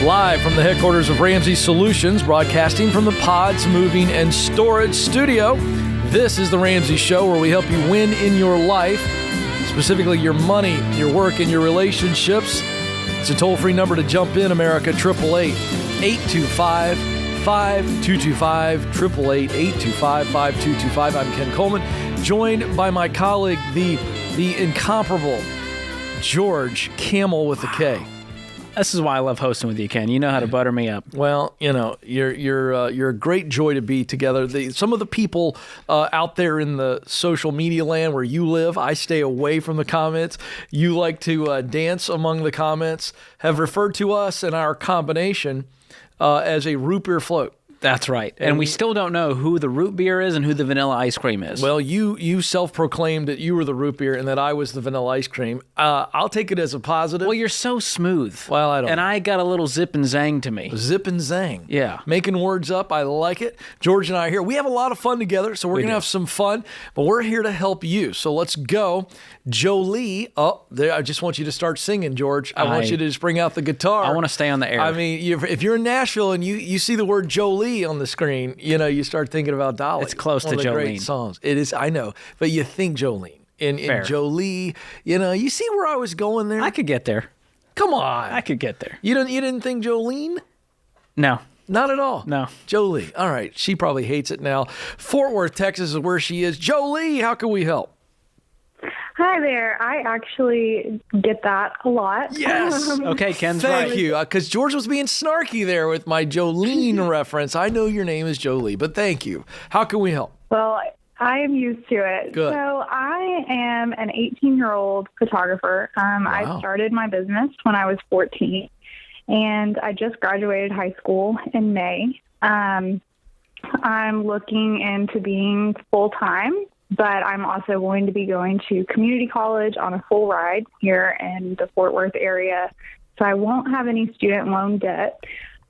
Live from the headquarters of Ramsey Solutions, broadcasting from the Pods Moving and Storage Studio. This is the Ramsey Show, where we help you win in your life, specifically your money, your work, and your relationships. It's a toll-free number to jump in, America, 888-825-5225, 888-825-5225. I'm Ken Coleman, joined by my colleague, the incomparable George Camel with a K. This is why I love hosting with you, Ken. You know how to butter me up. Well, you know, you're a great joy to be together. Some of the people out there in the social media land where you live, I stay away from the comments. You like to dance among the comments, have referred to us and our combination as a root beer float. That's right. And we still don't know who the root beer is and who the vanilla ice cream is. Well, you self-proclaimed that you were the root beer and that I was the vanilla ice cream. I'll take it as a positive. Well, you're so smooth. Well, I don't. And I got a little zip and zang to me. Zip and zang. Yeah. Making words up. I like it. George and I are here. We have a lot of fun together, so we're going to have some fun, but we're here to help you. So let's go. Jolie. Oh, there, I just want you to start singing, George. I want you to just bring out the guitar. I want to stay on the air. I mean, if you're in Nashville and you see the word Jolie on the screen, you know, you start thinking about Dolly. It's close to Jolene. Jolene. Great songs. It is, I know, but you think Jolene. And Jolie, you know, you see where I was going there? I could get there. Come on. I could get there. You didn't think Jolene? No. Not at all. No. Jolie. All right. She probably hates it now. Fort Worth, Texas is where she is. Jolie, how can we help? Hi there. I actually get that a lot. Yes. Okay, Ken's right. Thank you. Because George was being snarky there with my Jolene reference. I know your name is Jolie, but thank you. How can we help? Well, I am used to it. Good. So I am an 18-year-old photographer. Wow. I started my business when I was 14, and I just graduated high school in May. I'm looking into being full-time, but I'm also going to be going to community college on a full ride here in the Fort Worth area, so I won't have any student loan debt.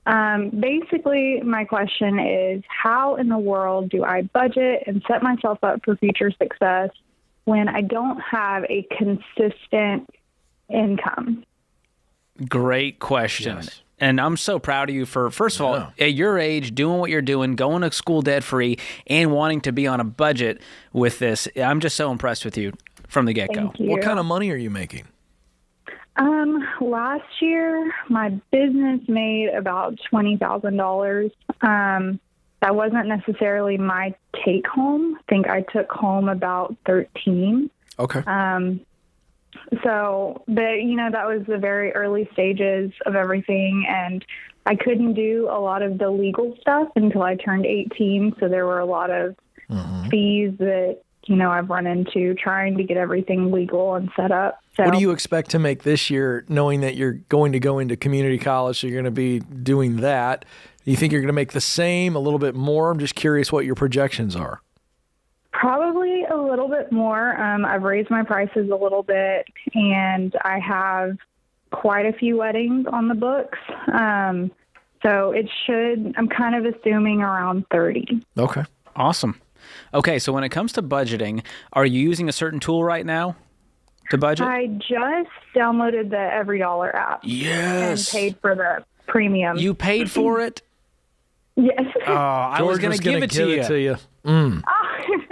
Basically, my question is, how in the world do I budget and set myself up for future success when I don't have a consistent income? Great question. Yes. And I'm so proud of you for, first of all, at your age, doing what you're doing, going to school debt-free, and wanting to be on a budget with this. I'm just so impressed with you from the get-go. Thank you. What kind of money are you making? Last year, my business made about $20,000. That wasn't necessarily my take-home. I think I took home about 13. Okay. So, that was the very early stages of everything, and I couldn't do a lot of the legal stuff until I turned 18, so there were a lot of fees that, I've run into trying to get everything legal and set up. So, what do you expect to make this year, knowing that you're going to go into community college, so you're going to be doing that? Do you think you're going to make the same, a little bit more? I'm just curious what your projections are. Probably a little bit more. I've raised my prices a little bit, and I have quite a few weddings on the books. So I'm kind of assuming around 30. Okay. Awesome. Okay, so when it comes to budgeting, are you using a certain tool right now to budget? I just downloaded the EveryDollar app. Yes. And paid for the premium. You paid for it? Yes. Oh, I was going to give it to you.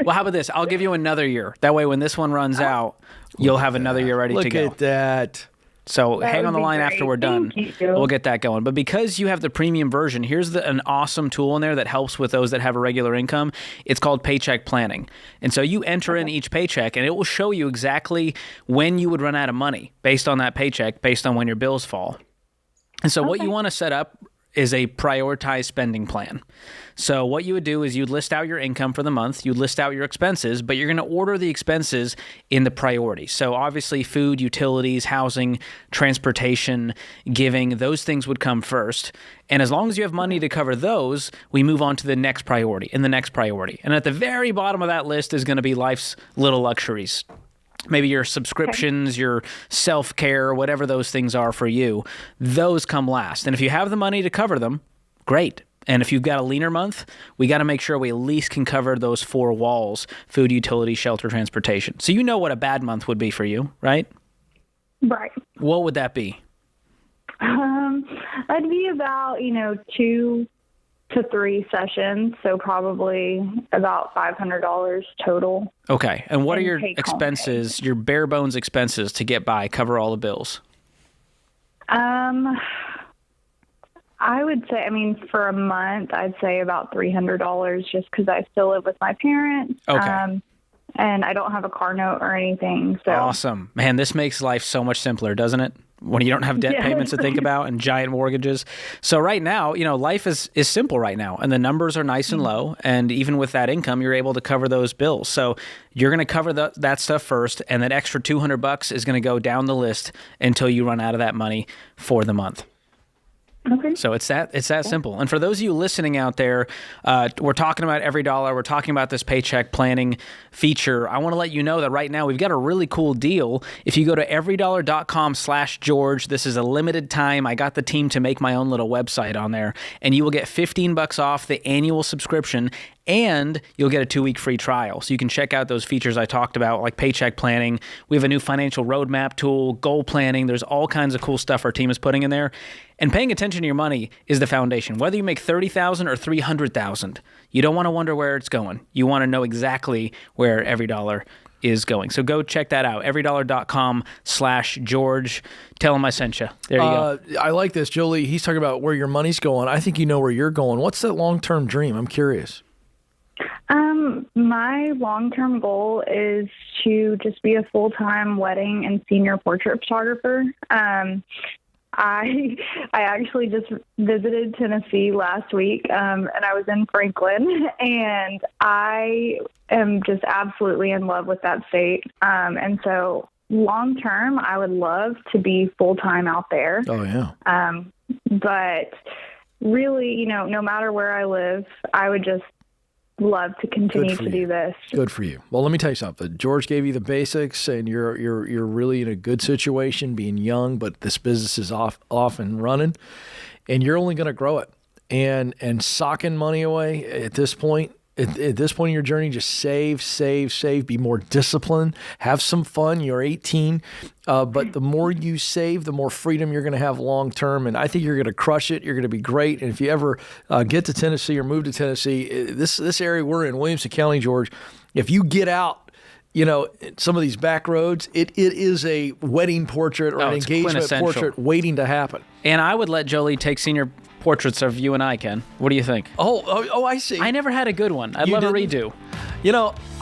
Well, how about this? I'll give you another year. That way, when this one runs out, you'll have another year ready to go. Look at that. So That hang on would the be line great. after we're done. Thank you. We'll get that going. But because you have the premium version, here's an awesome tool in there that helps with those that have a regular income. It's called paycheck planning. And so you enter in each paycheck, and it will show you exactly when you would run out of money based on that paycheck, based on when your bills fall. And so what you want to set up is a prioritized spending plan. So what you would do is you'd list out your income for the month, you'd list out your expenses, but you're going to order the expenses in the priority. So obviously food, utilities, housing, transportation, giving, those things would come first. And as long as you have money to cover those, we move on to the next priority and the next priority. And at the very bottom of that list is going to be life's little luxuries. Maybe your subscriptions, your self-care, whatever those things are for you, those come last. And if you have the money to cover them, great. And if you've got a leaner month, we got to make sure we at least can cover those four walls: food, utility, shelter, transportation. So you know what a bad month would be for you, right? Right. What would that be? That'd be about, 2 to 3 sessions, so probably about $500 total. Okay. And what are your take-home expenses, your bare bones expenses to get by, cover all the bills? I would say, for a month, I'd say about $300 just because I still live with my parents. Okay. And I don't have a car note or anything. So Awesome. Man, this makes life so much simpler, doesn't it? When you don't have debt payments to think about and giant mortgages. So right now, life is simple right now, and the numbers are nice and low. And even with that income, you're able to cover those bills. So you're going to cover that stuff first, and that extra $200 is going to go down the list until you run out of that money for the month. Okay. So it's that simple. And for those of you listening out there, we're talking about every dollar. We're talking about this paycheck planning feature. I want to let you know that right now we've got a really cool deal. If you go to everydollar.com/George, this is a limited time. I got the team to make my own little website on there, and you will get $15 off the annual subscription, and you'll get a 2-week free trial. So you can check out those features I talked about, like paycheck planning. We have a new financial roadmap tool, goal planning. There's all kinds of cool stuff our team is putting in there. And paying attention to your money is the foundation. Whether you make $30,000 or $300,000, you don't want to wonder where it's going. You want to know exactly where every dollar is going. So go check that out. everydollar.com/George. Tell them I sent you. There you go. I like this, Jolie. He's talking about where your money's going. I think you know where you're going. What's that long-term dream? I'm curious. My long-term goal is to just be a full-time wedding and senior portrait photographer. I actually just visited Tennessee last week, and I was in Franklin, and I am just absolutely in love with that state. And so long-term, I would love to be full-time out there. Oh, yeah. But really, no matter where I live, I would just love to continue to do this. Good for you. Well, let me tell you something. George gave you the basics, and you're really in a good situation, being young, but this business is off and running, and you're only going to grow it. And socking money away at this point. At this point in your journey, just save, be more disciplined, have some fun. You're 18, but the more you save, the more freedom you're going to have long term. And I think you're going to crush it. You're going to be great. And if you ever get to Tennessee or move to Tennessee, this area we're in, Williamson County, George, if you get out, some of these back roads, it is a wedding portrait or an engagement portrait waiting to happen. And I would let Jolie take senior portraits of you and I, Ken. What do you think? Oh, I see. I never had a good one. I'd love a redo.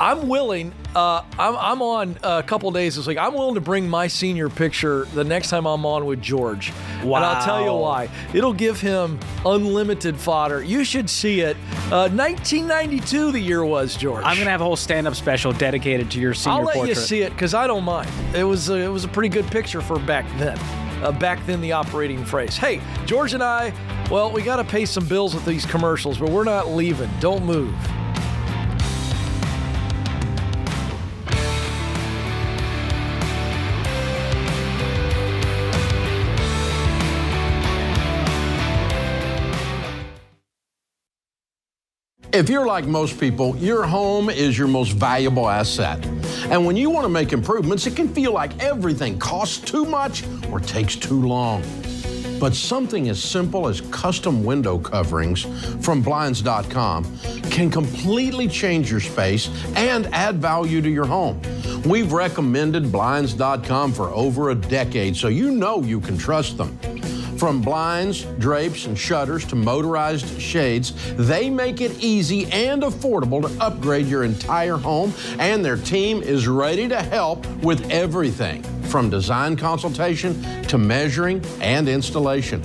I'm willing. I'm on a couple days this week. I'm willing to bring my senior picture the next time I'm on with George. Wow. And I'll tell you why. It'll give him unlimited fodder. You should see it. 1992 the year was, George. I'm going to have a whole stand-up special dedicated to your senior portrait. I'll let you see it because I don't mind. It was a pretty good picture for back then. Back then, the operating phrase. Hey, George and I, we got to pay some bills with these commercials, but we're not leaving. Don't move. If you're like most people, your home is your most valuable asset. And when you want to make improvements, it can feel like everything costs too much or takes too long. But something as simple as custom window coverings from Blinds.com can completely change your space and add value to your home. We've recommended Blinds.com for over a decade, so you know you can trust them. From blinds, drapes, and shutters to motorized shades, they make it easy and affordable to upgrade your entire home, and their team is ready to help with everything from design consultation to measuring and installation.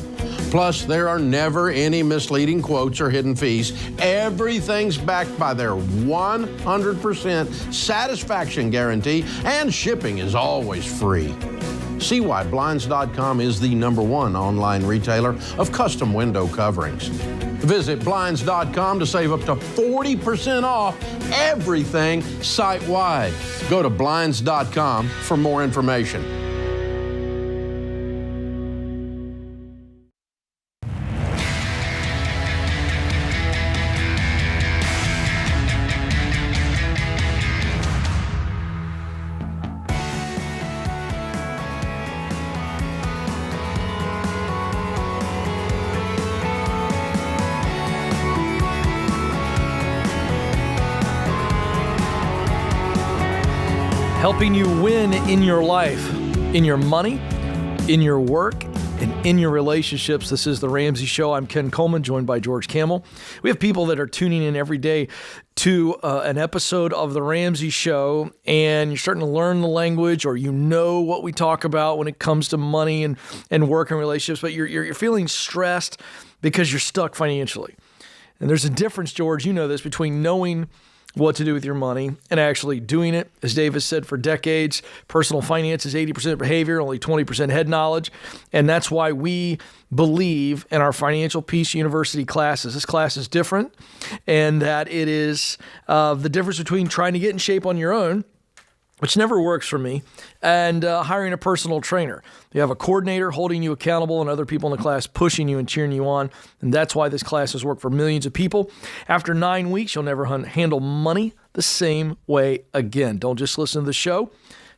Plus, there are never any misleading quotes or hidden fees. Everything's backed by their 100% satisfaction guarantee, and shipping is always free. See why Blinds.com is the #1 online retailer of custom window coverings. Visit Blinds.com to save up to 40% off everything site-wide. Go to Blinds.com for more information. helping you win in your life, in your money, in your work, and in your relationships. This is The Ramsey Show. I'm Ken Coleman, joined by George Camel. We have people that are tuning in every day to an episode of The Ramsey Show, and you're starting to learn the language, or you know what we talk about when it comes to money and work and relationships, but you're feeling stressed because you're stuck financially. And there's a difference, George, you know this, between knowing what to do with your money and actually doing it. As Dave has said for decades, personal finance is 80% behavior, only 20% head knowledge. And that's why we believe in our Financial Peace University classes. This class is different, and that it is the difference between trying to get in shape on your own, which never works for me, and hiring a personal trainer. You have a coordinator holding you accountable and other people in the class pushing you and cheering you on. And that's why this class has worked for millions of people. After 9 weeks, you'll never handle money the same way again. Don't just listen to the show.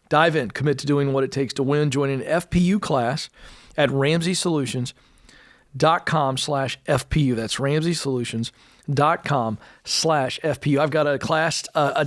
Dive in. Commit to doing what it takes to win. Join an FPU class at RamseySolutions.com/FPU. That's RamseySolutions.com/FPU. I've got a class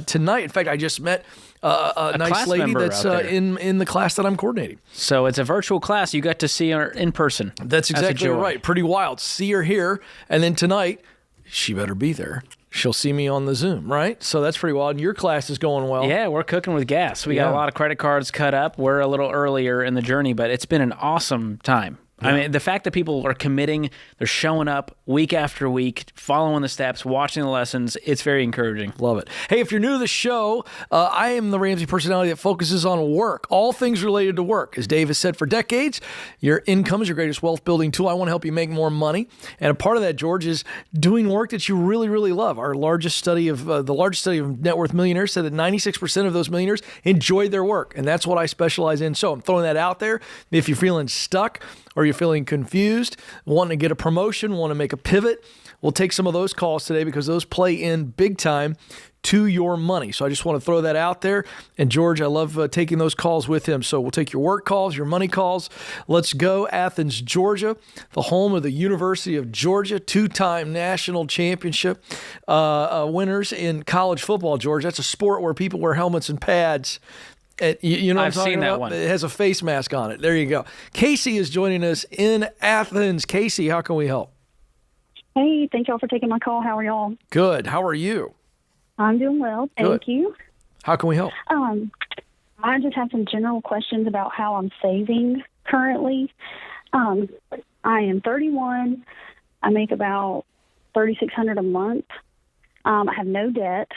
tonight. In fact, I just met a nice lady that's in the class that I'm coordinating. So it's a virtual class. You got to see her in person. That's exactly right. Pretty wild. See her here, and then tonight, she better be there. She'll see me on the Zoom, right? So that's pretty wild. And your class is going well. Yeah, we're cooking with gas. We got a lot of credit cards cut up. We're a little earlier in the journey, but it's been an awesome time. Yeah. I mean, the fact that people are committing, they're showing up week after week, following the steps, watching the lessons, it's very encouraging. Love it. Hey, if you're new to the show, I am the Ramsey personality that focuses on work, all things related to work. As Dave has said for decades, your income is your greatest wealth building tool. I want to help you make more money. And a part of that, George, is doing work that you really, really love. Our largest study of the largest study of net worth millionaires said that 96% of those millionaires enjoyed their work. And that's what I specialize in. So I'm throwing that out there. If you're feeling stuck, or you're feeling confused, wanting to get a promotion, want to make a pivot, we'll take some of those calls today because those play in big time to your money. So I just want to throw that out there. And George, I love taking those calls with him. So we'll take your work calls, your money calls. Let's go. Athens, Georgia, the home of the University of Georgia, two-time national championship winners in college football, George. That's a sport where people wear helmets and pads. You know what I'm talking seen that about? one. It has a face mask on it. There you go. Casey is joining us in Athens. Casey, how can we help? Hey, thank y'all for taking my call. How are y'all? Good. How are you? I'm doing well. Thank you. How can we help? I just have some general questions about how I'm saving currently. I am 31. I make about $3,600 a month. I have no debt.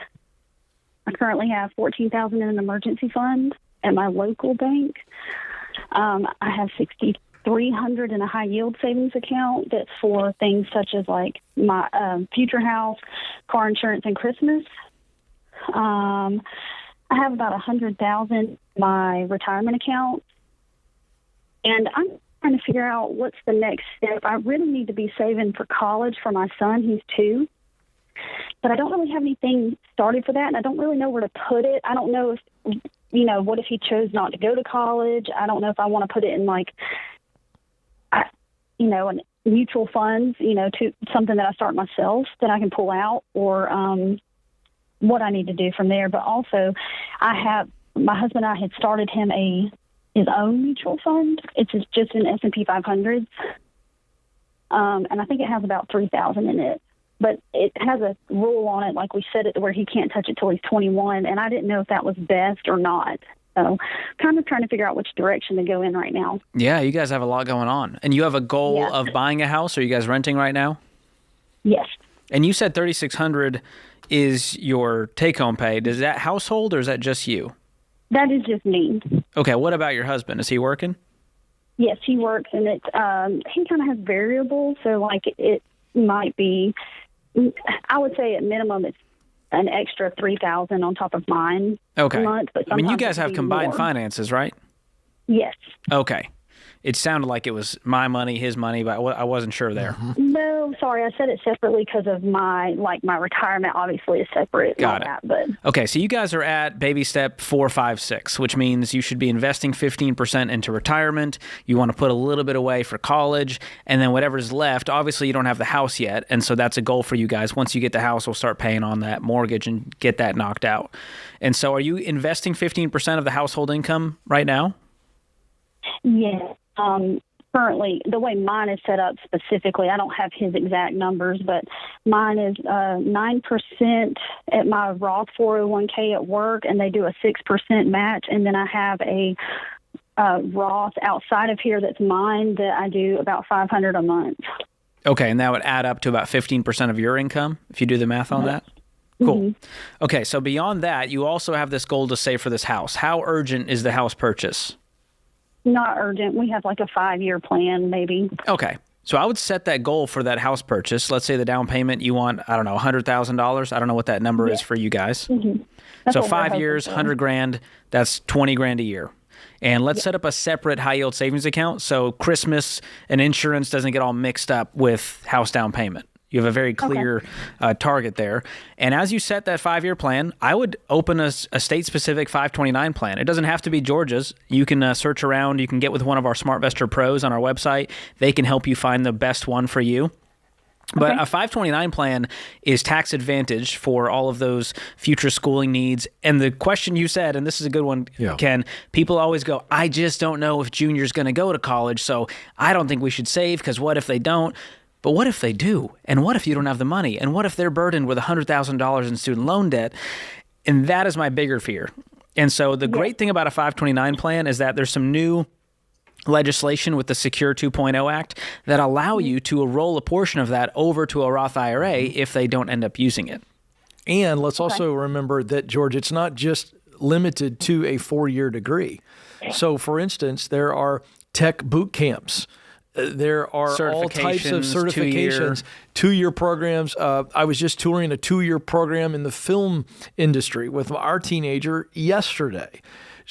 I currently have $14,000 in an emergency fund at my local bank. I have $6,300 in a high yield savings account that's for things such as like my future house, car insurance, and Christmas. I have about $100,000 in my retirement account, and I'm trying to figure out what's the next step. I really need to be saving for college for my son. He's 2. But I don't really have anything started for that, and I don't really know where to put it. I don't know if, what if he chose not to go to college? I don't know if I want to put it in, in mutual funds, to something that I start myself that I can pull out, or what I need to do from there. But also, my husband and I had started him his own mutual fund. It's just an S&P 500, and I think it has about $3,000 in it. But it has a rule on it, like we said it, where he can't touch it till he's 21, and I didn't know if that was best or not. So kind of trying to figure out which direction to go in right now. Yeah, you guys have a lot going on. And you have a goal of buying a house? Are you guys renting right now? Yes. And you said $3,600 is your take-home pay. Is that household, or is that just you? That is just me. Okay, what about your husband? Is he working? Yes, he works, and he kind of has variables, so it might be, I would say at minimum it's an extra $3,000 on top of mine a month. But you guys have combined finances, right? Yes. Okay. It sounded like it was my money, his money, but I wasn't sure there. No, sorry, I said it separately because of my retirement obviously is separate. Got it. But Okay, so you guys are at baby step 4, 5, 6, which means you should be investing 15% into retirement. You want to put a little bit away for college, and then whatever's left, obviously you don't have the house yet, and so that's a goal for you guys. Once you get the house, we'll start paying on that mortgage and get that knocked out. And so are you investing 15% of the household income right now? yes, currently the way mine is set up specifically, I don't have his exact numbers, but mine is 9% at my Roth 401k at work, and they do a 6% match, and then I have a Roth outside of here that's mine that I do about $500 a month. Okay, and that would add up to about 15% of your income if you do the math on that? Cool. Okay, so beyond that, you also have this goal to save for this house. How urgent is the house purchase? Not urgent. We have like a 5-year plan, maybe. Okay. So I would set that goal for that house purchase. Let's say the down payment you want, I don't know, $100,000. I don't know what that number is for you guys. That's So what we're 5 hoping years, for. $100,000, that's $20,000 a year. And let's set up a separate high yield savings account so Christmas and insurance doesn't get all mixed up with house down payment. You have a very clear target there. And as you set that 5-year plan, I would open a state-specific 529 plan. It doesn't have to be Georgia's. You can search around. You can get with one of our SmartVestor pros on our website. They can help you find the best one for you. But a 529 plan is tax advantage for all of those future schooling needs. And the question you said, and this is a good one, Ken, people always go, I just don't know if Junior's going to go to college, so I don't think we should save because what if they don't? But what if they do? And what if you don't have the money? And what if they're burdened with $100,000 in student loan debt? And that is my bigger fear. And so the great thing about a 529 plan is that there's some new legislation with the Secure 2.0 Act that allow you to roll a portion of that over to a Roth IRA if they don't end up using it. And let's also remember that, George, it's not just limited to a 4-year degree. So, for instance, there are tech boot camps. There are all types of certifications, 2-year programs. I was just touring a 2-year program in the film industry with our teenager yesterday.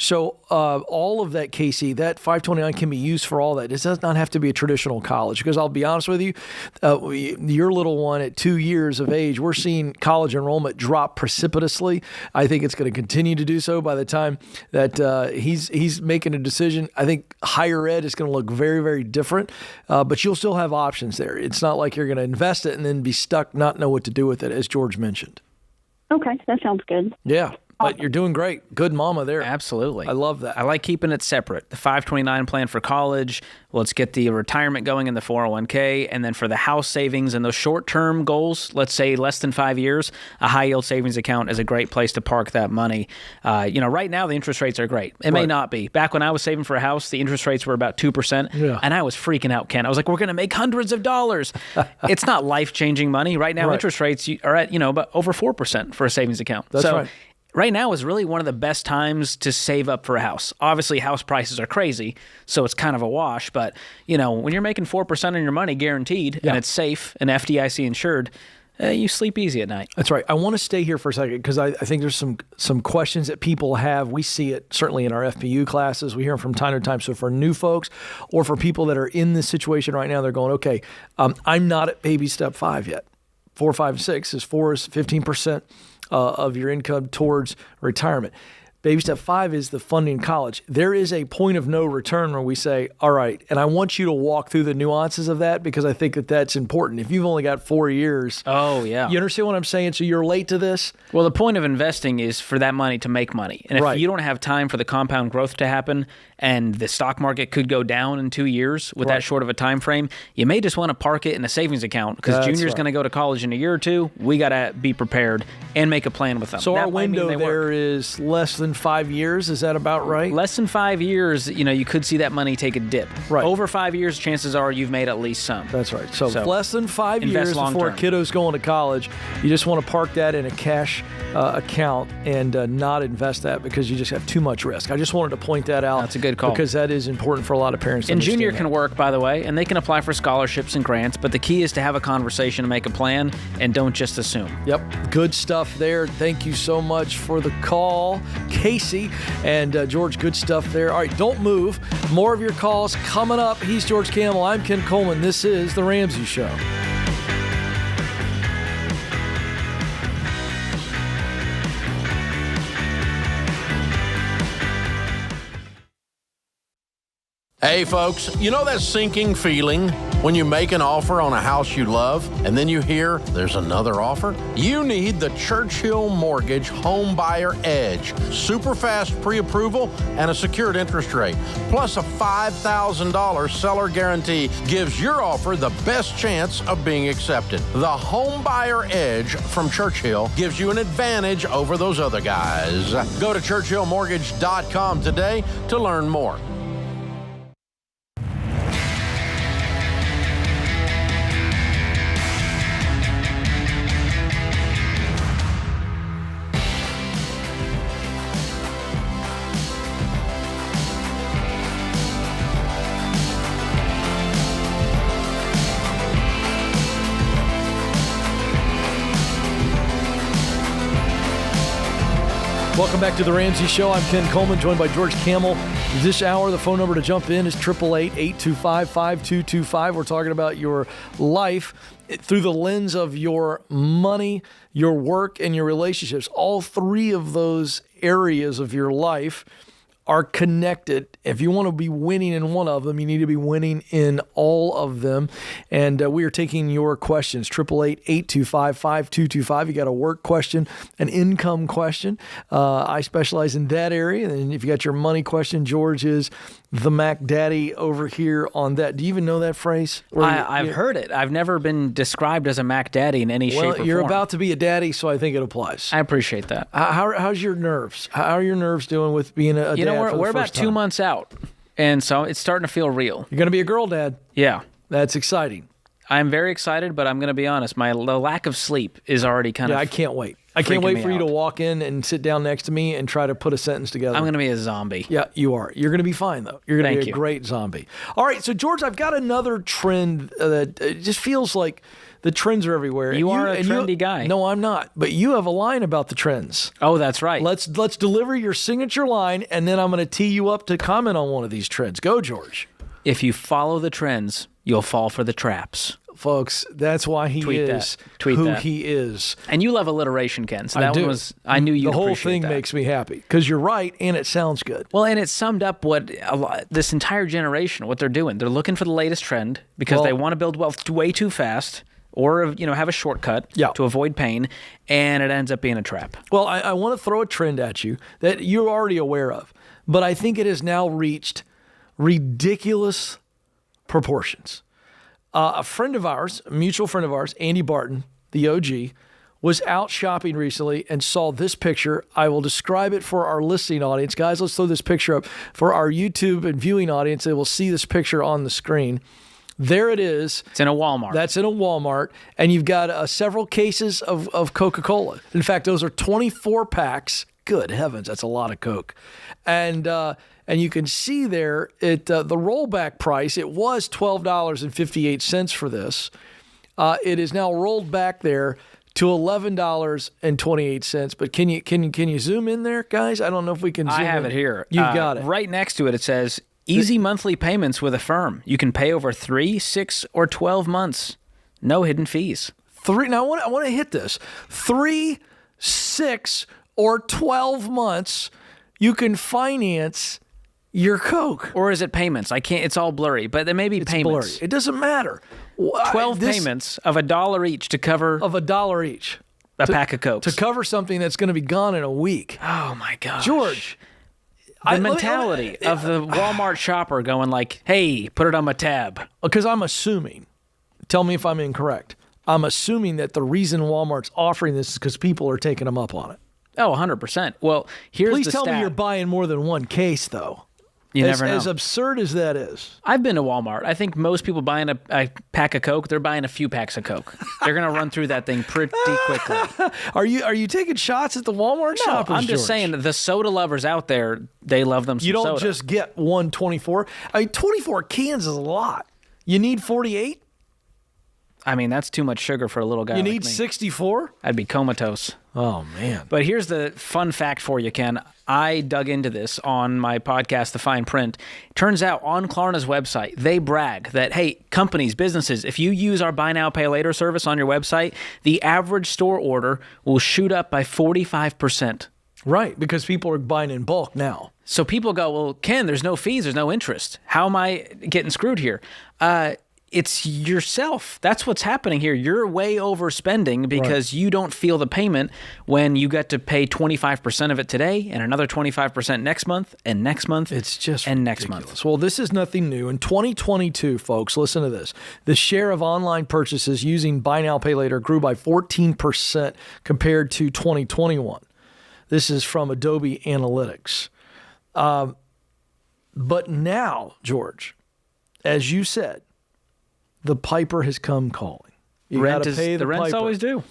So all of that, Casey, that 529 can be used for all that. It does not have to be a traditional college because I'll be honest with you, your little one at 2 years of age, we're seeing college enrollment drop precipitously. I think it's going to continue to do so by the time that he's making a decision. I think higher ed is going to look very, very different, but you'll still have options there. It's not like you're going to invest it and then be stuck, not know what to do with it, as George mentioned. Okay, that sounds good. Yeah. But you're doing great. Good mama there. Absolutely. I love that. I like keeping it separate. The 529 plan for college, let's get the retirement going in the 401k, and then for the house savings and those short-term goals, let's say less than 5 years, a high-yield savings account is a great place to park that money. Right now the interest rates are great. It may not be. Back when I was saving for a house, the interest rates were about 2%, and I was freaking out, Ken. I was like, we're going to make hundreds of dollars. It's not life-changing money. Right now, interest rates are at, about over 4% for a savings account. That's right. Right now is really one of the best times to save up for a house. Obviously, house prices are crazy, so it's kind of a wash. But, when you're making 4% on your money guaranteed and it's safe and FDIC insured, you sleep easy at night. That's right. I want to stay here for a second because I think there's some questions that people have. We see it certainly in our FPU classes. We hear them from time to time. So for new folks or for people that are in this situation right now, they're going, okay, I'm not at baby step 5 yet. 4, 5, 6 is 15% of your income towards retirement. Baby step 5 is the funding college. There is a point of no return where we say, all right, and I want you to walk through the nuances of that because I think that that's important. If you've only got 4 years. Oh, yeah. You understand what I'm saying? So you're late to this? Well, the point of investing is for that money to make money. And if you don't have time for the compound growth to happen and the stock market could go down in 2 years with that short of a time frame, you may just want to park it in a savings account because Junior's going to go to college in a year or two. We got to be prepared and make a plan with them. So that our window there is less than 5 years. Is that about right? Less than 5 years, you could see that money take a dip. Right. Over 5 years, chances are you've made at least some. That's right. So less than 5 years before a kiddo's going to college, you just want to park that in a cash account and not invest that because you just have too much risk. I just wanted to point that out. That's a good good call. Because that is important for a lot of parents to And understand junior that. can work, by the way, and they can apply for scholarships and grants, but the key is to have a conversation and make a plan, and don't just assume. Yep, good stuff there. Thank you so much for the call, Casey. And George, good stuff there. All right, don't move. More of your calls coming up. He's George Camel. I'm Ken Coleman. This is The Ramsey Show. Hey folks, you know that sinking feeling when you make an offer on a house you love and then you hear there's another offer? You need the Churchill Mortgage Home Buyer Edge. Super fast pre-approval and a secured interest rate. Plus a $5,000 seller guarantee gives your offer the best chance of being accepted. The Home Buyer Edge from Churchill gives you an advantage over those other guys. Go to churchillmortgage.com today to learn more. Welcome back to The Ramsey Show. I'm Ken Coleman, joined by George Camel. This hour, the phone number to jump in is 888-825-5225. We're talking about your life through the lens of your money, your work, and your relationships. All three of those areas of your life are connected. If you want to be winning in one of them, you need to be winning in all of them. And we are taking your questions, 888-825-5225. You got a work question, an income question. I specialize in that area. And if you got your money question, George is the Mac Daddy over here on that. Do you even know that phrase? I've heard it. I've never been described as a Mac Daddy in any shape or form. You're about to be a daddy, so I think it applies. I appreciate that. How's your nerves? How are your nerves doing with being a dad? We're about 2 months out, and so it's starting to feel real. You're going to be a girl dad. Yeah. That's exciting. I'm very excited, but I'm going to be honest. The lack of sleep is already kind of I can't wait. I can't wait for you to out. walk in and sit down next to me and try to put a sentence together. I'm going to be a zombie. Yeah, you are. You're going to be fine, though. You're going to be a you. great zombie. All right, so, George, I've got another trend that it just feels like the trends are everywhere. You are a trendy guy. No, I'm not. But you have a line about the trends. Oh, that's right. Let's deliver your signature line, and then I'm going to tee you up to comment on one of these trends. Go, George. If you follow the trends, you'll fall for the traps. Folks, that's why he is who he is. And you love alliteration, Ken. So that one was, I knew you'd The whole appreciate thing that. makes me happy because you're right and it sounds good. Well, and it summed up what this entire generation, what they're doing. They're looking for the latest trend because they want to build wealth way too fast or have a shortcut to avoid pain, and it ends up being a trap. Well, I want to throw a trend at you that you're already aware of, but I think it has now reached ridiculous proportions. A friend of ours, a mutual friend of ours, Andy Barton, the OG, was out shopping recently and saw this picture. I will describe it for our listening audience. Guys, let's throw this picture up. For our YouTube and viewing audience, they will see this picture on the screen. There it is. It's in a Walmart. That's in a Walmart. And you've got several cases of Coca-Cola. In fact, those are 24 packs. Good heavens, that's a lot of Coke. And you can see there, the rollback price, it was $12.58 for this. It is now rolled back there to $11.28. But can you zoom in there, guys? I don't know if we can zoom in. I have it here. You've got it. Right next to it, it says, easy monthly payments with Affirm. You can pay over 3, 6, or 12 months. No hidden fees. Now, I want to hit this. 3, 6, or 12 months, you can finance your Coke. Or is it payments? I can't. It's all blurry, but there may be payments. Blurry. It doesn't matter. 12 payments of $1 each to cover $1 each. A pack of Cokes. To cover something that's going to be gone in a week. Oh my gosh. George. The mentality of the Walmart shopper going like, hey, put it on my tab. Because I'm assuming, tell me if I'm incorrect, I'm assuming that the reason Walmart's offering this is because people are taking them up on it. Oh, 100%. Well, here's Please the tell stat. me you're buying more than one case, though. You never know. As absurd as that is. I've been to Walmart. I think most people buying a pack of Coke, they're buying a few packs of Coke. They're going to run through that thing pretty quickly. Are you taking shots at the Walmart shoppers, I'm just George? saying the soda lovers out there, they love them some You don't soda. just get 124. 24 cans is a lot. You need 48? I mean, that's too much sugar for a little guy You like need me. 64? I'd be comatose. Oh, man. But here's the fun fact for you, Ken. I dug into this on my podcast, The Fine Print. Turns out on Klarna's website, they brag that, hey, companies, businesses, if you use our Buy Now, Pay Later service on your website, the average store order will shoot up by 45%. Right, because people are buying in bulk now. So people go, well, Ken, there's no fees, there's no interest. How am I getting screwed here? It's yourself. That's what's happening here. You're way overspending because you don't feel the payment when you get to pay 25% of it today and another 25% next month and next month. It's just and ridiculous. next month. Well, this is nothing new. In 2022, folks, listen to this. The share of online purchases using Buy Now, Pay Later grew by 14% compared to 2021. This is from Adobe Analytics. But now, George, as you said, the piper has come calling. You got to pay the rents piper. always do.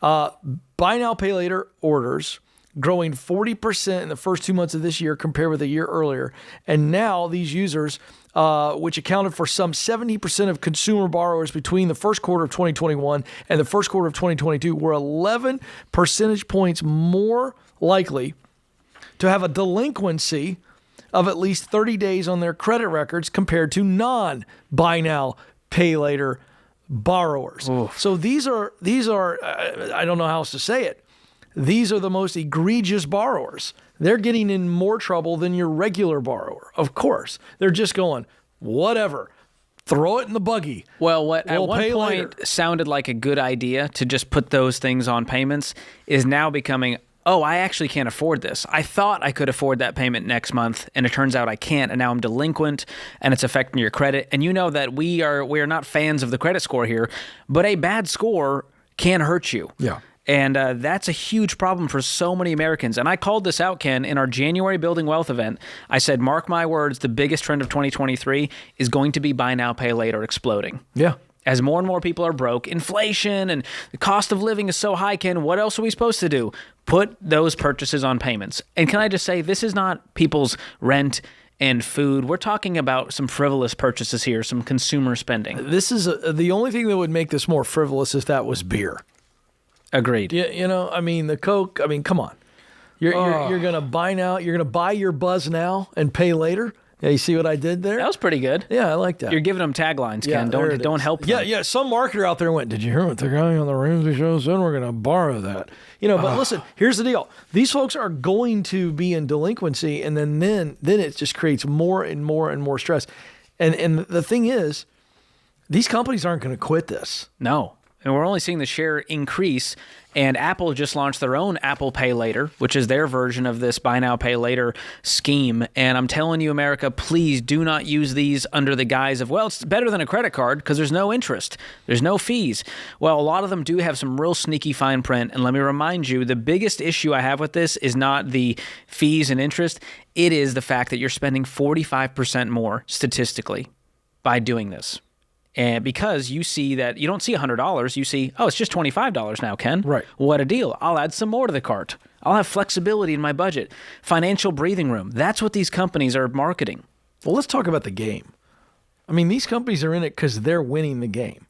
Buy Now, Pay Later orders growing 40% in the first 2 months of this year compared with a year earlier. And now these users, which accounted for some 70% of consumer borrowers between the first quarter of 2021 and the first quarter of 2022, were 11 percentage points more likely to have a delinquency of at least 30 days on their credit records compared to non-Buy Now, Pay Later borrowers. Oof. So these are I don't know how else to say it. These are the most egregious borrowers. They're getting in more trouble than your regular borrower. Of course, they're just going, whatever, throw it in the buggy. Well, what at We'll one pay point later. sounded like a good idea to just put those things on payments is now becoming, oh, I actually can't afford this. I thought I could afford that payment next month, and it turns out I can't, and now I'm delinquent, and it's affecting your credit. And you know that we are not fans of the credit score here, but a bad score can hurt you. Yeah. And that's a huge problem for so many Americans. And I called this out, Ken, in our January Building Wealth event. I said, mark my words, the biggest trend of 2023 is going to be Buy Now, Pay Later exploding. Yeah. As more and more people are broke, inflation and the cost of living is so high, Ken, what else are we supposed to do? Put those purchases on payments. And can I just say, this is not people's rent and food. We're talking about some frivolous purchases here, some consumer spending. This is the only thing that would make this more frivolous if that was beer. Agreed. You know, I mean, the Coke, I mean, come on. You're going to buy now, you're going to buy your buzz now and pay later? Yeah, you see what I did there? That was pretty good. Yeah, I like that. You're giving them taglines, Ken. there it Don't is. help them. Yeah. Some marketer out there went, did you hear what the guy on the Ramsey Show said? We're going to borrow that. You know, but listen, here's the deal. These folks are going to be in delinquency, and then it just creates more and more and more stress. And the thing is, these companies aren't going to quit this. No. And we're only seeing the share increase. And Apple just launched their own Apple Pay Later, which is their version of this Buy Now, Pay Later scheme. And I'm telling you, America, please do not use these under the guise of, well, it's better than a credit card because there's no interest. There's no fees. Well, a lot of them do have some real sneaky fine print. And let me remind you, the biggest issue I have with this is not the fees and interest. It is the fact that you're spending 45% more statistically by doing this. And because you see that you don't see $100, you see, oh, it's just $25 now, Ken. Right. What a deal. I'll add some more to the cart. I'll have flexibility in my budget. Financial breathing room. That's what these companies are marketing. Well, let's talk about the game. I mean, these companies are in it because they're winning the game.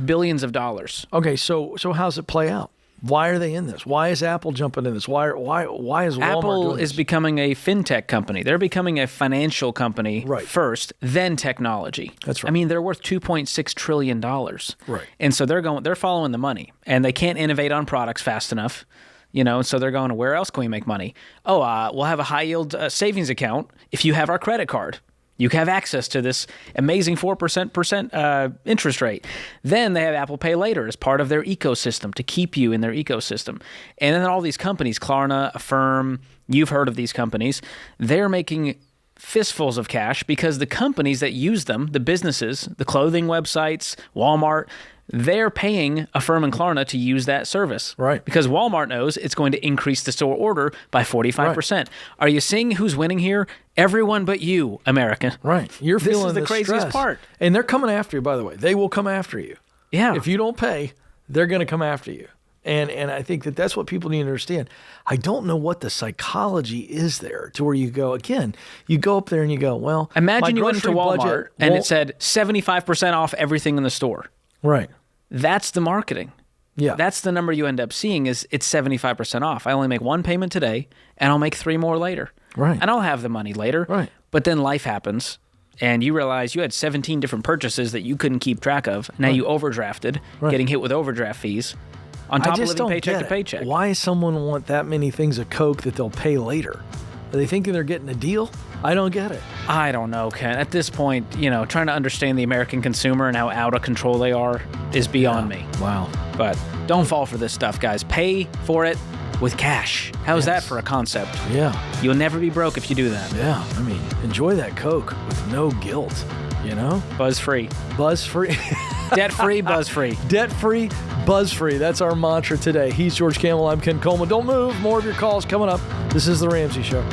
Billions of dollars. Okay, so how's it play out? Why are they in this? Why is Apple jumping in this? Why is Walmart Apple doing is this? becoming a fintech company. They're becoming a financial company first, then technology. That's right. I mean, they're worth $2.6 trillion. Right. And so they're following the money, and they can't innovate on products fast enough. You know, so they're going, where else can we make money? Oh, we'll have a high yield savings account if you have our credit card. You have access to this amazing 4% interest rate. Then they have Apple Pay Later as part of their ecosystem to keep you in their ecosystem. And then all these companies, Klarna, Affirm, you've heard of these companies, they're making fistfuls of cash because the companies that use them, the businesses, the clothing websites, Walmart, they're paying a firm in Klarna to use that service. Right. Because Walmart knows it's going to increase the store order by 45%. Right. Are you seeing who's winning here? Everyone but you, America. Right. You're this feeling is the craziest stress. part. And they're coming after you, by the way. They will come after you. Yeah. If you don't pay, they're going to come after you. And I think that's what people need to understand. I don't know what the psychology is there to where you go, again, you go up there and you go, well, imagine you went into Walmart budget and it said 75% off everything in the store. Right. That's the marketing. Yeah. That's the number you end up seeing is it's 75% off. I only make one payment today and I'll make 3 more later. Right. And I'll have the money later. Right. But then life happens and you realize you had 17 different purchases that you couldn't keep track of. Now you overdrafted, getting hit with overdraft fees. On top of living paycheck to paycheck. Why does someone want that many things of Coke that they'll pay later? Are they thinking they're getting a deal? I don't get it. I don't know, Ken. At this point, trying to understand the American consumer and how out of control they are is beyond me. Wow. But don't fall for this stuff, guys. Pay for it with cash. How's that for a concept? Yeah. You'll never be broke if you do that. Yeah. I mean, enjoy that Coke with no guilt, Buzz-free. Buzz-free. Debt-free, buzz-free. Debt-free, buzz-free. That's our mantra today. He's George Campbell. I'm Ken Coleman. Don't move. More of your calls coming up. This is The Ramsey Show.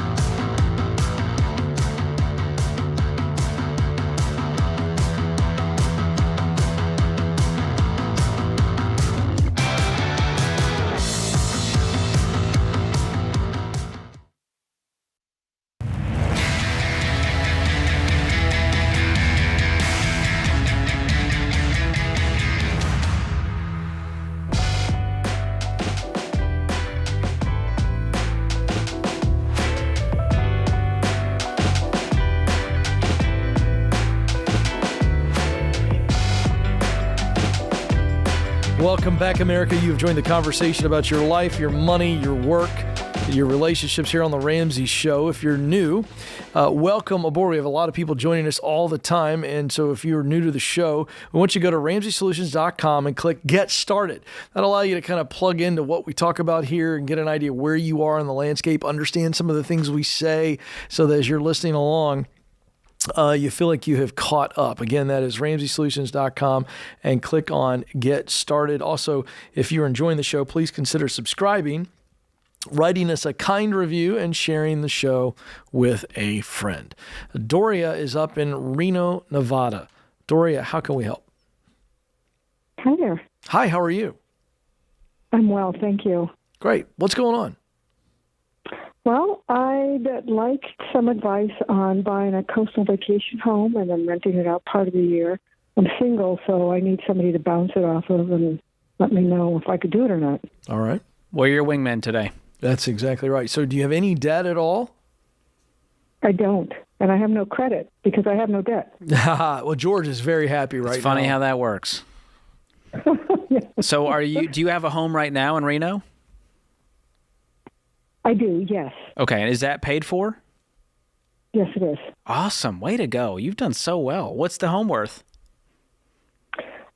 Welcome back, America. You've joined the conversation about your life, your money, your work, your relationships here on The Ramsey Show. If you're new, welcome aboard. We have a lot of people joining us all the time. And so if you're new to the show, we want you to go to RamseySolutions.com and click Get Started. That'll allow you to kind of plug into what we talk about here and get an idea where you are in the landscape, understand some of the things we say so that as you're listening along, you feel like you have caught up. Again, that is RamseySolutions.com and click on Get Started. Also, if you're enjoying the show, please consider subscribing, writing us a kind review, and sharing the show with a friend. Doria is up in Reno, Nevada. Doria, how can we help? Hi there. Hi, how are you? I'm well, thank you. Great. What's going on? Well, I'd like some advice on buying a coastal vacation home and then renting it out part of the year. I'm single, so I need somebody to bounce it off of and let me know if I could do it or not. All right. We're your wingman today. That's exactly right. So do you have any debt at all? I don't, and I have no credit because I have no debt. Well, George is very happy right now. It's funny how that works. So do you have a home right now in Reno? I do, yes. Okay, and is that paid for? Yes, it is. Awesome. Way to go. You've done so well. What's the home worth?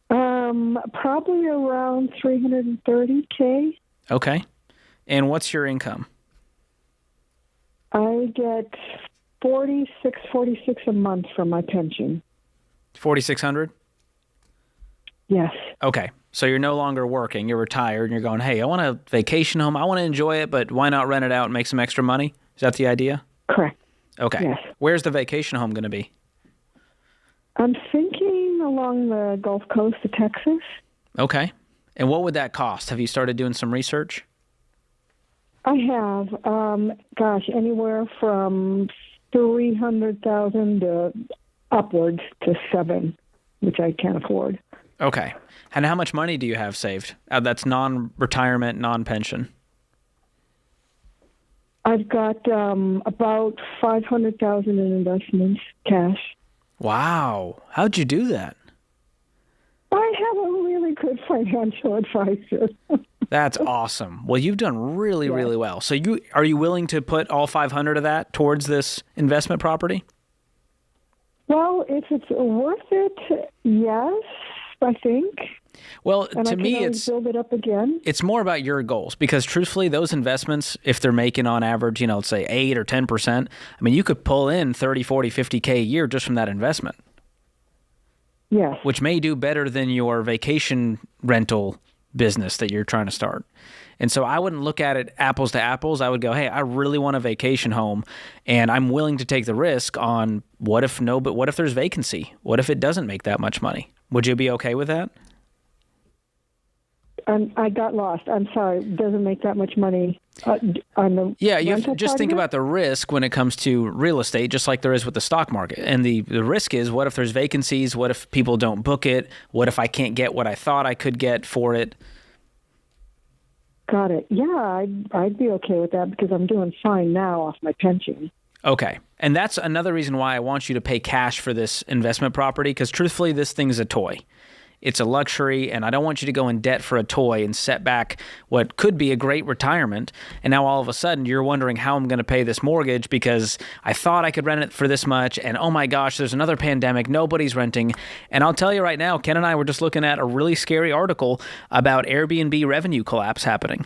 Probably around $330K. Okay. And what's your income? I get $46 a month from my pension. $4,600? Yes. Okay. So you're no longer working. You're retired, and you're going, hey, I want a vacation home. I want to enjoy it, but why not rent it out and make some extra money? Is that the idea? Correct. Okay. Yes. Where's the vacation home going to be? I'm thinking along the Gulf Coast of Texas. Okay. And what would that cost? Have you started doing some research? I have. Anywhere from $300,000 to upwards to $7,000, which I can't afford. Okay. And how much money do you have saved? That's non-retirement, non-pension. I've got about $500,000 in investments, cash. Wow. How'd you do that? I have a really good financial advisor. That's awesome. Well, you've done really, really well. So are you willing to put all 500 of that towards this investment property? Well, if it's worth it, yes, I think. Well, and to me, it's build it up again. It's more about your goals because, truthfully, those investments, if they're making on average, let's say 8 or 10%, I mean, you could pull in 30, 40, 50K a year just from that investment. Yes. which may do better than your vacation rental business that you're trying to start. And so I wouldn't look at it apples to apples. I would go, hey, I really want a vacation home, and I'm willing to take the risk on what if there's vacancy? What if it doesn't make that much money? Would you be okay with that? I got lost. I'm sorry. Doesn't make that much money on the Yeah, you have to rental just part think of it? about the risk when it comes to real estate, just like there is with the stock market. And the risk is, what if there's vacancies? What if people don't book it? What if I can't get what I thought I could get for it? Got it. Yeah, I'd be okay with that because I'm doing fine now off my pension. Okay. And that's another reason why I want you to pay cash for this investment property, because truthfully, this thing's a toy. It's a luxury, and I don't want you to go in debt for a toy and set back what could be a great retirement. And now all of a sudden you're wondering how I'm going to pay this mortgage because I thought I could rent it for this much. And oh my gosh, there's another pandemic. Nobody's renting. And I'll tell you right now, Ken and I were just looking at a really scary article about Airbnb revenue collapse happening.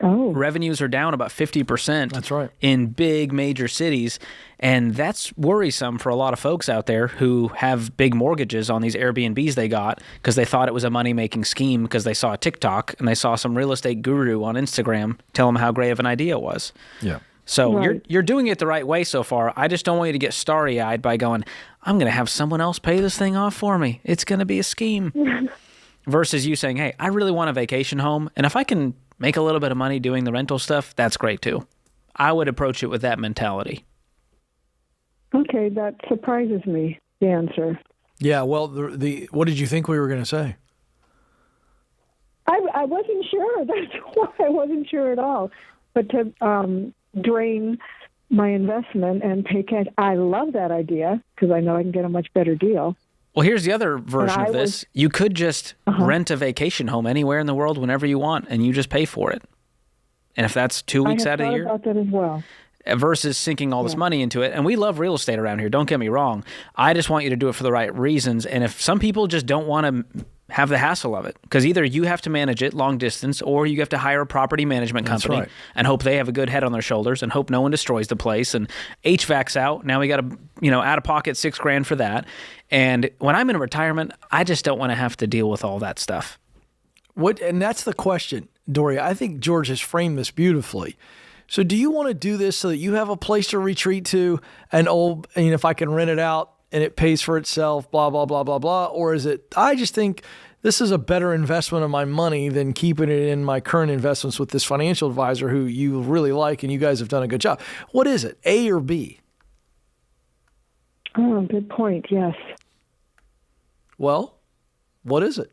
Oh. Revenues are down about 50%. That's right. In big major cities. And that's worrisome for a lot of folks out there who have big mortgages on these Airbnbs they got because they thought it was a money-making scheme because they saw a TikTok and they saw some real estate guru on Instagram tell them how great of an idea it was. Yeah. So Right. you're doing it the right way so far. I just don't want you to get starry-eyed by going, I'm going to have someone else pay this thing off for me. It's going to be a scheme. Versus you saying, hey, I really want a vacation home, and if I can make a little bit of money doing the rental stuff, that's great too. I would approach it with that mentality. Okay, that surprises me, the answer. Yeah. Well, the what did you think we were going to say? I wasn't sure. That's why I wasn't sure at all. But to drain my investment and pay cash, I love that idea because I know I can get a much better deal. Well, here's the other version And of I this. You could just rent a vacation home anywhere in the world whenever you want, and you just pay for it. And if that's 2 weeks I out have of the thought year, about that as well. versus sinking all this money into it. And we love real estate around here. Don't get me wrong. I just want you to do it for the right reasons. And if some people just don't want to have the hassle of it, because either you have to manage it long distance or you have to hire a property management company right. and hope they have a good head on their shoulders and hope no one destroys the place. And HVAC's out. Now we got to, out of pocket $6,000 for that. And when I'm in retirement, I just don't want to have to deal with all that stuff. And that's the question, Dory. I think George has framed this beautifully. So do you want to do this so that you have a place to retreat to and if I can rent it out and it pays for itself, blah, blah, blah, blah, blah? Or is it, I just think this is a better investment of my money than keeping it in my current investments with this financial advisor who you really like and you guys have done a good job. What is it, A or B? Oh, good point. Yes. Well, what is it?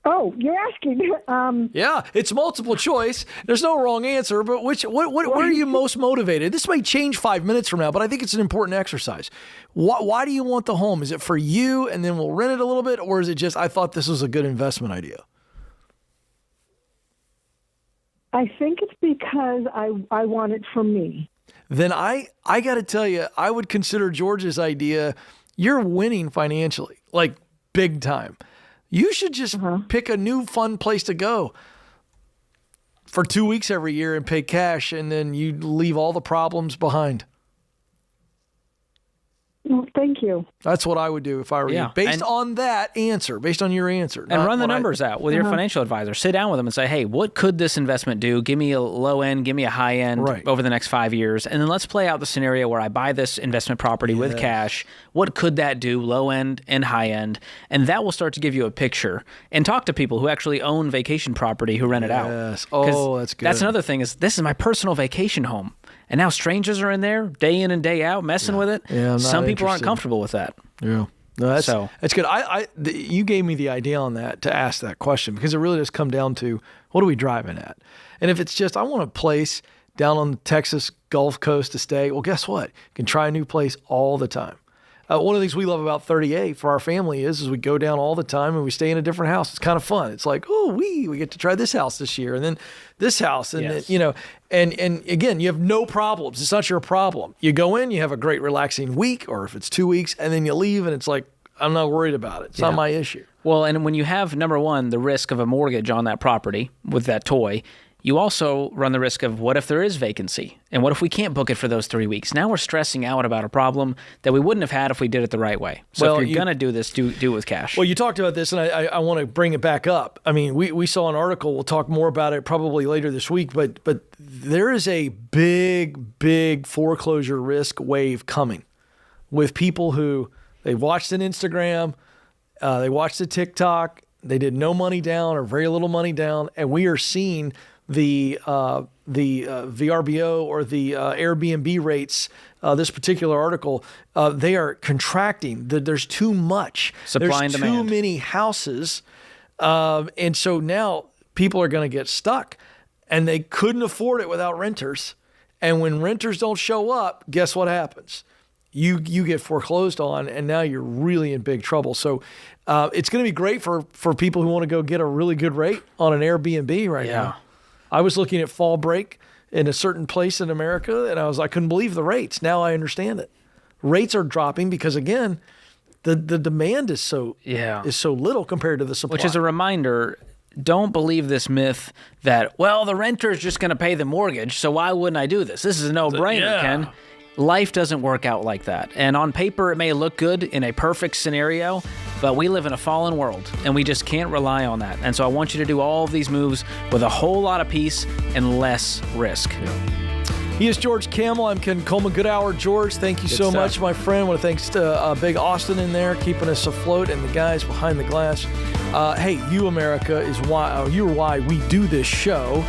Oh, you're asking. Yeah, it's multiple choice. There's no wrong answer, but where are you most motivated? This may change 5 minutes from now, but I think it's an important exercise. Why do you want the home? Is it for you and then we'll rent it a little bit, or is it just I thought this was a good investment idea? I think it's because I want it for me. Then I got to tell you, I would consider George's idea, you're winning financially, like big time. You should just pick a new fun place to go for 2 weeks every year and pay cash, and then you leave all the problems behind. Well, thank you. That's what I would do if I were you. Based on that answer, based on your answer. And run the numbers out with your financial advisor. Sit down with them and say, hey, what could this investment do? Give me a low end, give me a high end over the next 5 years. And then let's play out the scenario where I buy this investment property with cash. What could that do, low end and high end? And that will start to give you a picture. And talk to people who actually own vacation property who rent it out. Yes. Oh, that's good. That's another thing is this is my personal vacation home. And now strangers are in there day in and day out messing with it. Yeah, some people aren't comfortable with that. Yeah. No, that's good. You gave me the idea on that to ask that question because it really does come down to what are we driving at? And if it's just I want a place down on the Texas Gulf Coast to stay, well, guess what? You can try a new place all the time. One of the things we love about 38 for our family is we go down all the time and we stay in a different house. It's kind of fun. It's like, oh, we get to try this house this year and then this house. And, then, and again, you have no problems. It's not your problem. You go in, you have a great relaxing week, or if it's 2 weeks, and then you leave and it's like, I'm not worried about it. It's not my issue. Well, and when you have, number one, the risk of a mortgage on that property with that toy, you also run the risk of what if there is vacancy? And what if we can't book it for those 3 weeks? Now we're stressing out about a problem that we wouldn't have had if we did it the right way. So if you're going to do this, do it with cash. Well, you talked about this, and I want to bring it back up. I mean, we saw an article. We'll talk more about it probably later this week, but there is a big foreclosure risk wave coming with people who they watched an Instagram, they watched a TikTok, they did no money down or very little money down, and we are seeing the VRBO or the Airbnb rates. This particular article, they are contracting. There's too much supply and demand. Too many houses, and so now people are going to get stuck, and they couldn't afford it without renters. And when renters don't show up, guess what happens? You get foreclosed on, and now you're really in big trouble. So it's going to be great for people who want to go get a really good rate on an Airbnb right now. I was looking at fall break in a certain place in America, and I couldn't believe the rates. Now I understand it. Rates are dropping because, again, the demand is so little compared to the supply. Which is a reminder, don't believe this myth that, well, the renter's just going to pay the mortgage, so why wouldn't I do this? This is a no-brainer, Ken. Life doesn't work out like that. And on paper, it may look good in a perfect scenario, but we live in a fallen world, and we just can't rely on that. And so I want you to do all of these moves with a whole lot of peace and less risk. He is George Camel. I'm Ken Coleman. Good hour, George. Thank you so much, my friend. I want to thanks to Big Austin in there, keeping us afloat, and the guys behind the glass. Hey, you, America, you're why we do this show.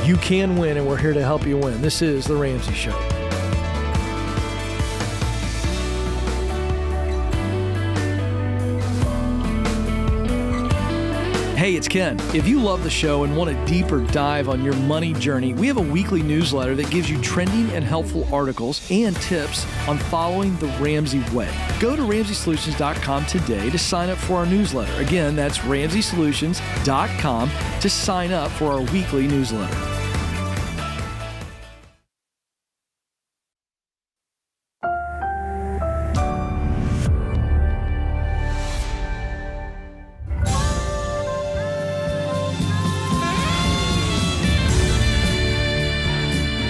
You can win, and we're here to help you win. This is The Ramsey Show. Hey, it's Ken. If you love the show and want a deeper dive on your money journey, we have a weekly newsletter that gives you trending and helpful articles and tips on following the Ramsey way. Go to RamseySolutions.com today to sign up for our newsletter. Again, that's RamseySolutions.com to sign up for our weekly newsletter.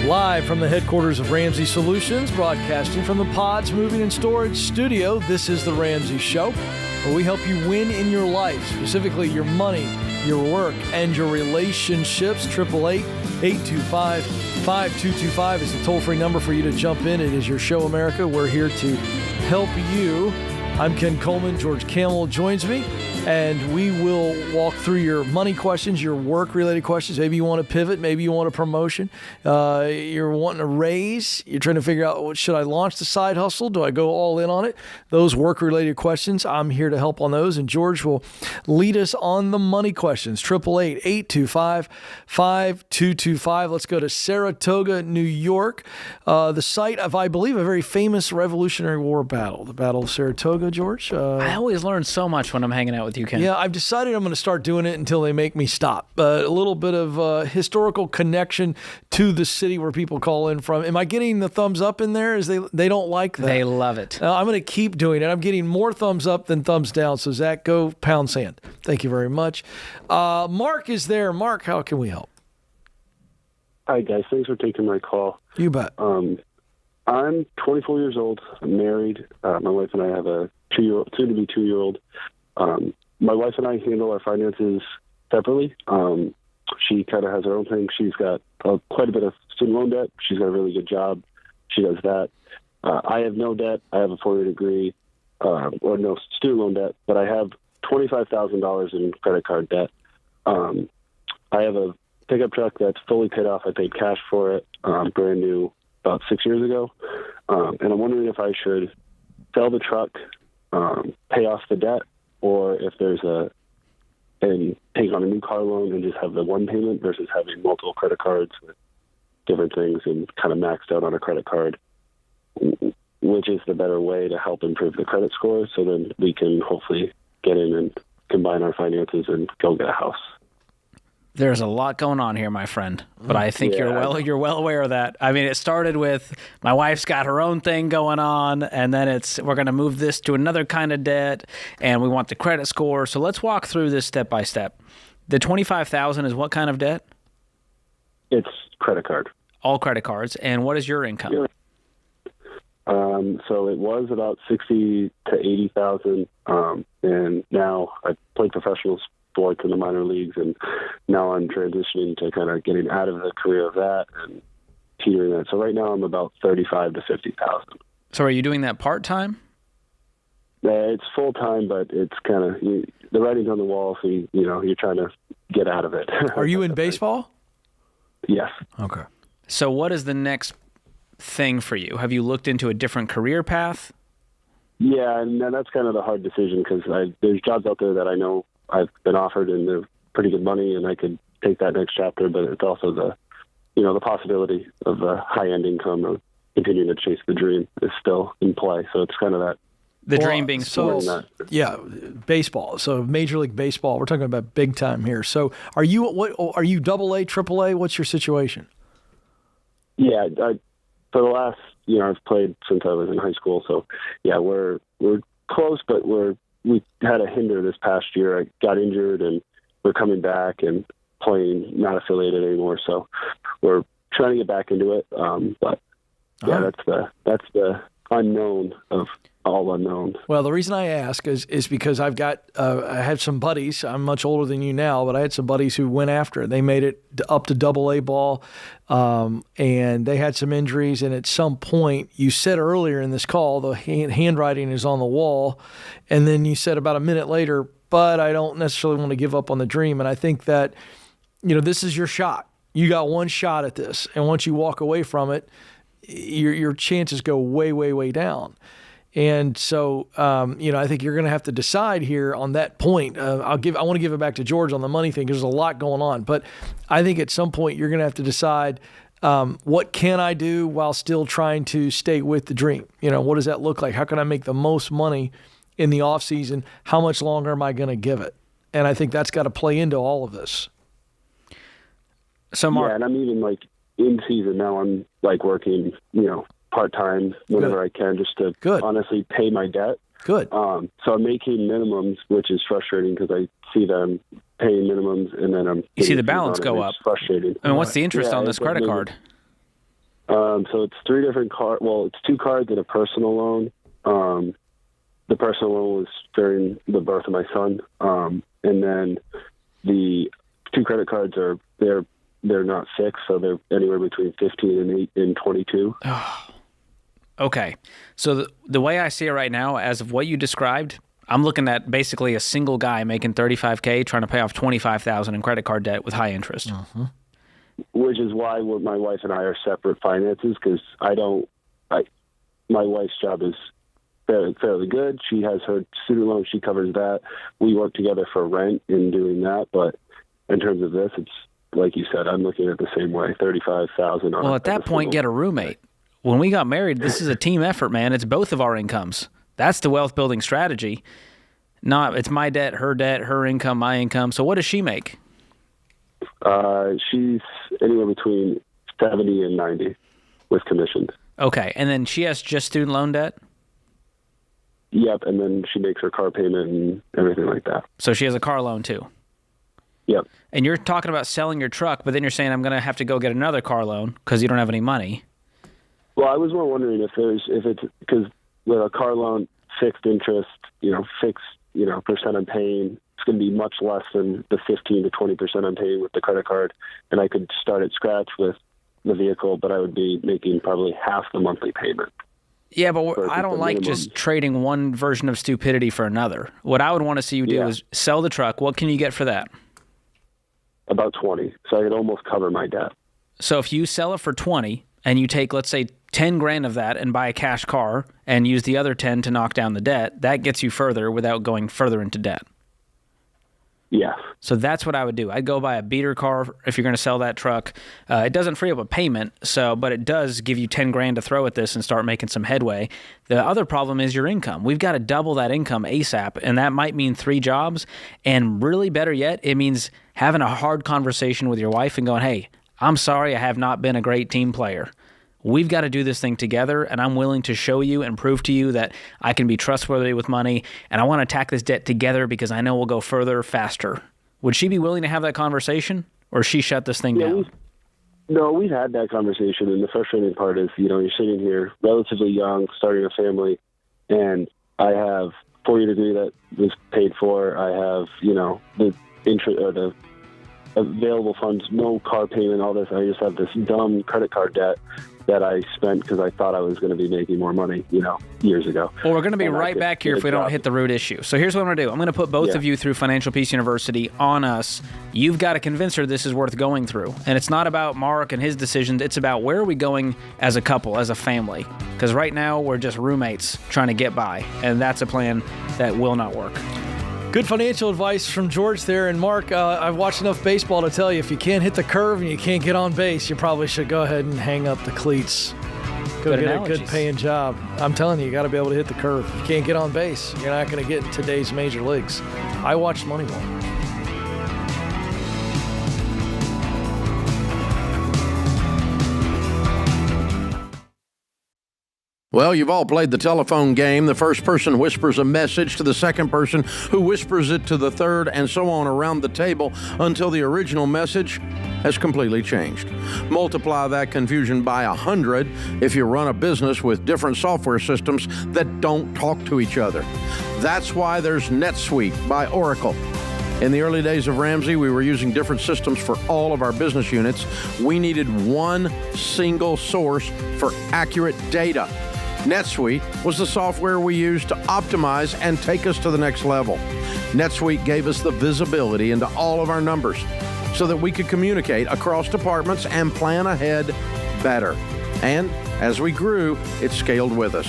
Live from the headquarters of Ramsey Solutions, broadcasting from the Pods Moving and Storage Studio, this is The Ramsey Show, where we help you win in your life, specifically your money, your work, and your relationships. 888-825-5225 is the toll-free number for you to jump in. It is your show, America. We're here to help you. I'm Ken Coleman. George Camel joins me, and we will walk through your money questions, your work-related questions. Maybe you want a pivot. Maybe you want a promotion. You're wanting a raise. You're trying to figure out, should I launch the side hustle? Do I go all in on it? Those work-related questions, I'm here to help on those, and George will lead us on the money questions. 888-825-5225. Let's go to Saratoga, New York, the site of, I believe, a very famous Revolutionary War battle, the Battle of Saratoga. George? I always learn so much when I'm hanging out with you, Ken. Yeah, I've decided I'm going to start doing it until they make me stop. A little bit of historical connection to the city where people call in from. Am I getting the thumbs up in there? They don't like that. They love it. I'm going to keep doing it. I'm getting more thumbs up than thumbs down. So Zach, go pound sand. Thank you very much. Mark is there. Mark, how can we help? Hi, guys. Thanks for taking my call. You bet. I'm 24 years old. I'm married. My wife and I have a soon-to-be 2-year-old. My wife and I handle our finances separately. She kind of has her own thing. She's got quite a bit of student loan debt. She's got a really good job. She does that. I have no debt. I have a 4-year degree, or no student loan debt, but I have $25,000 in credit card debt. I have a pickup truck that's fully paid off. I paid cash for it, brand new, about 6 years ago. And I'm wondering if I should sell the truck, pay off the debt, or if there's and take on a new car loan and just have the one payment versus having multiple credit cards with different things and kind of maxed out on a credit card, which is the better way to help improve the credit score, so then we can hopefully get in and combine our finances and go get a house. There's a lot going on here, my friend, but I think you're well aware of that. I mean, it started with my wife's got her own thing going on, and then we're going to move this to another kind of debt, and we want the credit score. So let's walk through this step by step. The $25,000 is what kind of debt? It's credit card. All credit cards. And what is your income? Yeah. So it was about 60 to 80,000, and now I played professional sports in the minor leagues, and now I'm transitioning to kind of getting out of the career of that and teetering that. So right now I'm about 35 to 50,000. So are you doing that part time? It's full time, but it's kind of the writing's on the wall, so you're trying to get out of it. Are you in baseball? Yes. Okay. So what is the next thing for you? Have you looked into a different career path? Yeah, and that's kind of the hard decision because there's jobs out there that I know I've been offered and they're pretty good money and I could take that next chapter, but it's also the possibility of a high-end income or continuing to chase the dream is still in play. So it's kind of that. The dream being sports. Yeah, baseball. So Major League Baseball. We're talking about big time here. So are you AA, AAA? What's your situation? Yeah, for the last, I've played since I was in high school. So yeah, we're close, but we had a hinder this past year. I got injured and we're coming back and playing, not affiliated anymore. So we're trying to get back into it. But yeah, that's the unknown of all unknowns. Well, the reason I ask is because I had some buddies. I'm much older than you now, but I had some buddies who went after it. They made it up to AA ball, and they had some injuries. And at some point, you said earlier in this call, the handwriting is on the wall. And then you said about a minute later, but I don't necessarily want to give up on the dream. And I think that, this is your shot. You got one shot at this. And once you walk away from it, your chances go way, way, way down. And so, I think you're going to have to decide here on that point. I want to give it back to George on the money thing because there's a lot going on. But I think at some point you're going to have to decide what can I do while still trying to stay with the dream? What does that look like? How can I make the most money in the off season? How much longer am I going to give it? And I think that's got to play into all of this. So, Mark, yeah, and I'm even in season now. I'm working, part-time whenever I can just to honestly pay my debt. Good. So I'm making minimums, which is frustrating because I see them paying minimums and then you see the balance go up. It's frustrating. I mean, what's the interest on this credit card? So it's 3 different cards. Well, it's 2 cards and a personal loan. The personal loan was during the birth of my son. And then the 2 credit cards they're not fixed, so they're anywhere between 15 and 22. Okay. So the way I see it right now, as of what you described, I'm looking at basically a single guy making $35K trying to pay off $25,000 in credit card debt with high interest. Uh-huh. Which is why my wife and I are separate finances because my wife's job is fairly good. She has her student loan. She covers that. We work together for rent in doing that. But in terms of this, it's like you said, I'm looking at it the same way, $35,000. Well, at that point, get a roommate. When we got married, this is a team effort, man. It's both of our incomes. That's the wealth building strategy. It's my debt, her income, my income. So what does she make? She's anywhere between 70 and 90 with commissions. Okay, and then she has just student loan debt? Yep, and then she makes her car payment and everything like that. So she has a car loan too? Yep. And you're talking about selling your truck, but then you're saying I'm going to have to go get another car loan because you don't have any money. Well, I was more wondering if it's because with a car loan, fixed interest, fixed, percent I'm paying, it's going to be much less than the 15 to 20% I'm paying with the credit card. And I could start at scratch with the vehicle, but I would be making probably half the monthly payment. Yeah, but I don't like just trading one version of stupidity for another. What I would want to see you do is sell the truck. What can you get for that? About 20. So I could almost cover my debt. So if you sell it for 20 and you take, let's say, 10 grand of that and buy a cash car and use the other 10 to knock down the debt, that gets you further without going further into debt. Yeah. So that's what I would do. I'd go buy a beater car if you're going to sell that truck. It doesn't free up a payment, but it does give you 10 grand to throw at this and start making some headway. The other problem is your income. We've got to double that income ASAP, and that might mean 3 jobs. And really better yet, it means having a hard conversation with your wife and going, hey, I'm sorry I have not been a great team player. We've got to do this thing together, and I'm willing to show you and prove to you that I can be trustworthy with money, and I want to attack this debt together because I know we'll go further faster. Would she be willing to have that conversation, or she shut this thing down? No, we've had that conversation, and the frustrating part is, you're sitting here relatively young, starting a family, and I have 4-year degree that was paid for. I have, the interest or the available funds, no car payment, all this. I just have this dumb credit card debt that I spent because I thought I was going to be making more money, years ago. Well, we're going to be right back here if we don't hit the root issue. So here's what I'm going to do. I'm going to put both of you through Financial Peace University on us. You've got to convince her this is worth going through. And it's not about Mark and his decisions. It's about where are we going as a couple, as a family. Because right now we're just roommates trying to get by. And that's a plan that will not work. Good financial advice from George there. And Mark, I've watched enough baseball to tell you, if you can't hit the curve and you can't get on base, you probably should go ahead and hang up the cleats. Go get a good paying job. I'm telling you, you got to be able to hit the curve. If you can't get on base, you're not going to get in today's major leagues. I watched Moneyball. Well, you've all played the telephone game. The first person whispers a message to the second person, who whispers it to the third, and so on around the table until the original message has completely changed. Multiply that confusion by 100 if you run a business with different software systems that don't talk to each other. That's why there's NetSuite by Oracle. In the early days of Ramsey, we were using different systems for all of our business units. We needed one single source for accurate data. NetSuite was the software we used to optimize and take us to the next level. NetSuite gave us the visibility into all of our numbers so that we could communicate across departments and plan ahead better. And as we grew, it scaled with us.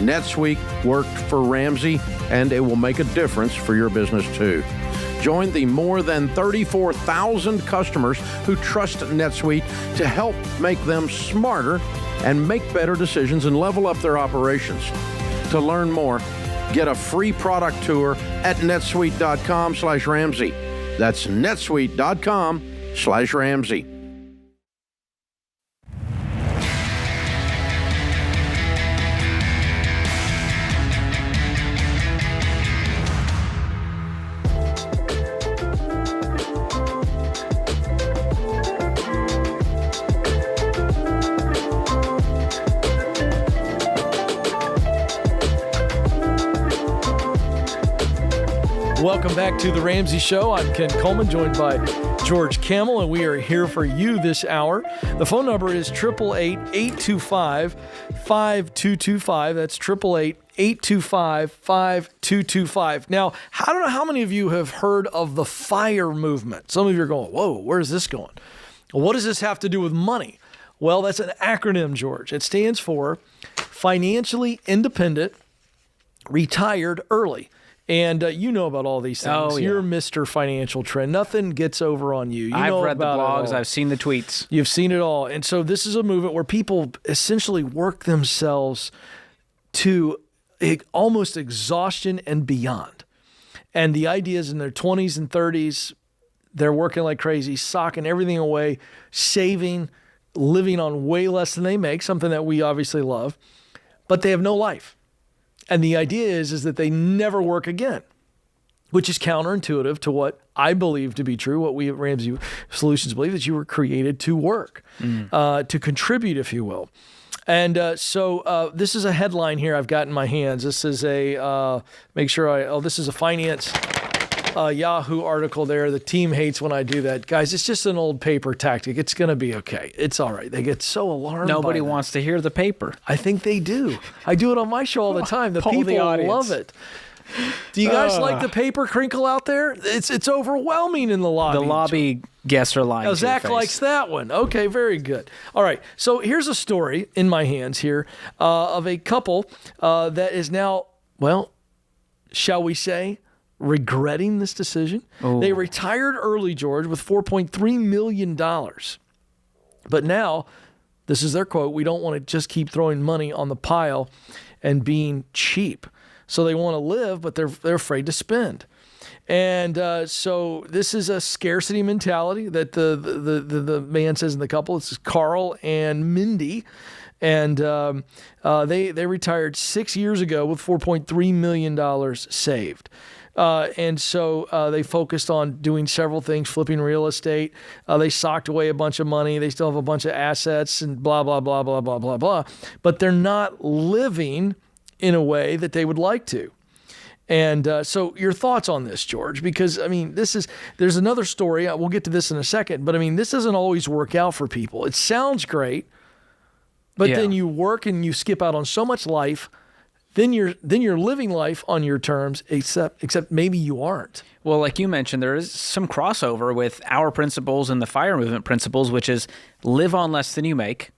NetSuite worked for Ramsey, and it will make a difference for your business too. Join the more than 34,000 customers who trust NetSuite to help make them smarter and make better decisions and level up their operations. To learn more, get a free product tour at netsuite.com/Ramsey. That's netsuite.com/Ramsey. Welcome back to The Ramsey Show. I'm Ken Coleman, joined by George Camel, and we are here for you this hour. The phone number is 888-825-5225. That's 888-825-5225. Now, I don't know how many of you have heard of the FIRE movement. Some of you are going, whoa, where's this going? Well, what does this have to do with money? Well, that's an acronym, George. It stands for Financially Independent, Retired Early. And you know about all these things. Oh, yeah. You're Mr. Financial Trend. Nothing gets over on you. I've read the blogs. I've seen the tweets. You've seen it all. And so this is a movement where people essentially work themselves to almost exhaustion and beyond. And the idea is in their 20s and 30s, they're working like crazy, socking everything away, saving, living on way less than they make, something that we obviously love, but they have no life. And the idea is that they never work again, which is counterintuitive to what I believe to be true, what we at Ramsey Solutions believe, that you were created to work, to contribute, if you will. And so this is a headline here I've got in my hands. This is this is a finance Yahoo article there. The team hates when I do that. Guys, it's just an old paper tactic. It's going to be okay. It's all right. They get so alarmed. Nobody wants to hear the paper. I think they do. I do it on my show all the time. The people love it. Do you guys like the paper crinkle out there? It's overwhelming in the lobby. The lobby guests are lying. Zach likes that one. Okay, very good. All right. So here's a story in my hands here of a couple that is now, well, shall we say, regretting this decision. Oh. They retired early, George, with $4.3 million. But now, this is their quote, we don't want to just keep throwing money on the pile and being cheap. So they want to live, but they're afraid to spend. And so this is a scarcity mentality that the man says in the couple. This is Carl and Mindy. And they retired 6 years ago with $4.3 million saved. And so they focused on doing several things, flipping real estate. They socked away a bunch of money. They still have a bunch of assets and blah, blah, blah, blah, blah, blah, blah. But they're not living in a way that they would like to. And so your thoughts on this, George? Because, I mean, there's another story. We'll get to this in a second. But, I mean, this doesn't always work out for people. It sounds great, but then you work and you skip out on so much life. Then you're living life on your terms, except maybe you aren't. Well, like you mentioned, there is some crossover with our principles and the FIRE movement principles, which is live on less than you make,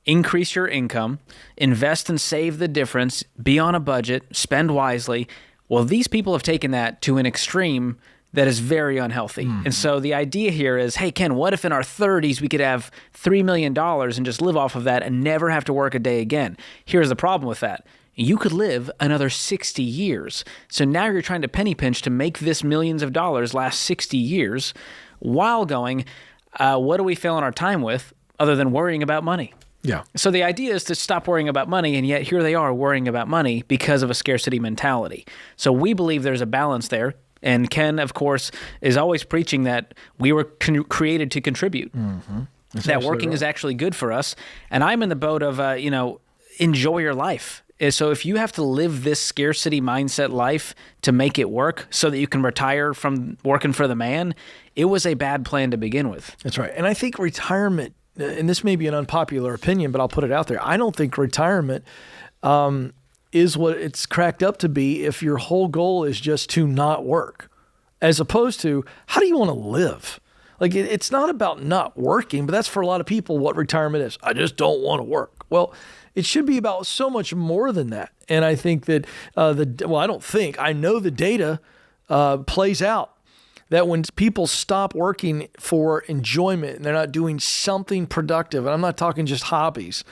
increase your income, invest and save the difference, be on a budget, spend wisely. Well, these people have taken that to an extreme that is very unhealthy. And so the idea here is, hey, Ken, what if in our 30s we could have $3 million and just live off of that and never have to work a day again? Here's the problem with that. You could live another 60 years. So now you're trying to penny pinch to make this millions of dollars last 60 years while going, what are we filling our time with other than worrying about money? Yeah. So the idea is to stop worrying about money, and yet here they are worrying about money because of a scarcity mentality. So we believe there's a balance there. And Ken, of course, is always preaching that we were created to contribute, that working is actually good for us. And I'm in the boat of, enjoy your life. So if you have to live this scarcity mindset life to make it work so that you can retire from working for the man, it was a bad plan to begin with. That's right. And I think retirement, and this may be an unpopular opinion, but I'll put it out there. I don't think retirement is what it's cracked up to be if your whole goal is just to not work, as opposed to how do you want to live? Like it's not about not working, but that's for a lot of people what retirement is. I just don't want to work. Well, it should be about so much more than that. And I think that I know the data plays out that when people stop working for enjoyment and they're not doing something productive, and I'm not talking just hobbies,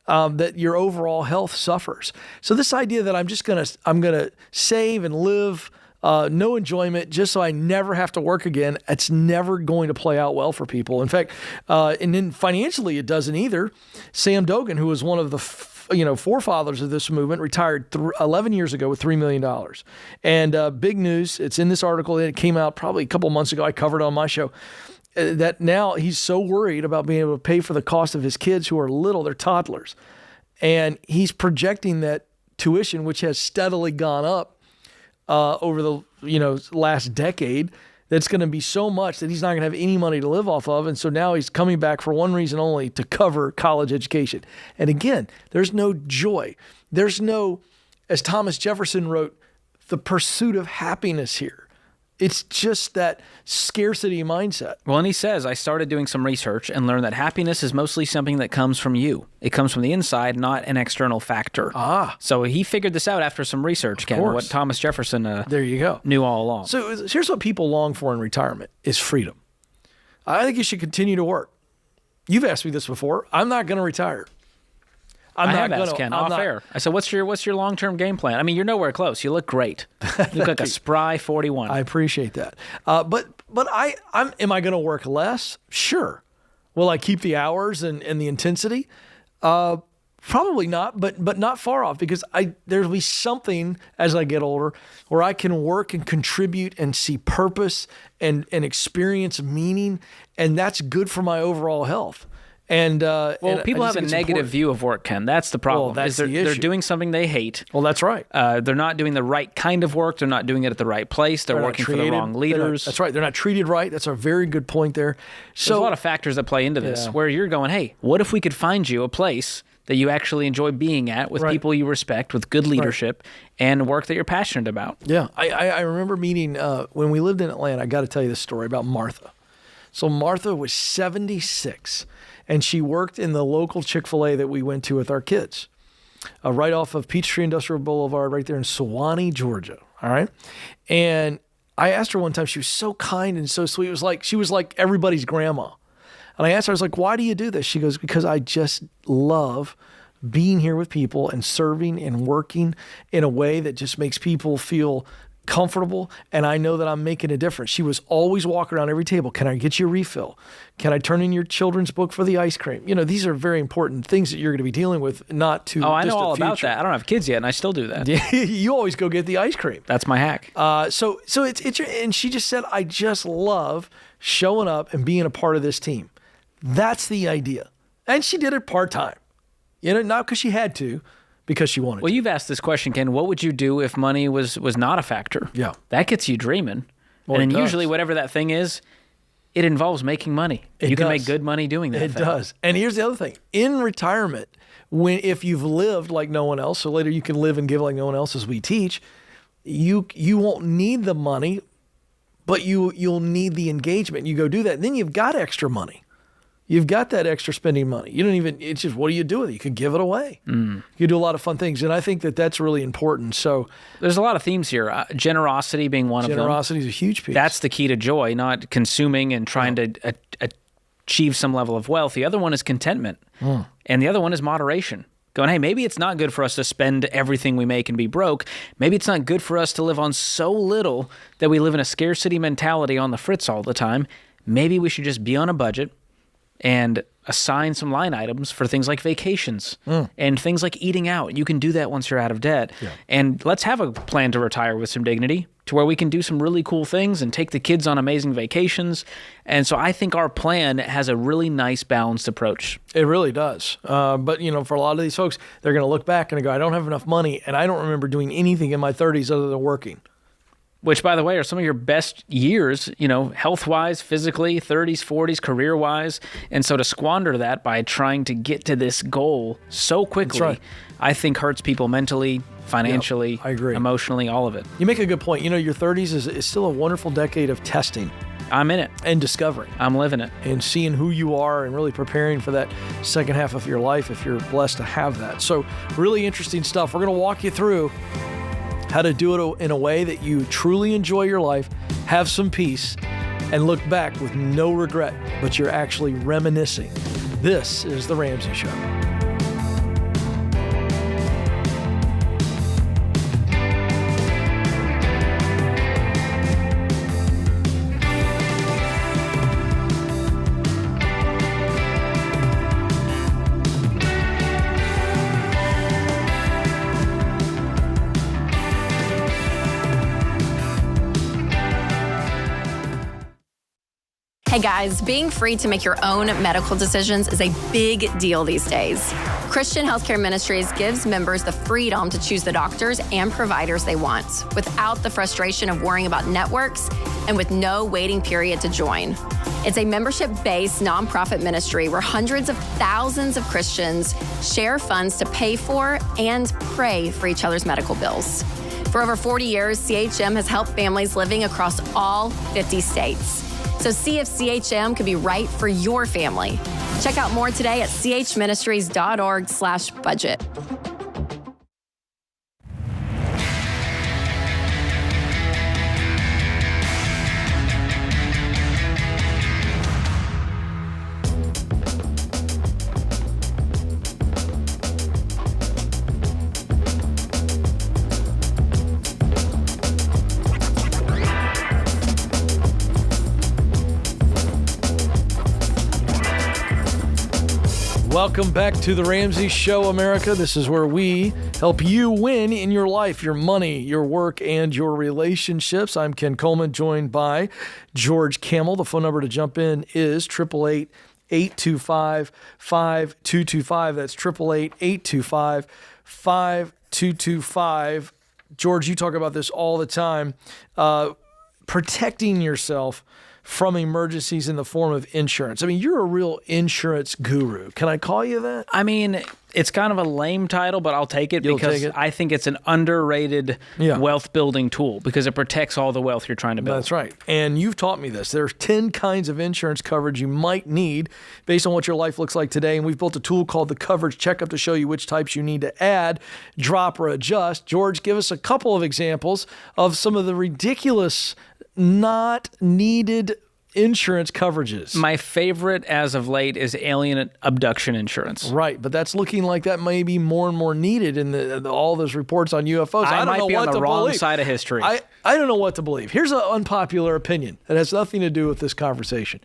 that your overall health suffers. So this idea that I'm gonna save and live no enjoyment just so I never have to work again, it's never going to play out well for people. In fact, and then financially it doesn't either. Sam Dogan, who was one of the forefathers of this movement, retired 11 years ago with $3 million. And big news, it's in this article, it came out probably a couple months ago, I covered it on my show, that now he's so worried about being able to pay for the cost of his kids who are little, they're toddlers. And he's projecting that tuition, which has steadily gone up over the last decade, that's going to be so much that he's not going to have any money to live off of. And so now he's coming back for one reason only, to cover college education. And again, there's no joy. There's no, as Thomas Jefferson wrote, the pursuit of happiness here. It's just that scarcity mindset. Well, and he says, I started doing some research and learned that happiness is mostly something that comes from you. It comes from the inside, not an external factor. So he figured this out after some research, Ken, what Thomas Jefferson there you go. knew all along. So here's what people long for in retirement is freedom. I think you should continue to work. You've asked me this before. I'm not going to retire. I have asked Ken off air. I said, what's your long-term game plan? I mean, you're nowhere close. You look great. You look like a spry 41. I appreciate that. But am I going to work less? Sure. Will I keep the hours and the intensity? Probably not, but not far off, because there'll be something as I get older where I can work and contribute and see purpose and experience meaning, and that's good for my overall health. And people have a negative view of work, Ken. That's the problem. Well, that's the issue. They're doing something they hate. Well, that's right. They're not doing the right kind of work. They're not doing it at the right place. They're working for the wrong leaders. That's right. They're not treated right. That's a very good point there. So there's a lot of factors that play into this, where you're going, hey, what if we could find you a place that you actually enjoy being at, with people you respect, with good leadership, and work that you're passionate about? Yeah. I remember meeting, when we lived in Atlanta, I got to tell you this story about Martha. So Martha was 76. And she worked in the local Chick-fil-A that we went to with our kids, right off of Peachtree Industrial Boulevard, right there in Sewanee, Georgia. All right. And I asked her one time, she was so kind and so sweet. She was like everybody's grandma. And I asked her, I was like, why do you do this? She goes, because I just love being here with people and serving and working in a way that just makes people feel comfortable, and I know that I'm making a difference. She was always walking around every table. Can I get you a refill? Can I turn in your children's book for the ice cream? These are very important things that you're going to be dealing with, not to I know distant all about future. that. I don't have kids yet, and I still do that. You always go get the ice cream. That's my hack. So it's and she just said, I just love showing up and being a part of this team. That's the idea. And she did it part-time. Not because she had to, because she wanted to. Well, you've asked this question, Ken. What would you do if money was not a factor? Yeah. That gets you dreaming. Well, and it then does. usually whatever that thing is, it involves making money. It You can does. make good money doing that. It thing. does. And here's the other thing. In retirement, if you've lived like no one else, so later you can live and give like no one else, as we teach, you won't need the money, but you'll need the engagement. You go do that. And then you've got extra money. You've got that extra spending money. It's just, what do you do with it? You can give it away. You do a lot of fun things. And I think that that's really important. So There's a lot of themes here. Generosity being one of them. generosity is a huge piece. That's the key to joy, not consuming and trying to achieve some level of wealth. The other one is contentment. And the other one is moderation. Going, hey, maybe it's not good for us to spend everything we make and be broke. Maybe it's not good for us to live on so little that we live in a scarcity mentality on the fritz all the time. Maybe we should just be on a budget and assign some line items for things like vacations and things like eating out. You can do that once you're out of debt. Yeah. And let's have a plan to retire with some dignity, to where we can do some really cool things and take the kids on amazing vacations. And so I think our plan has a really nice balanced approach. It really does. But, for a lot of these folks, they're going to look back and go, I don't have enough money, and I don't remember doing anything in my 30s other than working. Which, by the way, are some of your best years, health-wise, physically, 30s, 40s, career-wise. And so to squander that by trying to get to this goal so quickly, right. I think hurts people mentally, financially, I agree. emotionally, all of it. You make a good point. Your 30s is still a wonderful decade of testing I'm in it. and discovering I'm living it. and seeing who you are and really preparing for that second half of your life if you're blessed to have that. So really interesting stuff. We're going to walk you through how to do it in a way that you truly enjoy your life, have some peace, and look back with no regret, but you're actually reminiscing. This is The Ramsey Show. Hey guys, being free to make your own medical decisions is a big deal these days. Christian Healthcare Ministries gives members the freedom to choose the doctors and providers they want without the frustration of worrying about networks and with no waiting period to join. It's a membership-based nonprofit ministry where hundreds of thousands of Christians share funds to pay for and pray for each other's medical bills. For over 40 years, CHM has helped families living across all 50 states. So see if CHM could be right for your family. Check out more today at chministries.org/budget. Welcome back to The Ramsey Show, America. This is where we help you win in your life, your money, your work, and your relationships. I'm Ken Coleman, joined by George Camel. The phone number to jump in is 888-825-5225. That's 888-825-5225. George, you talk about this all the time. Protecting yourself from emergencies in the form of insurance. I mean, you're a real insurance guru. Can I call you that? I mean, it's kind of a lame title, but I'll take it because I think it's an underrated wealth building tool because it protects all the wealth you're trying to build. That's right. And you've taught me this. There's 10 kinds of insurance coverage you might need based on what your life looks like today. And we've built a tool called the Coverage Checkup to show you which types you need to add, drop, or adjust. George, give us a couple of examples of some of the ridiculous, not needed insurance coverages. My favorite as of late is alien abduction insurance. Right, but that's looking like that may be more and more needed in all those reports on UFOs. I don't might know be what on the to wrong believe. side of history. I don't know what to believe. Here's an unpopular opinion that has nothing to do with this conversation.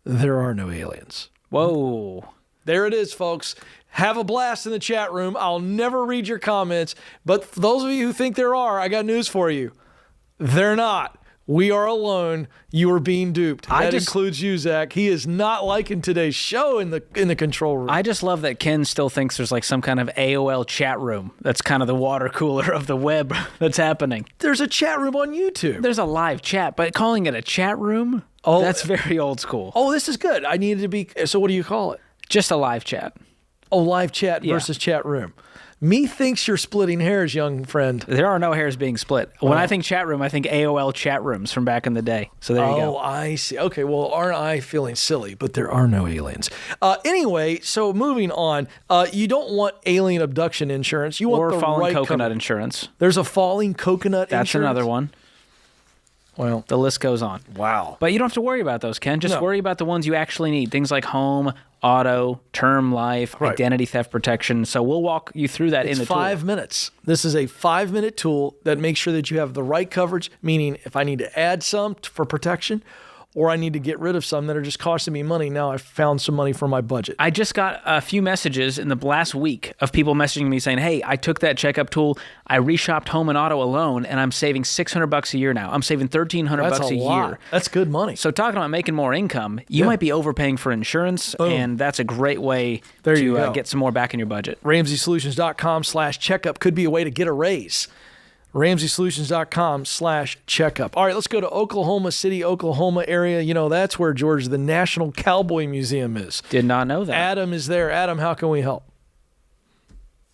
There are no aliens. Whoa. There it is, folks. Have a blast in the chat room. I'll never read your comments, but for those of you who think there are, I got news for you. They're not. We are alone. You are being duped. That includes you, Zach. He is not liking today's show in the control room. I just love that Ken still thinks there's like some kind of AOL chat room. That's kind of the water cooler of the web that's happening. There's a chat room on YouTube. There's a live chat, but calling it a chat room, that's very old school. Oh, this is good. I needed to be. So what do you call it? Just a live chat. Oh, live chat versus chat room. Methinks you're splitting hairs, young friend. There are no hairs being split. When I think chat room, I think AOL chat rooms from back in the day. So there you go. Oh, I see. Okay, well, aren't I feeling silly? But there are no aliens. Anyway, so moving on. You don't want alien abduction insurance. You want the falling right coconut insurance. There's a falling coconut insurance. That's another one. Well, the list goes on. Wow. But you don't have to worry about those, Ken. Just worry about the ones you actually need. Things like home, auto, term life, identity theft protection. So we'll walk you through that in the tool. 5 minutes. This is a 5-minute tool that makes sure that you have the right coverage, meaning if I need to add some for protection or I need to get rid of some that are just costing me money, now I've found some money for my budget. I just got a few messages in the last week of people messaging me saying, hey, I took that checkup tool, I reshopped home and auto alone, and I'm saving $600 a year now. I'm saving $1,300 a year. That's good money. So talking about making more income, you might be overpaying for insurance, and that's a great way to get some more back in your budget. RamseySolutions.com/checkup could be a way to get a raise. RamseySolutions.com/checkup. All right, let's go to Oklahoma City, Oklahoma area. You know, that's where, George, the National Cowboy Museum is. Did not know that. Adam is there. Adam, how can we help?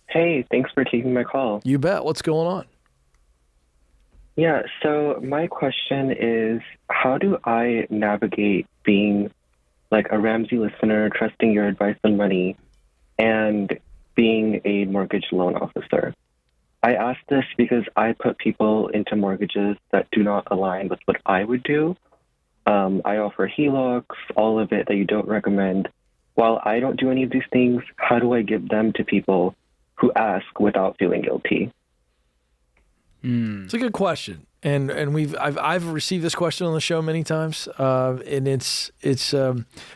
Hey, thanks for taking my call. You bet. What's going on? Yeah, so my question is, how do I navigate being like a Ramsey listener, trusting your advice on money, and being a mortgage loan officer? I ask this because I put people into mortgages that do not align with what I would do. I offer HELOCs, all of it that you don't recommend. While I don't do any of these things, how do I give them to people who ask without feeling guilty? It's a good question, and I've received this question on the show many times, and it's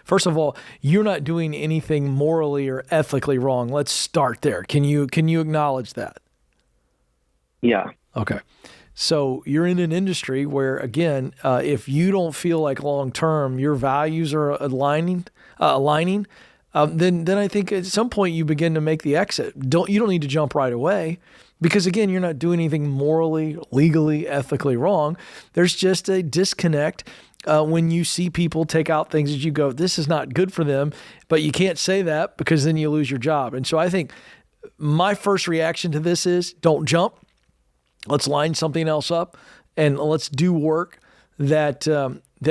first of all, you're not doing anything morally or ethically wrong. Let's start there. Can you acknowledge that? Yeah. Okay. So you're in an industry where, again, if you don't feel like long-term your values are aligning, then I think at some point you begin to make the exit. You don't need to jump right away because, again, you're not doing anything morally, legally, ethically wrong. There's just a disconnect when you see people take out things that you go, this is not good for them, but you can't say that because then you lose your job. And so I think my first reaction to this is don't jump. Let's line something else up and let's do work that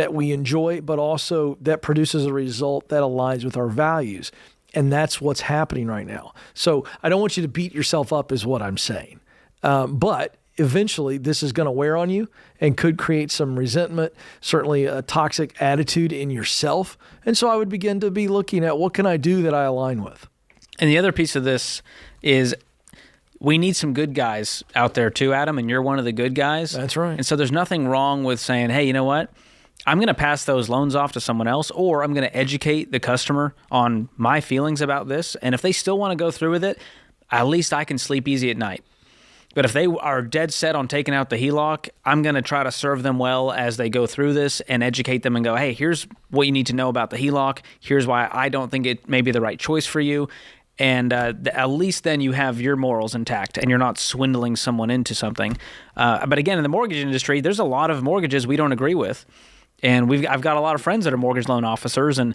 we enjoy, but also that produces a result that aligns with our values. And that's what's happening right now. So I don't want you to beat yourself up is what I'm saying. But eventually this is going to wear on you and could create some resentment, certainly a toxic attitude in yourself. And so I would begin to be looking at what can I do that I align with? And the other piece of this is we need some good guys out there too, Adam, and you're one of the good guys. That's right. And so there's nothing wrong with saying, hey, you know what? I'm going to pass those loans off to someone else, or I'm going to educate the customer on my feelings about this. And if they still want to go through with it, at least I can sleep easy at night. But if they are dead set on taking out the HELOC, I'm going to try to serve them well as they go through this and educate them and go, hey, here's what you need to know about the HELOC. Here's why I don't think it may be the right choice for you. And at least then you have your morals intact and you're not swindling someone into something. But again, in the mortgage industry, there's a lot of mortgages we don't agree with. And I've got a lot of friends that are mortgage loan officers, and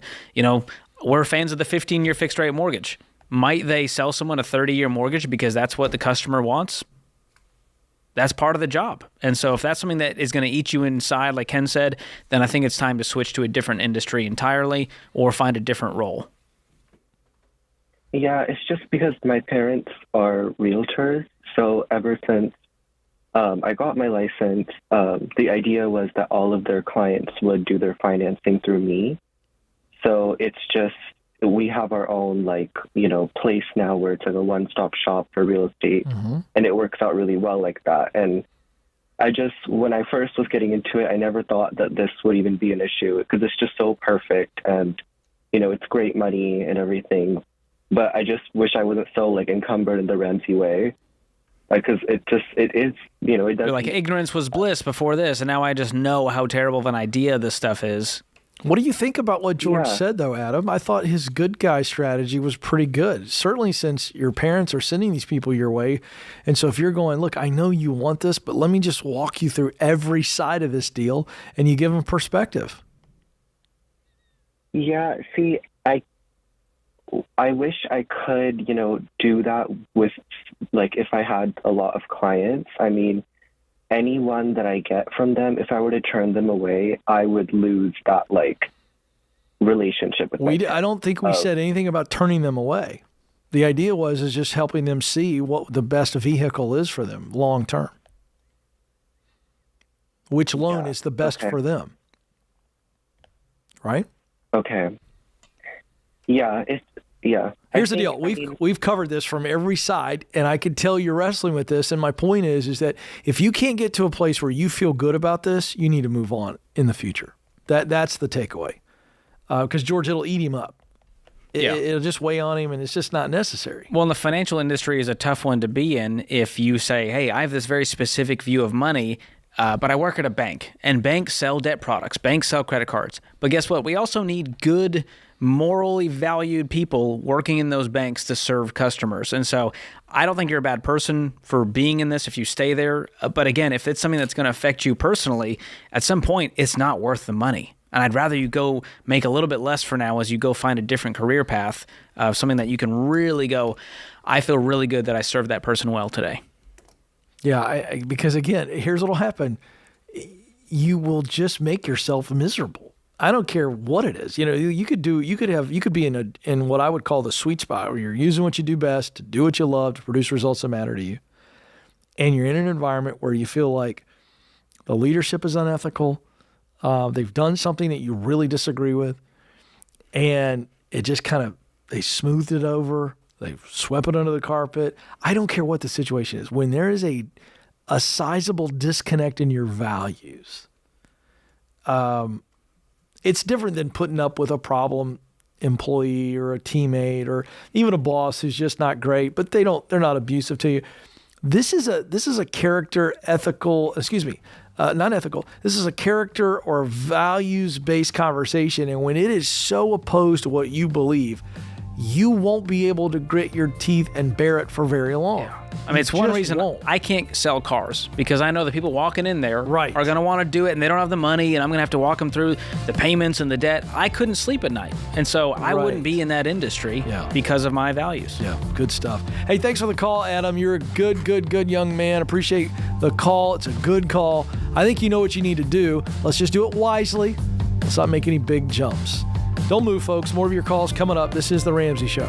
we're fans of the 15-year fixed rate mortgage. Might they sell someone a 30-year mortgage because that's what the customer wants? That's part of the job. And so if that's something that is going to eat you inside, like Ken said, then I think it's time to switch to a different industry entirely or find a different role. Yeah, it's just because my parents are realtors. So ever since I got my license. The idea was that all of their clients would do their financing through me. So it's just, we have our own, like, place now where it's like a one-stop shop for real estate. And it works out really well like that. And when I first was getting into it, I never thought that this would even be an issue because it's just so perfect and, it's great money and everything. But I just wish I wasn't so, like, encumbered in the Ramsey way. Because it is, it does. You're like, ignorance was bliss before this, and now I just know how terrible of an idea this stuff is. What do you think about what George said, though, Adam? I thought his good guy strategy was pretty good, certainly since your parents are sending these people your way. And so if you're going, look, I know you want this, but let me just walk you through every side of this deal, and you give them perspective. Yeah, see, I wish I could, do that with, like, if I had a lot of clients. I mean, anyone that I get from them, if I were to turn them away, I would lose that, like, relationship with them. I don't think we said anything about turning them away. The idea is just helping them see what the best vehicle is for them long term. Which loan is the best for them. Right? Okay. Yeah, Here's the deal. We've covered this from every side, and I can tell you're wrestling with this. And my point is that if you can't get to a place where you feel good about this, you need to move on in the future. That's the takeaway. Because George, it'll eat him up. It'll just weigh on him, and it's just not necessary. Well, and the financial industry is a tough one to be in if you say, hey, I have this very specific view of money, but I work at a bank, and banks sell debt products. Banks sell credit cards. But guess what? We also need good, morally valued people working in those banks to serve customers. And so I don't think you're a bad person for being in this if you stay there. But again, if it's something that's going to affect you personally, at some point, it's not worth the money. And I'd rather you go make a little bit less for now as you go find a different career path, something that you can really go, I feel really good that I served that person well today. Yeah, because again, here's what'll happen. You will just make yourself miserable. I don't care what it is. You could be in what I would call the sweet spot where you're using what you do best to do what you love to produce results that matter to you. And you're in an environment where you feel like the leadership is unethical. They've done something that you really disagree with. And it just they smoothed it over. They've swept it under the carpet. I don't care what the situation is. When there is a sizable disconnect in your values, it's different than putting up with a problem employee or a teammate or even a boss who's just not great, but they're not abusive to you. This is a character ethical, not ethical. This is a character or values-based conversation. And when it is so opposed to what you believe, you won't be able to grit your teeth and bear it for very long. Yeah. I mean, it's one reason I can't sell cars because I know the people walking in there are going to want to do it and they don't have the money and I'm going to have to walk them through the payments and the debt. I couldn't sleep at night. And so I wouldn't be in that industry because of my values. Yeah, good stuff. Hey, thanks for the call, Adam. You're a good young man. Appreciate the call. It's a good call. I think you know what you need to do. Let's just do it wisely. Let's not make any big jumps. Don't move, folks. More of your calls coming up. This is The Ramsey Show.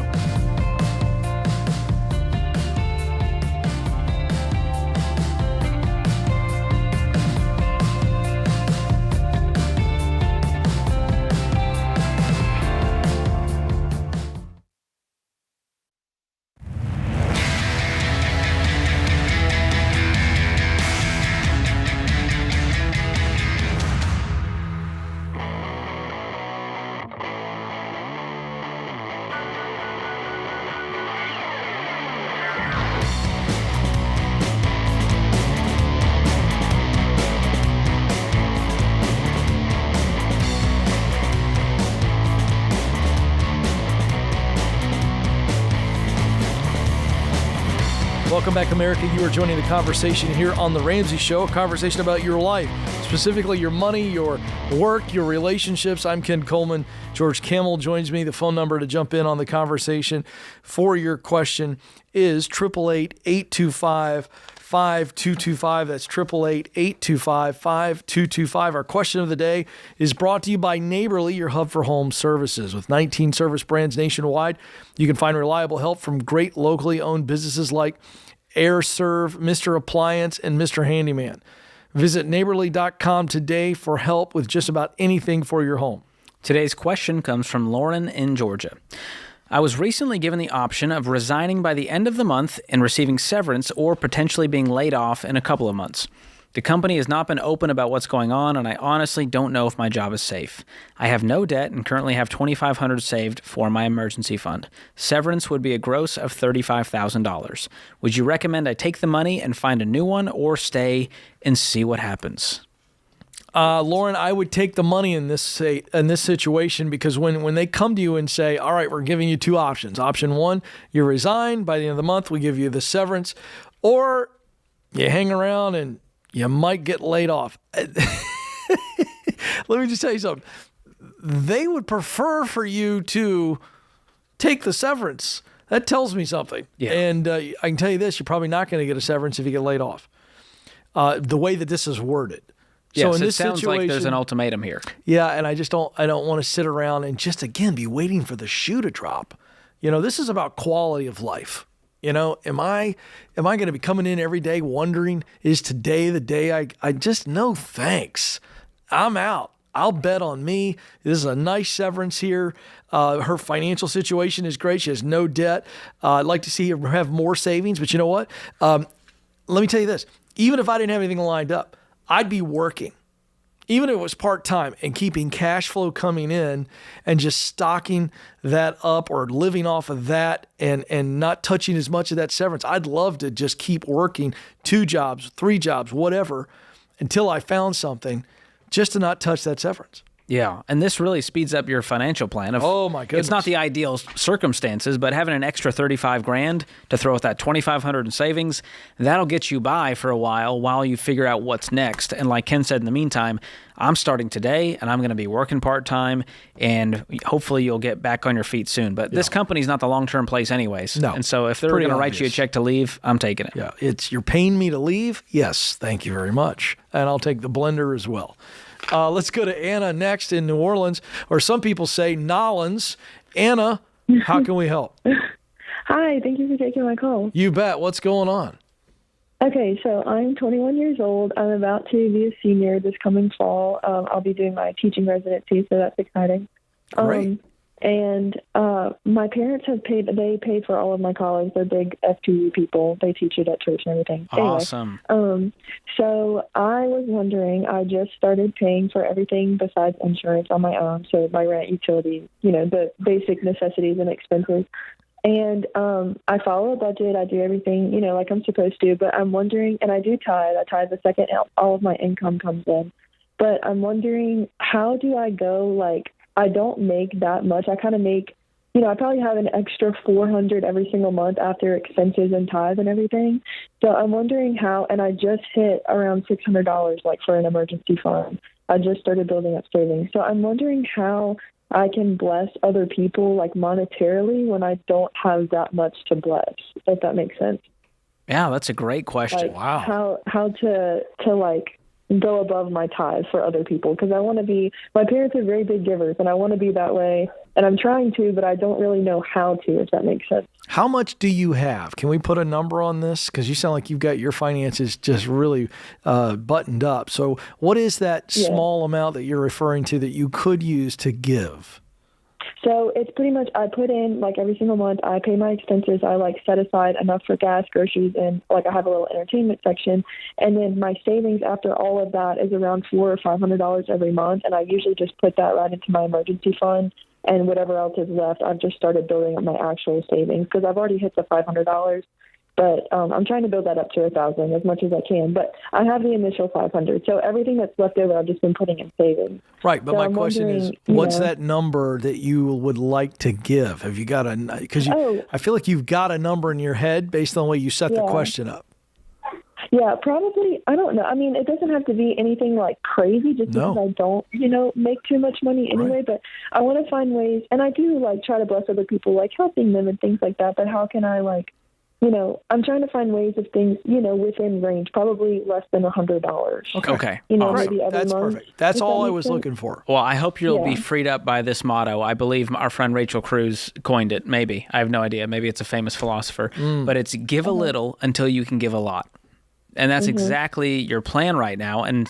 Welcome back, America. You are joining the conversation here on The Ramsey Show, a conversation about your life, specifically your money, your work, your relationships. I'm Ken Coleman. George Camel joins me. The phone number to jump in on the conversation for your question is 888-825-5225. That's 888-825-5225. Our question of the day is brought to you by Neighborly, your hub for home services. With 19 service brands nationwide, you can find reliable help from great locally owned businesses like Air Serve, Mr. Appliance, and Mr. Handyman. Visit neighborly.com today for help with just about anything for your home. Today's question comes from Lauren in Georgia. I was recently given the option of resigning by the end of the month and receiving severance or potentially being laid off in a couple of months. The company has not been open about what's going on, and I honestly don't know if my job is safe. I have no debt and currently have $2,500 saved for my emergency fund. Severance would be a gross of $35,000. Would you recommend I take the money and find a new one or stay and see what happens? Lauren, I would take the money in this situation, because when they come to you and say, all right, we're giving you two options. Option one, you resign. By the end of the month, we give you the severance. Or you hang around and you might get laid off. Let me just tell you something. They would prefer for you to take the severance. That tells me something. Yeah. And I can tell you this, you're probably not going to get a severance if you get laid off. The way that this is worded. Yes, so it sounds like there's an ultimatum here. Yeah, and I don't want to sit around and just, again, be waiting for the shoe to drop. This is about quality of life. Am I going to be coming in every day wondering, is today the day I just, no thanks. I'm out. I'll bet on me. This is a nice severance here. Her financial situation is great. She has no debt. I'd like to see her have more savings, but you know what? Let me tell you this. Even if I didn't have anything lined up, I'd be working, even if it was part-time, and keeping cash flow coming in and just stocking that up or living off of that and not touching as much of that severance. I'd love to just keep working 2 jobs, 3 jobs, whatever, until I found something, just to not touch that severance. Yeah, and this really speeds up your financial plan. Oh my goodness. It's not the ideal circumstances, but having an extra $35,000 to throw at that $2,500 in savings, that'll get you by for a while you figure out what's next. And like Ken said, in the meantime, I'm starting today and I'm going to be working part-time, and hopefully you'll get back on your feet soon. But this company's not the long-term place anyways. No. And so if they're going to write you a check to leave, I'm taking it. Yeah, you're paying me to leave? Yes, thank you very much. And I'll take the blender as well. Let's go to Anna next in New Orleans, or some people say Nolans. Anna, how can we help? Hi, thank you for taking my call. You bet. What's going on? Okay, so I'm 21 years old. I'm about to be a senior this coming fall. I'll be doing my teaching residency, so that's exciting. Great. And my parents have paid for all of my college. They're big FTU people. They teach it at church and everything. Awesome. Anyway, so I was wondering, I just started paying for everything besides insurance on my own. So my rent, utilities, the basic necessities and expenses. And I follow a budget. I do everything, like I'm supposed to. But I'm wondering, and I do tithe. I tithe the second all of my income comes in. But I'm wondering, how do I go, I don't make that much. I kind of make, I probably have an extra $400 every single month after expenses and tithe and everything. So I'm wondering how, and I just hit around $600 for an emergency fund. I just started building up savings. So I'm wondering how I can bless other people monetarily when I don't have that much to bless, if that makes sense. Yeah, that's a great question. Wow. How to go above my tithe for other people, because I want to be, my parents are very big givers and I want to be that way, and I'm trying to, but I don't really know how to, if that makes sense. How much do you have? Can we put a number on this? Because you sound like you've got your finances just really buttoned up. So what is that small amount that you're referring to that you could use to give? So it's pretty much, I put in every single month, I pay my expenses. I set aside enough for gas, groceries, and I have a little entertainment section. And then my savings after all of that is around $400 or $500 every month. And I usually just put that right into my emergency fund, and whatever else is left, I've just started building up my actual savings, because I've already hit the $500. But I'm trying to build that up to $1,000 as much as I can. But I have the initial $500. So everything that's left over, I've just been putting in savings. Right. But so my question is, what's that number that you would like to give? Have you got because I feel like you've got a number in your head based on the way you set the question up. Yeah, probably. I don't know. I mean, it doesn't have to be anything crazy, just because I don't, make too much money anyway. Right. But I want to find ways, and I do try to bless other people, helping them and things like that. But how can I I'm trying to find ways of things, within range, probably less than $100. Okay. Maybe every That's month. perfect. That's Does that all I make was sense? looking for. Well, I hope you'll be Yeah. freed up by this motto. I believe our friend Rachel Cruz coined it. Maybe. I have no idea. Maybe it's a famous philosopher. But it's give a little until you can give a lot. And that's exactly your plan right now. And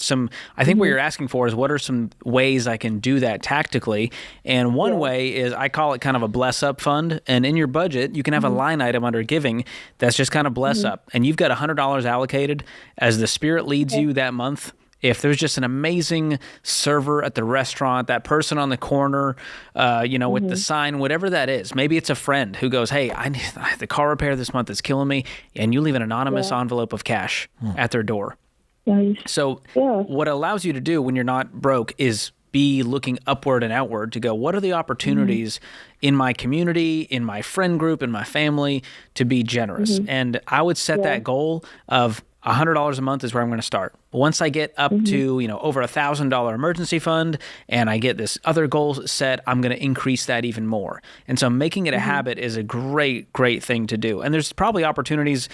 I think what you're asking for is what are some ways I can do that tactically? And one way is I call it kind of a bless up fund. And in your budget, you can have a line item under giving that's just kind of bless up. And you've got $100 allocated as the Spirit leads you that month. If there's just an amazing server at the restaurant, that person on the corner, with the sign, whatever that is, maybe it's a friend who goes, hey, I need the car repair this month is killing me, and you leave an anonymous envelope of cash at their door. Nice. So what it allows you to do when you're not broke is be looking upward and outward to go, what are the opportunities in my community, in my friend group, in my family to be generous? And I would set that goal of $100 a month is where I'm going to start. Once I get up to, over $1,000 emergency fund and I get this other goal set, I'm going to increase that even more. And so making it a habit is a great, great thing to do. And there's probably opportunities,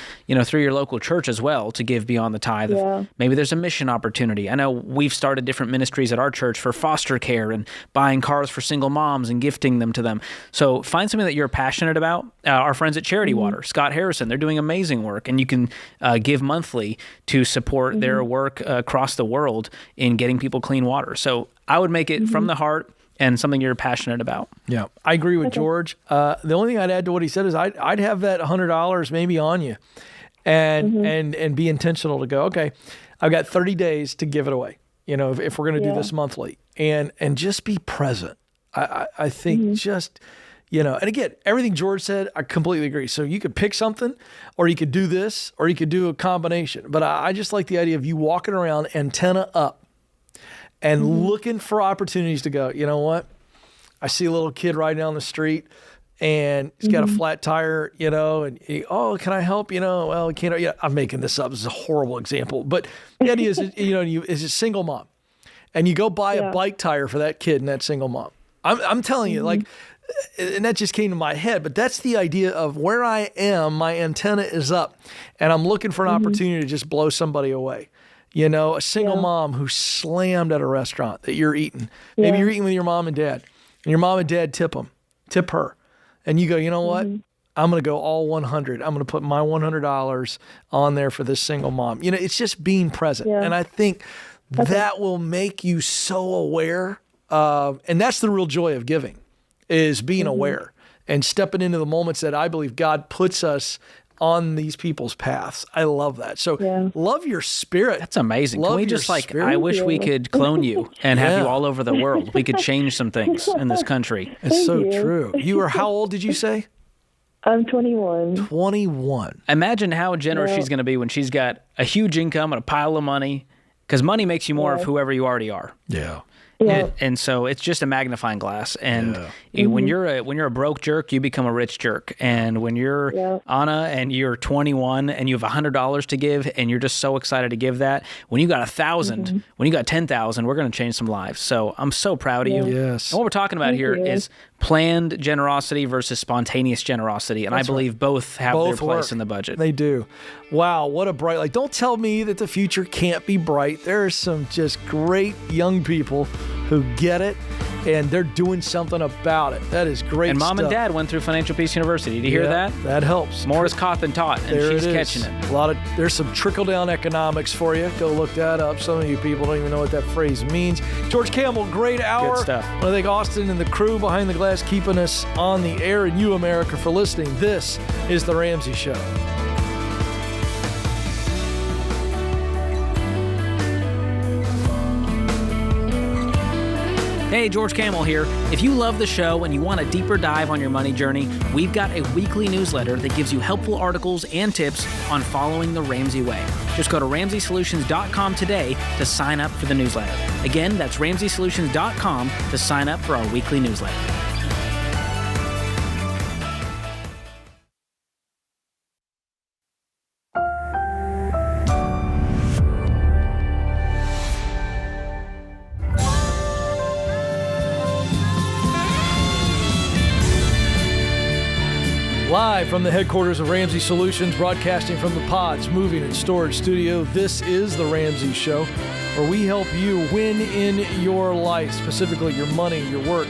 through your local church as well to give beyond the tithe. Yeah. Maybe there's a mission opportunity. I know we've started different ministries at our church for foster care and buying cars for single moms and gifting them to them. So find something that you're passionate about. Our friends at Charity Water, Scott Harrison, they're doing amazing work. And you can give monthly to support their work across the world in getting people clean water. So I would make it from the heart and something you're passionate about. Yeah, I agree with George. The only thing I'd add to what he said is I'd have that $100 maybe on you, and be intentional to go, okay, I've got 30 days to give it away. If we're going to do this monthly, and just be present. I think just. And again, everything George said, I completely agree. So you could pick something, or you could do this, or you could do a combination. But I just like the idea of you walking around antenna up and looking for opportunities to go, you know what? I see a little kid riding down the street and he's got a flat tire, and can I help? Well, can't. Yeah, I'm making this up. This is a horrible example. But the idea is, is a single mom, and you go buy a bike tire for that kid and that single mom. I'm telling you, and that just came to my head, but that's the idea of where I am, my antenna is up, and I'm looking for an opportunity to just blow somebody away. A single mom who's slammed at a restaurant that you're eating. Maybe you're eating with your mom and dad, and your mom and dad tip her. And you go, you know what? I'm going to go all 100. I'm going to put my $100 on there for this single mom. It's just being present. And I think that will make you so aware. And that's the real joy of giving. Is being aware and stepping into the moments that I believe God puts us on these people's paths. I love that. So love your spirit. That's amazing. Love Can we your just spirit. I wish we could clone you and have you all over the world. We could change some things in this country. It's so true. You are how old did you say? I'm 21. 21. Imagine how generous she's going to be when she's got a huge income and a pile of money, because money makes you more of whoever you already are. Yeah. Yeah. And so it's just a magnifying glass. And when you're a broke jerk, you become a rich jerk. And when you're Anna and you're 21 and you have $100 to give and you're just so excited to give that, when you got 1,000, when you got 10,000, we're going to change some lives. So I'm so proud of you. Yes. And what we're talking about here is planned generosity versus spontaneous generosity. And I believe both have their place in the budget. They do. Wow, what a bright light. Don't tell me that the future can't be bright. There are some just great young people who get it, and they're doing something about it. That is great And mom stuff. and dad went through Financial Peace University. Did you hear that? That helps. More is caught than taught, and There she's it is. catching it. There's some trickle-down economics for you. Go look that up. Some of you people don't even know what that phrase means. George Campbell, great hour. Good stuff. I want to thank Austin and the crew behind the glass keeping us on the air, and you, America, for listening. This is The Ramsey Show. Hey, George Campbell here. If you love the show and you want a deeper dive on your money journey, we've got a weekly newsletter that gives you helpful articles and tips on following the Ramsey way. Just go to RamseySolutions.com today to sign up for the newsletter. Again, that's RamseySolutions.com to sign up for our weekly newsletter. Live from the headquarters of Ramsey Solutions, broadcasting from the Pods Moving and Storage Studio, this is The Ramsey Show, where we help you win in your life, specifically your money, your work,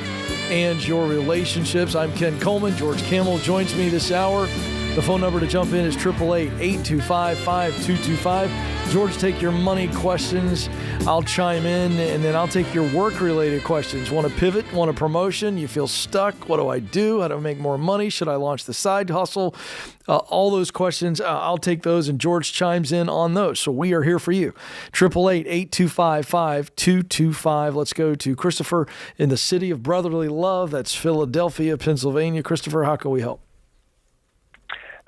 and your relationships. I'm Ken Coleman. George Campbell joins me this hour. The phone number to jump in is 888-825-5225. George, take your money questions. I'll chime in, and then I'll take your work-related questions. Want to pivot? Want a promotion? You feel stuck? What do I do? How do I make more money? Should I launch the side hustle? All those questions, I'll take those, and George chimes in on those. So we are here for you. 888-825-5225. Let's go to Christopher in the city of brotherly love. That's Philadelphia, Pennsylvania. Christopher, how can we help?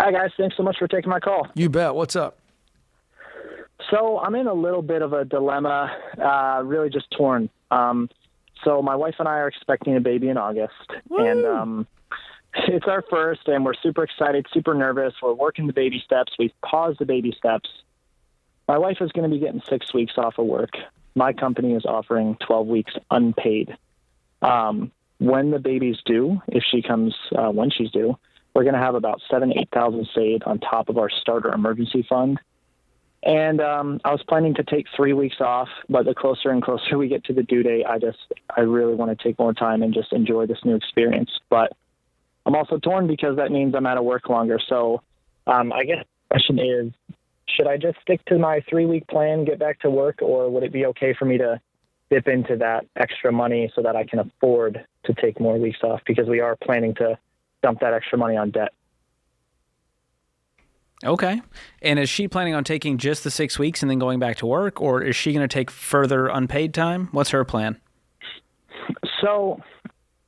Hi, guys. Thanks so much for taking my call. You bet. What's up? So I'm in a little bit of a dilemma, really just torn. So my wife and I are expecting a baby in August. Woo! And it's our first, and we're super excited, super nervous. We're working the baby steps. We've paused the baby steps. My wife is going to be getting 6 weeks off of work. My company is offering 12 weeks unpaid. When the baby's due, if she comes when she's due, we're going to have about $8,000 saved on top of our starter emergency fund. And I was planning to take 3 weeks off, but the closer and closer we get to the due date, I really want to take more time and just enjoy this new experience. But I'm also torn because that means I'm out of work longer. So I guess the question is, should I just stick to my 3-week plan, get back to work, or would it be okay for me to dip into that extra money so that I can afford to take more weeks off? Because we are planning to dump that extra money on debt. Okay. And is she planning on taking just the 6 weeks and then going back to work, or is she going to take further unpaid time? What's her plan? So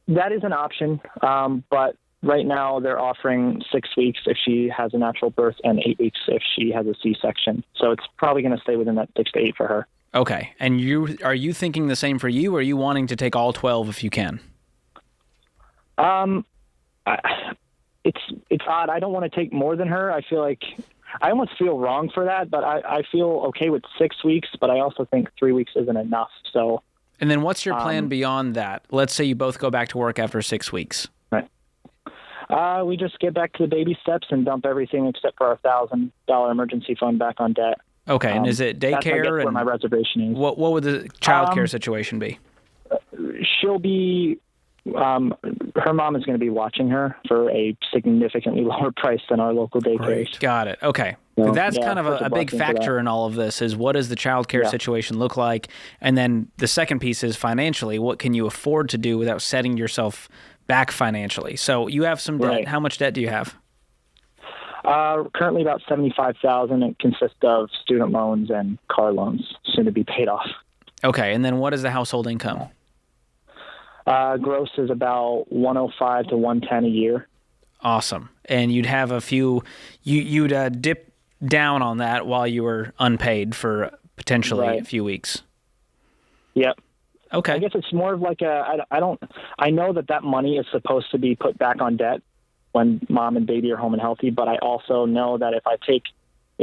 that is an option, but right now they're offering 6 weeks if she has a natural birth and 8 weeks if she has a C-section. So it's probably going to stay within that 6 to 8 for her. Okay. And are you thinking the same for you, or are you wanting to take all 12 if you can? It's odd. I don't want to take more than her. I feel like I almost feel wrong for that, but I feel okay with 6 weeks, but I also think 3 weeks isn't enough. So, and then what's your plan beyond that? Let's say you both go back to work after 6 weeks. Right. We just get back to the baby steps and dump everything except for our $1,000 emergency fund back on debt. Okay. And is it daycare? That's, I guess, where my reservation is. What would the childcare situation be? She'll be. Her mom is going to be watching her for a significantly lower price than our local daycare. Great. Got it. Okay. So, that's kind of a big factor in all of this is what does the childcare situation look like? And then the second piece is financially, what can you afford to do without setting yourself back financially? So you have some debt. Right. How much debt do you have? Currently about $75,000. It consists of student loans and car loans, soon to be paid off. Okay. And then what is the household income? Gross is about $105 to $110 a year. Awesome. And you'd have a few, you'd dip down on that while you were unpaid for potentially a few weeks. Yep. Okay. I guess it's more of like I know that money is supposed to be put back on debt when mom and baby are home and healthy, but I also know that if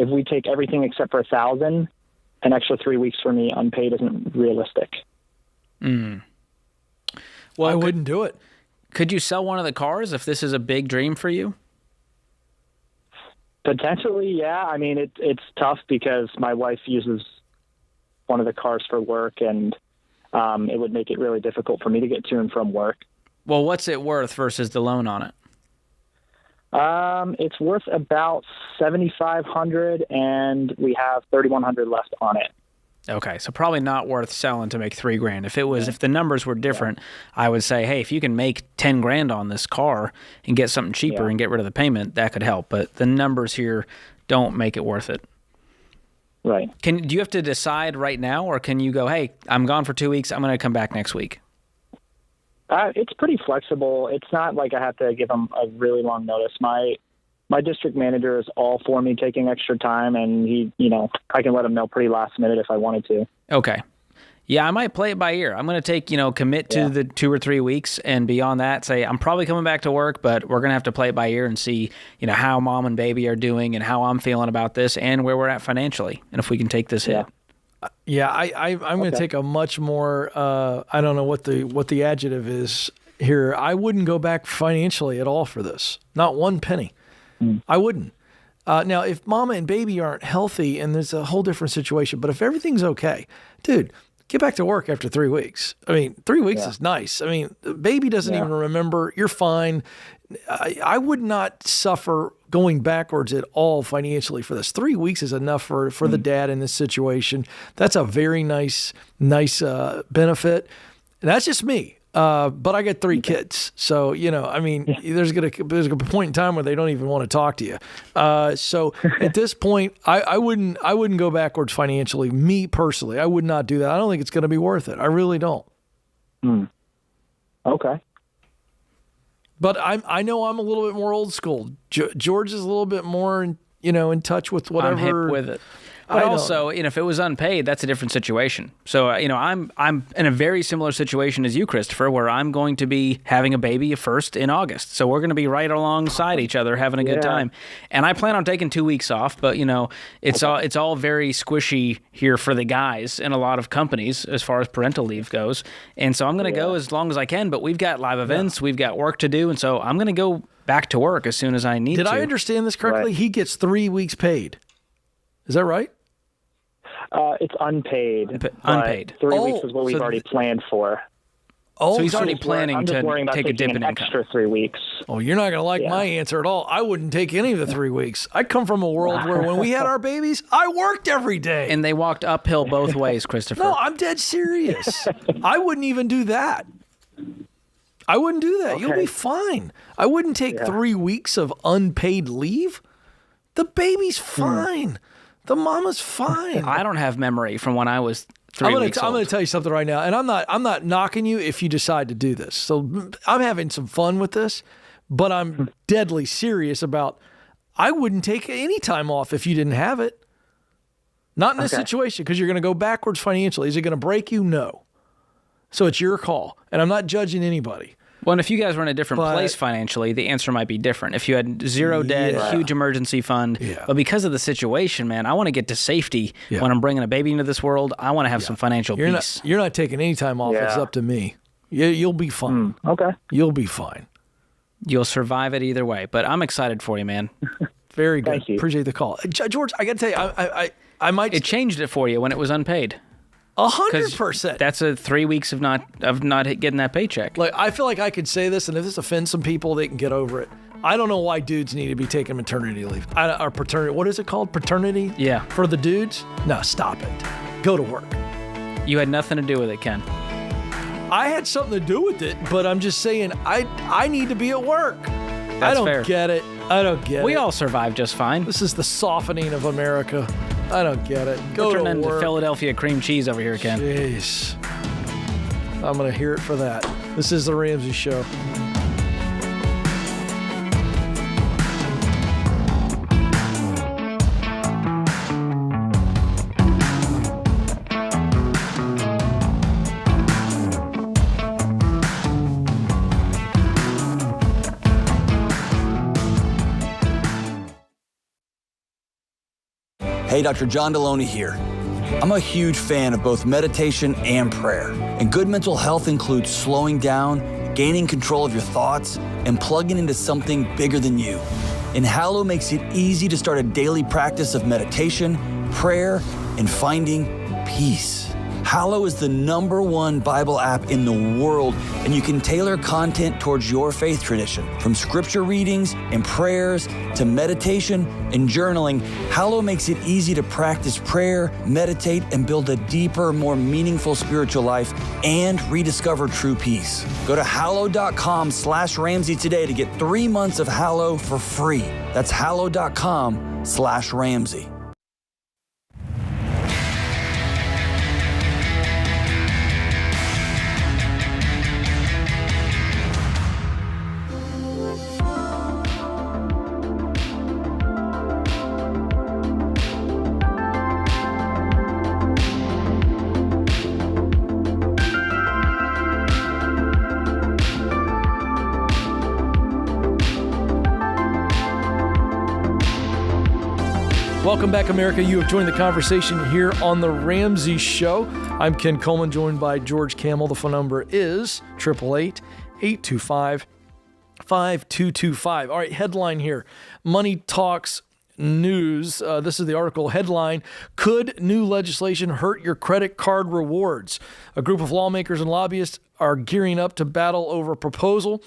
we take everything except for $1,000, an extra 3 weeks for me unpaid isn't realistic. Well, I wouldn't do it. Could you sell one of the cars if this is a big dream for you? Potentially, yeah. I mean, it's tough because my wife uses one of the cars for work, and it would make it really difficult for me to get to and from work. Well, what's it worth versus the loan on it? It's worth about $7,500, and we have $3,100 left on it. Okay, so probably not worth selling to make $3,000. If the numbers were different, I would say, hey, if you can make $10,000 on this car and get something cheaper and get rid of the payment, that could help. But the numbers here don't make it worth it. Right. Do you have to decide right now, or can you go, hey, I'm gone for 2 weeks, I'm going to come back next week? It's pretty flexible. It's not like I have to give them a really long notice. My district manager is all for me taking extra time, and I can let him know pretty last minute if I wanted to. Okay. Yeah, I might play it by ear. I'm going to take, commit to the 2 or 3 weeks, and beyond that, say, I'm probably coming back to work, but we're going to have to play it by ear and see, how mom and baby are doing and how I'm feeling about this and where we're at financially, and if we can take this hit. Yeah, I'm going to take a much more, I don't know what the adjective is here. I wouldn't go back financially at all for this. Not one penny. I wouldn't. Now, if mama and baby aren't healthy, and there's a whole different situation, but if everything's okay, dude, get back to work after 3 weeks. I mean, 3 weeks is nice. I mean, the baby doesn't even remember. You're fine. I would not suffer going backwards at all financially for this. 3 weeks is enough for the dad in this situation. That's a very nice benefit. And that's just me. But I got 3 kids. So, I mean, there's a point in time where they don't even want to talk to you. So at this point, I wouldn't go backwards financially. Me personally, I would not do that. I don't think it's going to be worth it. I really don't. Okay. But I know I'm a little bit more old school. George is a little bit more, in touch with whatever. I'm hip with it. But also, if it was unpaid, that's a different situation. So, I'm in a very similar situation as you, Christopher, where I'm going to be having a baby first in August. So we're going to be right alongside each other, having a good time. And I plan on taking 2 weeks off, but it's all very squishy here for the guys in a lot of companies as far as parental leave goes. And so I'm going to go as long as I can. But we've got live events, we've got work to do, and so I'm going to go back to work as soon as I need to. Did I understand this correctly? Right. He gets 3 weeks paid. Is that right? It's unpaid. Unpaid. 3 weeks is what we've already planned for. So he's already planning to take a dip in income. Extra 3 weeks. Oh, you're not going to like my answer at all. I wouldn't take any of the 3 weeks. I come from a world where when we had our babies, I worked every day. And they walked uphill both ways, Christopher. No, I'm dead serious. I wouldn't even do that. I wouldn't do that. Okay. You'll be fine. I wouldn't take 3 weeks of unpaid leave. The baby's fine. The mama's fine. I don't have memory from when I was 3 weeks old. I'm going to tell you something right now, and I'm not knocking you if you decide to do this. So I'm having some fun with this, but I'm deadly serious about I wouldn't take any time off if you didn't have it. Not in this situation, because you're going to go backwards financially. Is it going to break you? No. So it's your call, and I'm not judging anybody. Well, and if you guys were in a different place financially, the answer might be different. If you had zero debt, huge emergency fund, but because of the situation, man, I want to get to safety when I'm bringing a baby into this world. I want to have some financial peace. You're not taking any time off. It's up to me. You'll be fine. Okay. You'll be fine. You'll survive it either way, but I'm excited for you, man. Very good. Thank you. Appreciate the call. George, I got to tell you, I might... It changed it for you when it was unpaid. 100%. That's a 3 weeks of not getting that paycheck. Like, I feel like I could say this, and if this offends some people, they can get over it. I don't know why dudes need to be taking maternity leave. Or paternity. What is it called? Paternity? Yeah. For the dudes? No, stop it. Go to work. You had nothing to do with it, Ken. I had something to do with it, but I'm just saying I need to be at work. That's fair. I don't get it. We all survived just fine. This is the softening of America. I don't get it. We're turning into Philadelphia cream cheese over here, Ken. Jeez. I'm going to hear it for that. This is The Ramsey Show. Hey, Dr. John Deloney here. I'm a huge fan of both meditation and prayer. And good mental health includes slowing down, gaining control of your thoughts, and plugging into something bigger than you. And Hallow makes it easy to start a daily practice of meditation, prayer, and finding peace. Hallow is the #1 Bible app in the world, and you can tailor content towards your faith tradition. From scripture readings and prayers to meditation and journaling, Hallow makes it easy to practice prayer, meditate, and build a deeper, more meaningful spiritual life and rediscover true peace. Go to hallow.com/Ramsey today to get 3 months of Hallow for free. That's hallow.com/Ramsey. Welcome back, America. You have joined the conversation here on The Ramsey Show. I'm Ken Coleman, joined by George Camel. The phone number is 888-825-8828. 5225. All right, headline here. Money Talks News. This is the article headline: Could new legislation hurt your credit card rewards? A group of lawmakers and lobbyists are gearing up to battle over a proposal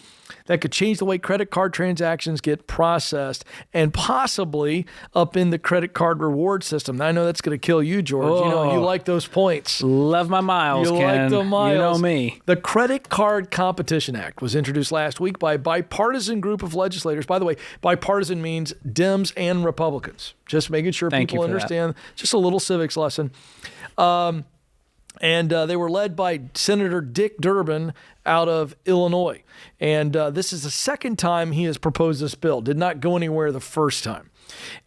that could change the way credit card transactions get processed and possibly upend the credit card reward system. Now, I know that's going to kill you, George. You know, you like those points. Love my miles, You Ken. like the miles. You know me. The Credit Card Competition Act was introduced last week by a bipartisan group of legislators. By the way, bipartisan means Dems and Republicans. Just making sure people understand. Just a little civics lesson. And they were led by Senator Dick Durbin out of Illinois. And this is the second time he has proposed this bill. Did not go anywhere the first time.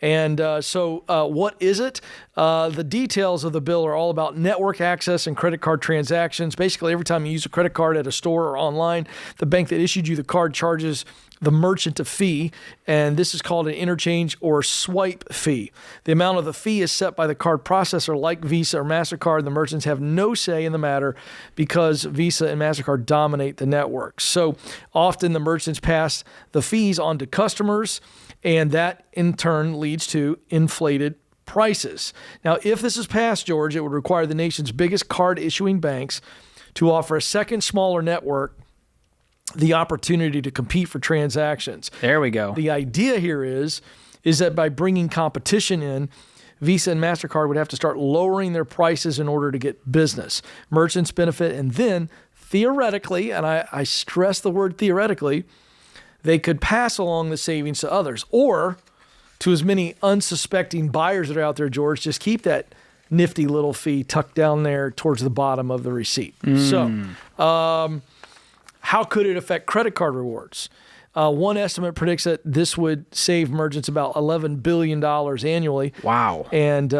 And so what is it? The details of the bill are all about network access and credit card transactions. Basically, every time you use a credit card at a store or online, the bank that issued you the card charges the merchant a fee, and this is called an interchange or swipe fee. The amount of the fee is set by the card processor like Visa or MasterCard. The merchants have no say in the matter because Visa and MasterCard dominate the network. So often the merchants pass the fees on to customers, and that in turn leads to inflated prices. Now, if this is passed, George, it would require the nation's biggest card issuing banks to offer a second smaller network the opportunity to compete for transactions. There we go. The idea here is that by bringing competition in, Visa and MasterCard would have to start lowering their prices in order to get business. Merchants benefit, and then theoretically, and I stress the word theoretically, they could pass along the savings to others, or to as many unsuspecting buyers that are out there, George, just keep that nifty little fee tucked down there towards the bottom of the receipt. So, how could it affect credit card rewards? One estimate predicts that this would save merchants about $11 billion annually. Wow. And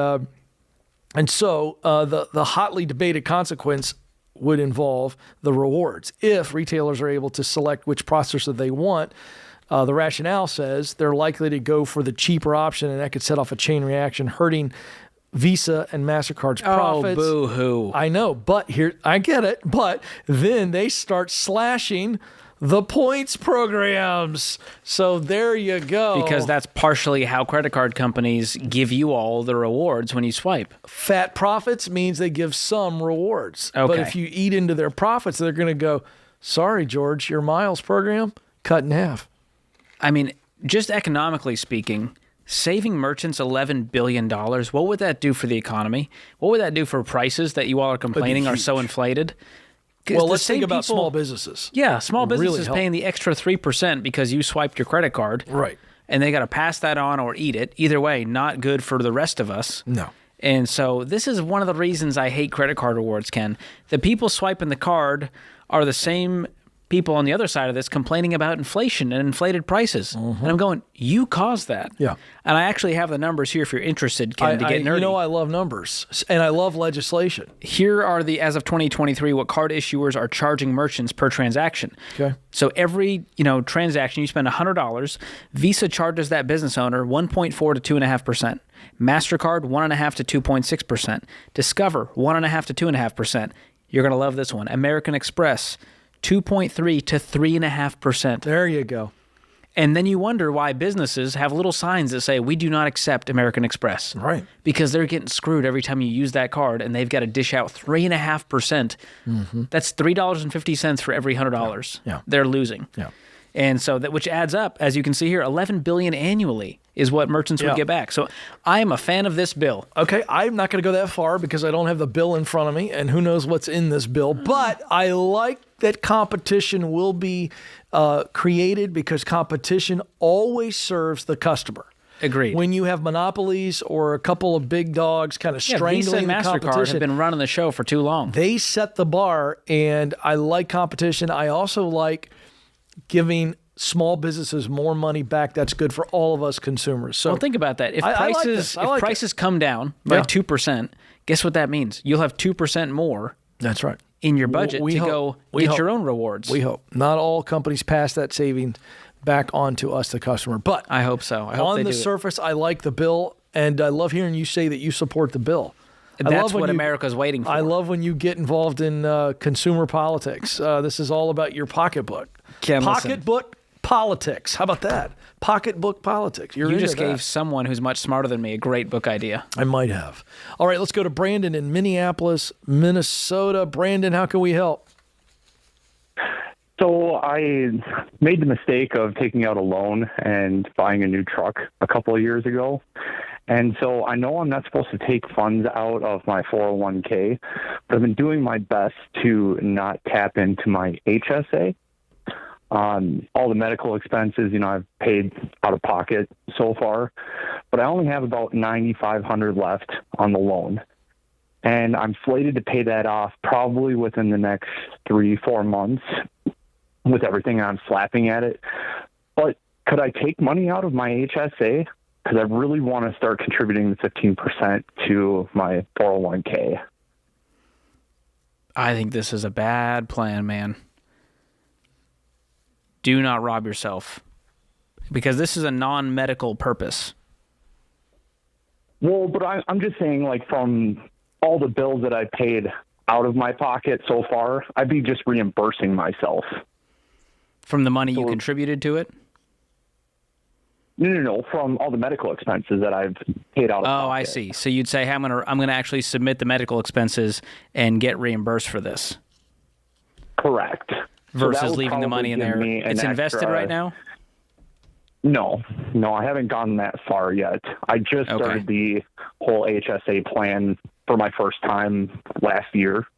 so the hotly debated consequence would involve the rewards. If retailers are able to select which processor they want, the rationale says they're likely to go for the cheaper option, and that could set off a chain reaction, hurting Visa and MasterCard's profits. Oh, boo-hoo. I know, but here, I get it, but then they start slashing the points programs. So there you go. Because that's partially how credit card companies give you all the rewards when you swipe. Fat profits means they give some rewards. Okay. But if you eat into their profits, they're going to go, sorry, George, your miles program cut in half. I mean, just economically speaking, saving merchants $11 billion, what would that do for the economy? What would that do for prices that you all are complaining are so inflated? Well, let's think about small businesses. Yeah, small businesses really paying the extra 3% because you swiped your credit card. Right. And they got to pass that on or eat it. Either way, not good for the rest of us. No. And so this is one of the reasons I hate credit card rewards, Ken. The people swiping the card are the same people on the other side of this complaining about inflation and inflated prices. And I'm going, you caused that. Yeah. And I actually have the numbers here if you're interested, Ken, to get nerdy. You know I love numbers, and I love legislation. Here are the, as of 2023, what card issuers are charging merchants per transaction. Okay. So every, transaction, you spend $100, Visa charges that business owner 1.4 to 2.5%. MasterCard, 1.5 to 2.6%. Discover, 1.5 to 2.5%. You're going to love this one. American Express, 2.3 to 3.5%. There you go. And then you wonder why businesses have little signs that say, we do not accept American Express. Right. Because they're getting screwed every time you use that card, and they've got to dish out 3.5%. That's $3.50 for every $100. Yeah. They're losing. Yeah. And so that, which adds up, as you can see here, $11 billion annually is what merchants would get back. So I am a fan of this bill. Okay, I'm not going to go that far because I don't have the bill in front of me, and who knows what's in this bill. But I like that competition will be created because competition always serves the customer. Agreed. When you have monopolies or a couple of big dogs kind of strangling Visa and the MasterCard competition, have been running the show for too long. They set the bar, and I like competition. I also like giving small businesses more money back. That's good for all of us consumers. So well, think about that. If prices come down by 2%, guess what that means? You'll have 2% more. That's right. In your budget to go get your own rewards. We hope. Not all companies pass that savings back on to us, the customer. But I hope so. I hope on the surface, I like the bill, and I love hearing you say that you support the bill. That's what America's waiting for. I love when you get involved in consumer politics. This is all about your pocketbook. Ken, pocketbook politics. How about that? Pocketbook politics. You just gave someone who's much smarter than me a great book idea. I might have. All right, let's go to Brandon in Minneapolis, Minnesota. Brandon, how can we help? So I made the mistake of taking out a loan and buying a new truck a couple of years ago. And so I know I'm not supposed to take funds out of my 401k, but I've been doing my best to not tap into my HSA. All the medical expenses, I've paid out of pocket so far, but I only have about $9,500 left on the loan. And I'm slated to pay that off probably within the next 3-4 months with everything I'm slapping at it. But could I take money out of my HSA? Because I really want to start contributing the 15% to my 401k. I think this is a bad plan, man. Do not rob yourself, because this is a non-medical purpose. Well, but I'm just saying, like, from all the bills that I paid out of my pocket so far, I'd be just reimbursing myself. From the money you contributed to it? No, from all the medical expenses that I've paid out of pocket. Oh, I see. So you'd say, hey, I'm gonna actually submit the medical expenses and get reimbursed for this. Correct. Versus leaving the money in there. It's invested right now? No, I haven't gone that far yet. I just started the whole HSA plan for my first time last year.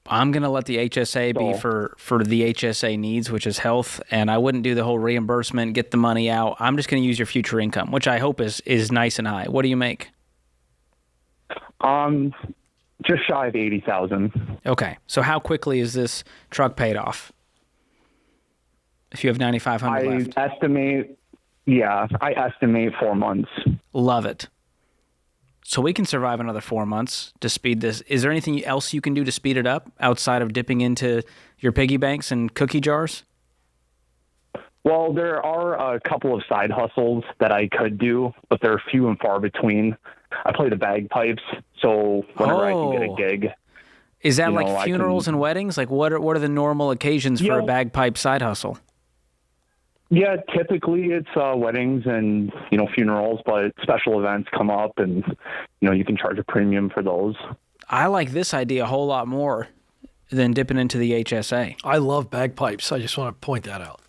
I'm going to let the HSA be for the HSA needs, which is health, and I wouldn't do the whole reimbursement, get the money out. I'm just going to use your future income, which I hope is nice and high. What do you make? Just shy of $80,000. Okay, so how quickly is this truck paid off? If you have $9,500 left. I estimate 4 months. Love it. So we can survive another 4 months to speed this. Is there anything else you can do to speed it up outside of dipping into your piggy banks and cookie jars? Well, there are a couple of side hustles that I could do, but they're few and far between. I play the bagpipes, so whenever I can get a gig. Is that like funerals and weddings? Like what are the normal occasions for a bagpipe side hustle? Yeah, typically it's weddings and, funerals, but special events come up and, you can charge a premium for those. I like this idea a whole lot more than dipping into the HSA. I love bagpipes. I just want to point that out.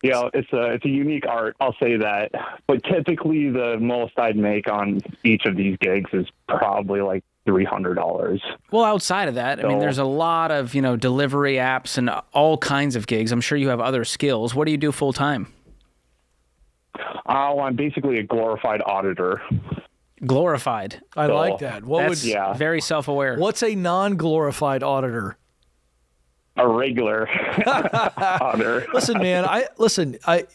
It's a unique art, I'll say that. But typically the most I'd make on each of these gigs is probably like $300. Well, outside of that, I mean, there's a lot of, delivery apps and all kinds of gigs. I'm sure you have other skills. What do you do full time? I'm basically a glorified auditor. Glorified. I like that. Very self-aware. What's a non-glorified auditor? A regular auditor. Listen, man.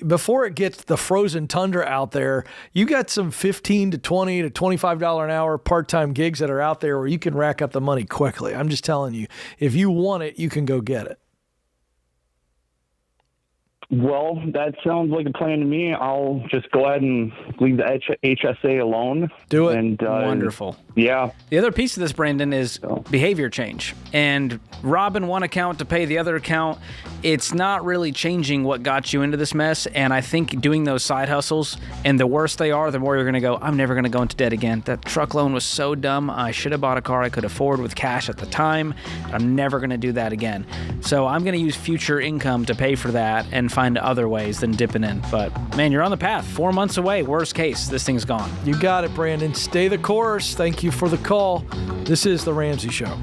Before it gets the frozen tundra out there, you got some $15 to $20 to $25 an hour part-time gigs that are out there where you can rack up the money quickly. I'm just telling you, if you want it, you can go get it. Well, that sounds like a plan to me. I'll just go ahead and leave the HSA alone. Do it. And, wonderful. Yeah. The other piece of this, Brandon, is behavior change. And robbing one account to pay the other account, it's not really changing what got you into this mess. And I think doing those side hustles, and the worse they are, the more you're going to go, I'm never going to go into debt again. That truck loan was so dumb. I should have bought a car I could afford with cash at the time. I'm never going to do that again. So I'm going to use future income to pay for that and find other ways than dipping in. But man, you're on the path. 4 months away. Worst case, this thing's gone. You got it, Brandon. Stay the course. Thank you for the call. This is The Ramsey Show.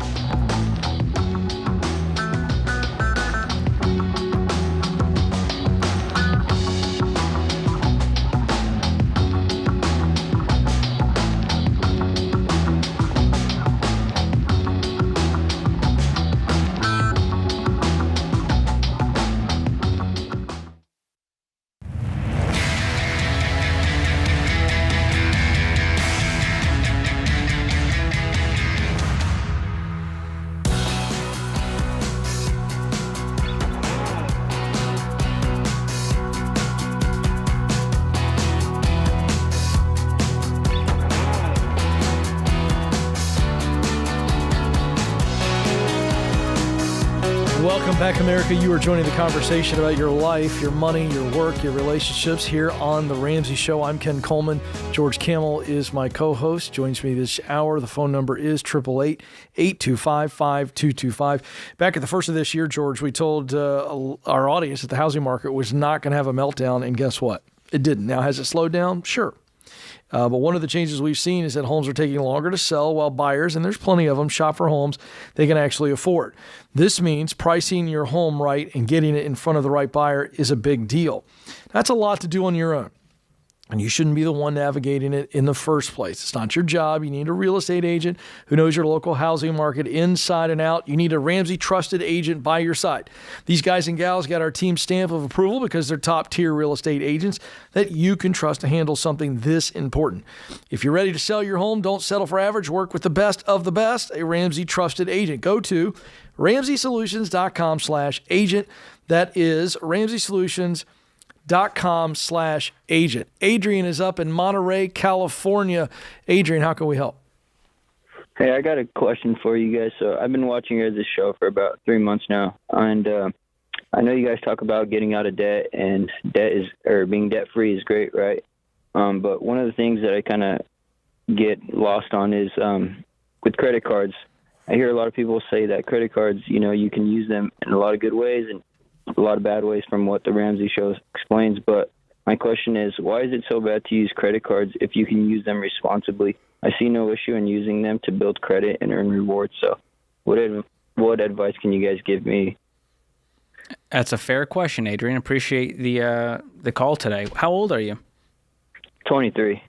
Welcome back, America. You are joining the conversation about your life, your money, your work, your relationships here on The Ramsey Show. I'm Ken Coleman. George Camel is my co-host. Joins me this hour. The phone number is 888-825-5225. Back at the first of this year, George, we told our audience that the housing market was not going to have a meltdown, and guess what? It didn't. Now, has it slowed down? Sure. But one of the changes we've seen is that homes are taking longer to sell while buyers, and there's plenty of them, shop for homes they can actually afford. This means pricing your home right and getting it in front of the right buyer is a big deal. That's a lot to do on your own. And you shouldn't be the one navigating it in the first place. It's not your job. You need a real estate agent who knows your local housing market inside and out. You need a Ramsey trusted agent by your side. These guys and gals got our team stamp of approval because they're top-tier real estate agents that you can trust to handle something this important. If you're ready to sell your home, don't settle for average. Work with the best of the best, a Ramsey trusted agent. Go to RamseySolutions.com/agent. That is RamseySolutions.com/agent. Adrian is up in Monterey, California. Adrian, how can we help? Hey, I got a question for you guys. So I've been watching your guys' show for about 3 months now, and I know you guys talk about getting out of debt, and being debt free is great, right? But one of the things that I kind of get lost on is with credit cards. I hear a lot of people say that credit cards, you can use them in a lot of good ways and a lot of bad ways from what the Ramsey Show explains. But my question is, why is it so bad to use credit cards if you can use them responsibly? I see no issue in using them to build credit and earn rewards. So what advice can you guys give me? That's a fair question, Adrian. Appreciate the call today. How old are you? 23.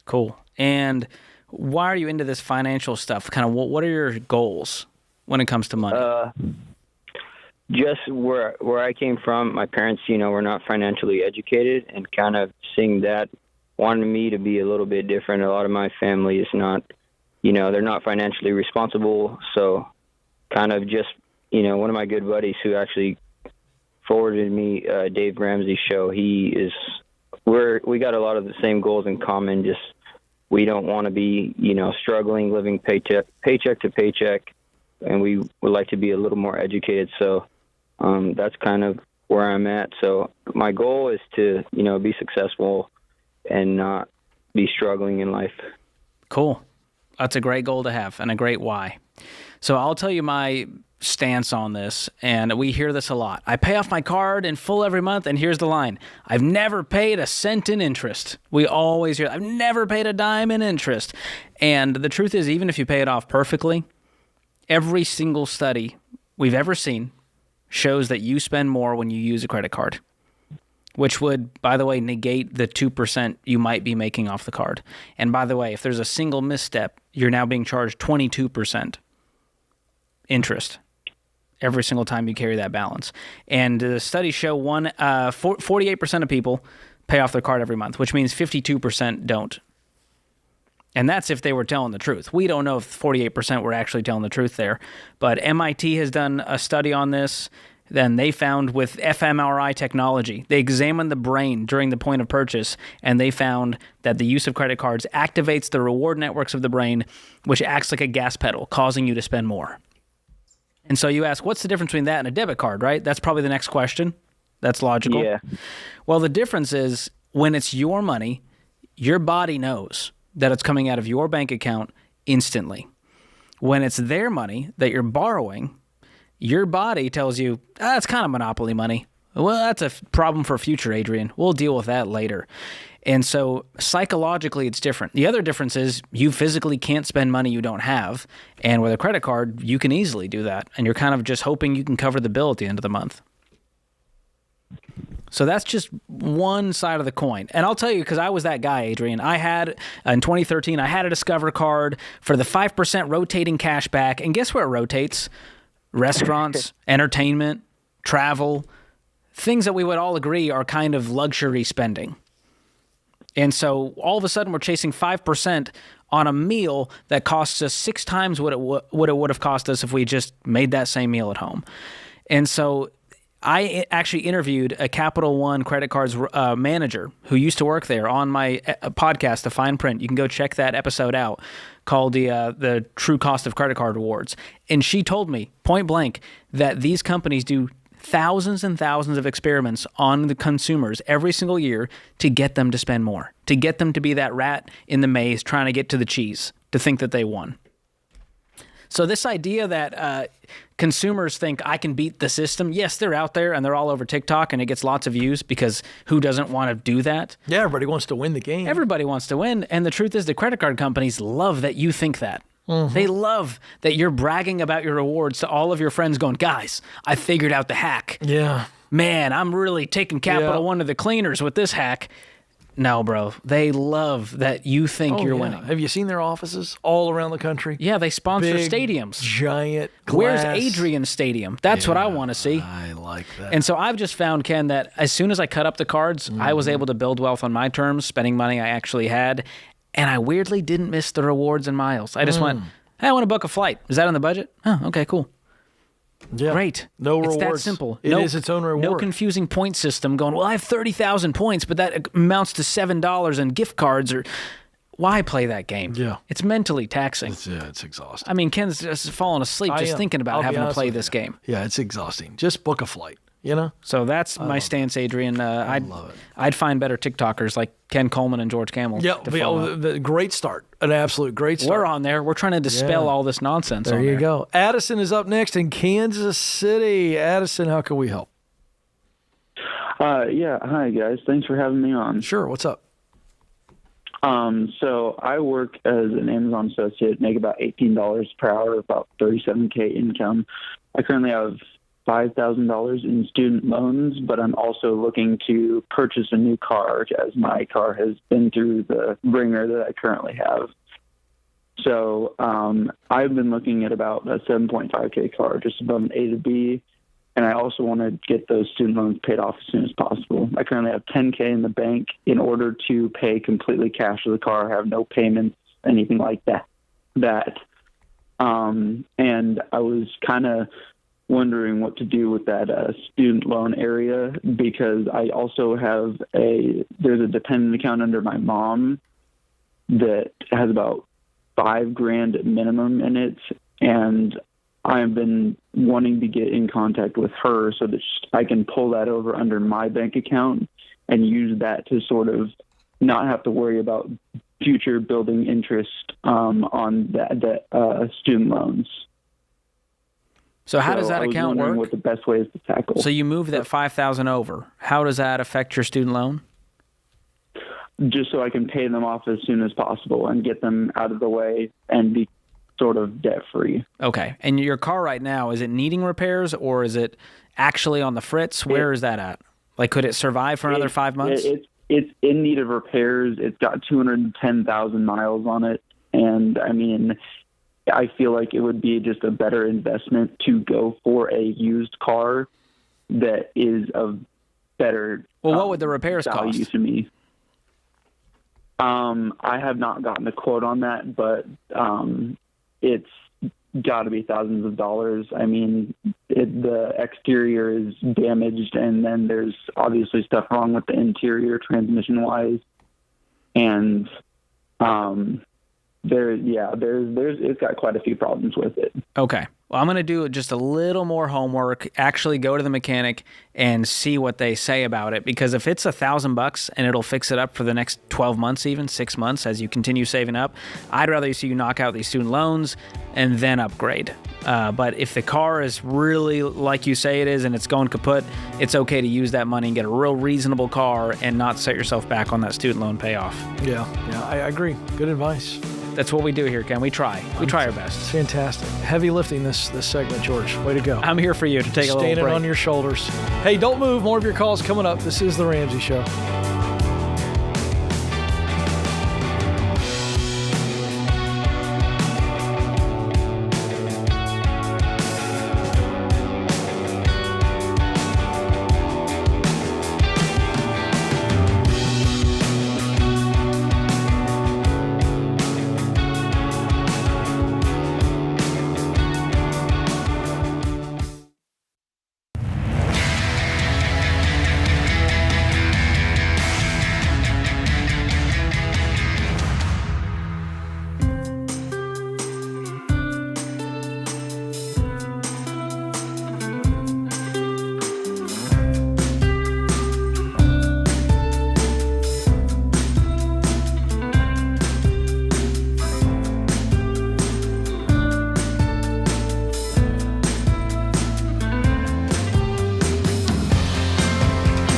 Cool. And why are you into this financial stuff? Kind of what are your goals when it comes to money? Just where I came from, my parents, were not financially educated, and kind of seeing that wanted me to be a little bit different. A lot of my family is not, they're not financially responsible. So kind of just, one of my good buddies who actually forwarded me Dave Ramsey show, we got a lot of the same goals in common. Just we don't want to be, struggling, living paycheck to paycheck, and we would like to be a little more educated. So that's kind of where I'm at. So my goal is to, be successful and not be struggling in life. Cool. That's a great goal to have and a great why. So I'll tell you my stance on this, and we hear this a lot. I pay off my card in full every month, and here's the line. I've never paid a cent in interest. We always hear, I've never paid a dime in interest. And the truth is, even if you pay it off perfectly, every single study we've ever seen shows that you spend more when you use a credit card, which would, by the way, negate the 2% you might be making off the card. And by the way, if there's a single misstep, you're now being charged 22% interest every single time you carry that balance. And the studies show 48% of people pay off their card every month, which means 52% don't. And that's if they were telling the truth. We don't know if 48% were actually telling the truth there. But MIT has done a study on this. Then they found with fMRI technology, they examined the brain during the point of purchase, and they found that the use of credit cards activates the reward networks of the brain, which acts like a gas pedal, causing you to spend more. And so you ask, what's the difference between that and a debit card, right? That's probably the next question. That's logical. Yeah. Well, the difference is when it's your money, your body knows that it's coming out of your bank account instantly. When it's their money that you're borrowing, your body tells you, it's kind of monopoly money. Well, that's a problem for future, Adrian. We'll deal with that later. And so psychologically, it's different. The other difference is you physically can't spend money you don't have. And with a credit card, you can easily do that. And you're kind of just hoping you can cover the bill at the end of the month. So that's just one side of the coin. And I'll tell you, because I was that guy, Adrian. In 2013, I had a Discover card for the 5% rotating cash back. And guess where it rotates? Restaurants, entertainment, travel, things that we would all agree are kind of luxury spending. And so all of a sudden we're chasing 5% on a meal that costs us 6 times what it would have cost us if we just made that same meal at home. And so I actually interviewed a Capital One credit cards manager who used to work there on my podcast, The Fine Print. You can go check that episode out, called the True Cost of Credit Card Rewards. And she told me point blank that these companies do thousands and thousands of experiments on the consumers every single year to get them to spend more, to get them to be that rat in the maze trying to get to the cheese, to think that they won. So this idea that consumers think I can beat the system, yes, they're out there and they're all over TikTok and it gets lots of views because who doesn't want to do that? Yeah, everybody wants to win the game. Everybody wants to win. And the truth is the credit card companies love that you think that. Mm-hmm. They love that you're bragging about your rewards to all of your friends going, guys, I figured out the hack. Yeah. Man, I'm really taking Capital One to the cleaners with this hack. No, bro. They love that you think you're winning. Have you seen their offices all around the country? Yeah, they sponsor Big, stadiums. Giant glass. Where's Adrian's Stadium? That's what I want to see. I like that. And so I've just found, Ken, that as soon as I cut up the cards, I was able to build wealth on my terms, spending money I actually had, and I weirdly didn't miss the rewards and miles. I just went, hey, I want to book a flight. Is that on the budget? Oh, okay, cool. Yeah. Great. No rewards. It's that simple. It is its own reward. No confusing point system going, well, I have 30,000 points, but that amounts to $7 in gift cards. Or why play that game? Yeah. It's mentally taxing. It's exhausting. I mean, Ken's just falling asleep just thinking about having to play this game. Yeah, it's exhausting. Just book a flight, you know? So that's my stance, Adrian. I'd find better TikTokers like Ken Coleman and George Camel. Yeah, the great start. An absolute great start. We're on there. We're trying to dispel all this nonsense. There you go. Addison is up next in Kansas City. Addison, how can we help? Yeah. Hi, guys. Thanks for having me on. Sure. What's up? So I work as an Amazon associate, make about $18 per hour, about $37K income. I currently have $5,000 in student loans, but I'm also looking to purchase a new car as my car has been through the ringer that I currently have. So I've been looking at about a 7.5K car, just above an A to B, and I also want to get those student loans paid off as soon as possible. I currently have $10K in the bank in order to pay completely cash for the car, have no payments, anything like that. And I was kind of wondering what to do with that student loan area, because I also have there's a dependent account under my mom that has about $5,000 minimum in it, and I've been wanting to get in contact with her so that I can pull that over under my bank account and use that to sort of not have to worry about future building interest on that student loans. So how does that account work? What the best way is to tackle. So you move that $5,000 over. How does that affect your student loan? Just so I can pay them off as soon as possible and get them out of the way and be sort of debt-free. Okay. And your car right now, is it needing repairs or is it actually on the fritz? Where is that at? Like, could it survive for another 5 months? It's in need of repairs. It's got 210,000 miles on it. And, I mean, I feel like it would be just a better investment to go for a used car that is of better what would the repairs value cost? To me. I have not gotten a quote on that, but it's got to be thousands of dollars. I mean, the exterior is damaged, and then there's obviously stuff wrong with the interior transmission-wise, and it's got quite a few problems with it. Okay. Well, I'm going to do just a little more homework, actually go to the mechanic and see what they say about it. Because if it's $1,000 and it'll fix it up for the next 12 months, even 6 months, as you continue saving up, I'd rather see you knock out these student loans and then upgrade. But if the car is really like you say it is and it's going kaput, it's okay to use that money and get a real reasonable car and not set yourself back on that student loan payoff. Yeah, I agree. Good advice. That's what we do here, Ken. We try. We try our best. It's fantastic. Heavy lifting this segment, George. Way to go. I'm here for you to take a little break. Standing on your shoulders. Hey, don't move. More of your calls coming up. This is The Ramsey Show.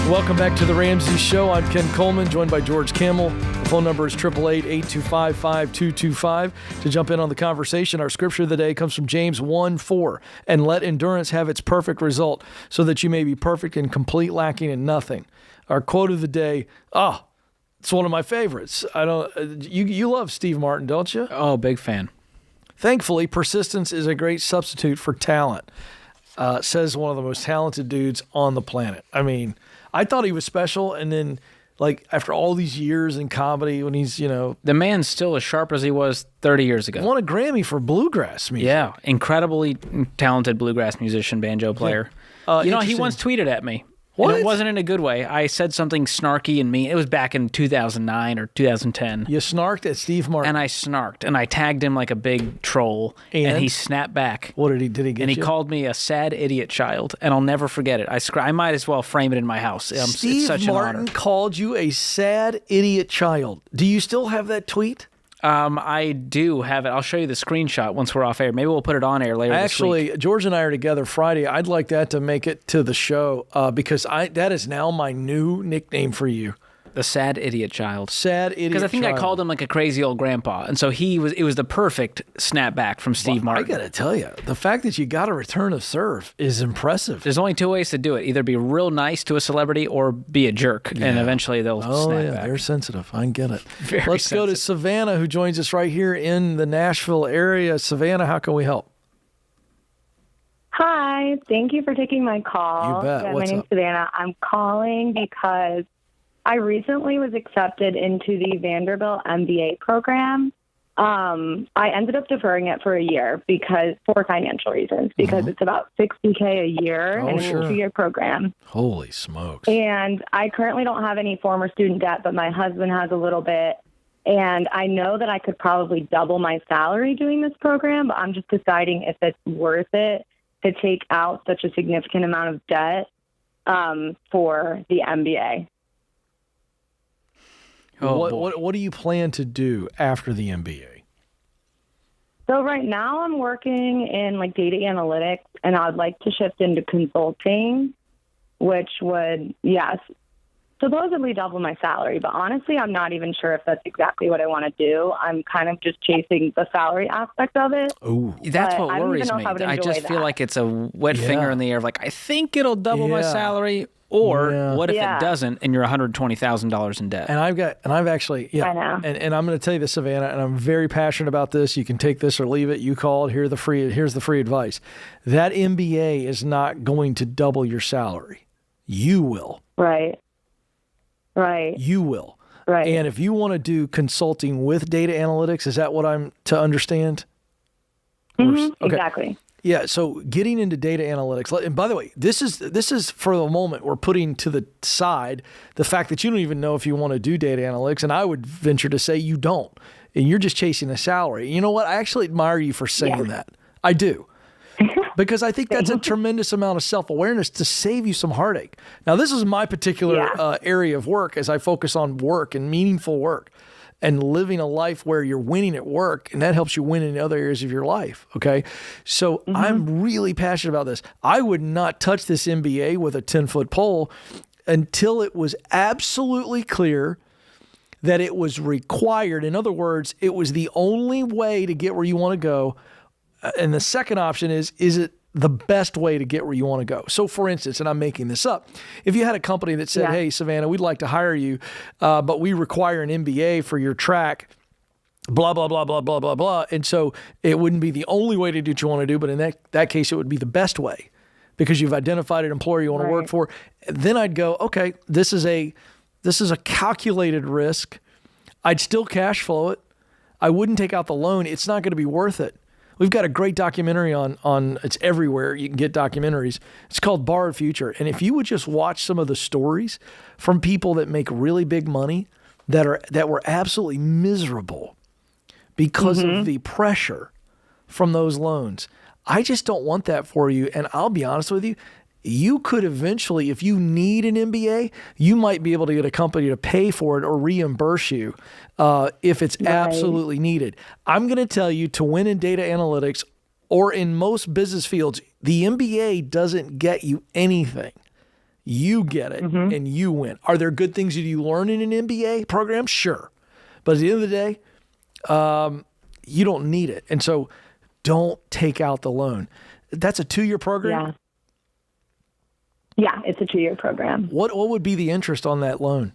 Welcome back to the Ramsey Show. I'm Ken Coleman, joined by George Camel. The phone number is 888-825-5225. To jump in on the conversation, our scripture of the day comes from James 1:4. And let endurance have its perfect result, so that you may be perfect and complete, lacking in nothing. Our quote of the day, it's one of my favorites. You love Steve Martin, don't you? Oh, big fan. Thankfully, persistence is a great substitute for talent, says one of the most talented dudes on the planet. I mean, I thought he was special, and then, like, after all these years in comedy, when he's, the man's still as sharp as he was 30 years ago. Won a Grammy for bluegrass music. Yeah, incredibly talented bluegrass musician, banjo player. Yeah. He once tweeted at me. What? And it wasn't in a good way. I said something snarky and mean. It was back in 2009 or 2010. You snarked at Steve Martin. And I snarked, and I tagged him like a big troll, and he snapped back. What did he get? And he called me a sad idiot child, and I'll never forget it. I might as well frame it in my house. Steve it's such Martin an honor. called you a sad idiot child. Do you still have that tweet? I do have it. I'll show you the screenshot once we're off air. Maybe we'll put it on air later this week. Actually, George and I are together Friday. I'd like that to make it to the show because that is now my new nickname for you. The sad idiot child. Sad idiot child. Because I think I called him like a crazy old grandpa. And so it was the perfect snapback from Steve Martin. I got to tell you, the fact that you got a return of serve is impressive. There's only two ways to do it. Either be real nice to a celebrity or be a jerk. Yeah. And eventually they'll snap back. They're sensitive. I get it. Let's go to Savannah, who joins us right here in the Nashville area. Savannah, how can we help? Hi. Thank you for taking my call. You bet. Yeah, What's my name's up? Savannah. I'm calling because I recently was accepted into the Vanderbilt MBA program. I ended up deferring it for a year for financial reasons, because it's about $60K a year and it's a 2-year program. Holy smokes. And I currently don't have any former student debt, but my husband has a little bit. And I know that I could probably double my salary doing this program, but I'm just deciding if it's worth it to take out such a significant amount of debt for the MBA. What do you plan to do after the MBA? So right now I'm working in like data analytics, and I'd like to shift into consulting, which would, supposedly double my salary. But honestly, I'm not even sure if that's exactly what I want to do. I'm kind of just chasing the salary aspect of it. Oh, that's what worries me. I just feel like it's a wet finger in the air of like, I think it'll double my salary. Or what if it doesn't and you're $120,000 in debt? And I've actually, I know. And I'm going to tell you this, Savannah, and I'm very passionate about this. You can take this or leave it. You call it. Here's the free advice. That MBA is not going to double your salary. You will. Right. You will. Right. And if you want to do consulting with data analytics, is that what I'm to understand? Mm-hmm. Okay. Exactly. Yeah, so getting into data analytics, and by the way, this is for the moment we're putting to the side the fact that you don't even know if you want to do data analytics, and I would venture to say you don't, and you're just chasing a salary. You know what? I actually admire you for saying that. I do. Because I think that's a tremendous amount of self-awareness to save you some heartache. Now, this is my particular area of work as I focus on work and meaningful work and living a life where you're winning at work, and that helps you win in other areas of your life, okay? So I'm really passionate about this. I would not touch this MBA with a 10-foot pole until it was absolutely clear that it was required. In other words, it was the only way to get where you want to go. And the second option is it the best way to get where you want to go? So for instance, and I'm making this up, if you had a company that said, hey, Savannah, we'd like to hire you, but we require an MBA for your track, blah, blah, blah, blah, blah, blah, blah. And so it wouldn't be the only way to do what you want to do, but in that case, it would be the best way because you've identified an employer you want to work for. Then I'd go, okay, this is a calculated risk. I'd still cash flow it. I wouldn't take out the loan. It's not going to be worth it. We've got a great documentary on it's everywhere. You can get documentaries. It's called Borrowed Future. And if you would just watch some of the stories from people that make really big money that were absolutely miserable because of the pressure from those loans. I just don't want that for you. And I'll be honest with you, you could eventually, if you need an MBA, you might be able to get a company to pay for it or reimburse you if it's absolutely needed. I'm going to tell you, to win in data analytics or in most business fields, the MBA doesn't get you anything. You get it, and you win. Are there good things that you learn in an MBA program? Sure. But at the end of the day, you don't need it. And so don't take out the loan. That's a 2-year program? Yeah, it's a 2-year program. What would be the interest on that loan?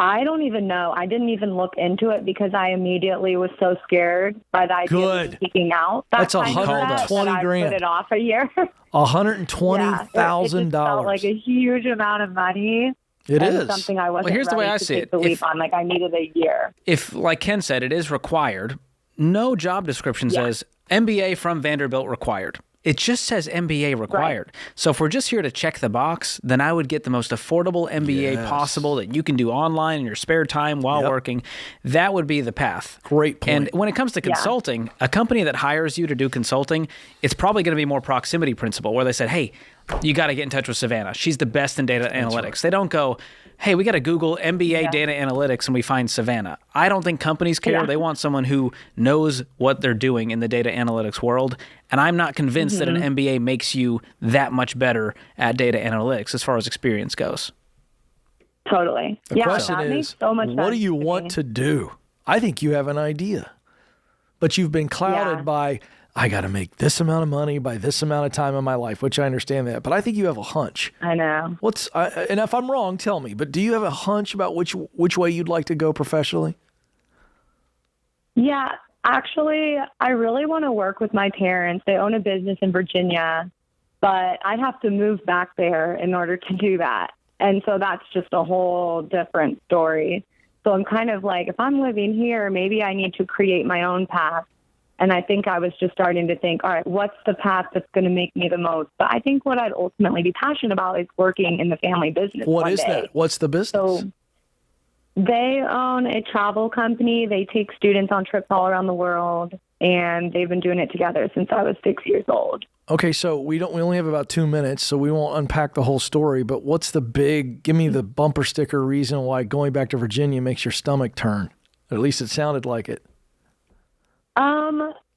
I don't even know. I didn't even look into it because I immediately was so scared by the idea of speaking out. That's $120 grand. I put it off a year. $120,000. It felt like a huge amount of money. It and is something I wasn't Well, here's the way ready I to see take it. the leap on. Like I needed a year. If, like Ken said, it is required, no job description says MBA from Vanderbilt required. It just says MBA required. Right. So if we're just here to check the box, then I would get the most affordable MBA possible that you can do online in your spare time while working. That would be the path. Great point. And when it comes to consulting, a company that hires you to do consulting, it's probably going to be more proximity principle where they said, hey, you got to get in touch with Savannah. She's the best in data analytics. Right. They don't go, hey, we got to Google MBA data analytics and we find Savannah. I don't think companies care. They want someone who knows what they're doing in the data analytics world. And I'm not convinced that an MBA makes you that much better at data analytics as far as experience goes. Totally. The question is, so much what do you want to do? I think you have an idea, but you've been clouded by, I got to make this amount of money by this amount of time in my life, which I understand that. But I think you have a hunch. I know. And if I'm wrong, tell me. But do you have a hunch about which way you'd like to go professionally? Yeah, actually, I really want to work with my parents. They own a business in Virginia, but I'd have to move back there in order to do that. And so that's just a whole different story. So I'm kind of like, if I'm living here, maybe I need to create my own path. And I think I was just starting to think, all right, what's the path that's going to make me the most? But I think what I'd ultimately be passionate about is working in the family business. What is that? What's the business? So they own a travel company. They take students on trips all around the world, and they've been doing it together since I was 6 years old. Okay, so we only have about 2 minutes, so we won't unpack the whole story, but what's give me the bumper sticker reason why going back to Virginia makes your stomach turn? At least it sounded like it.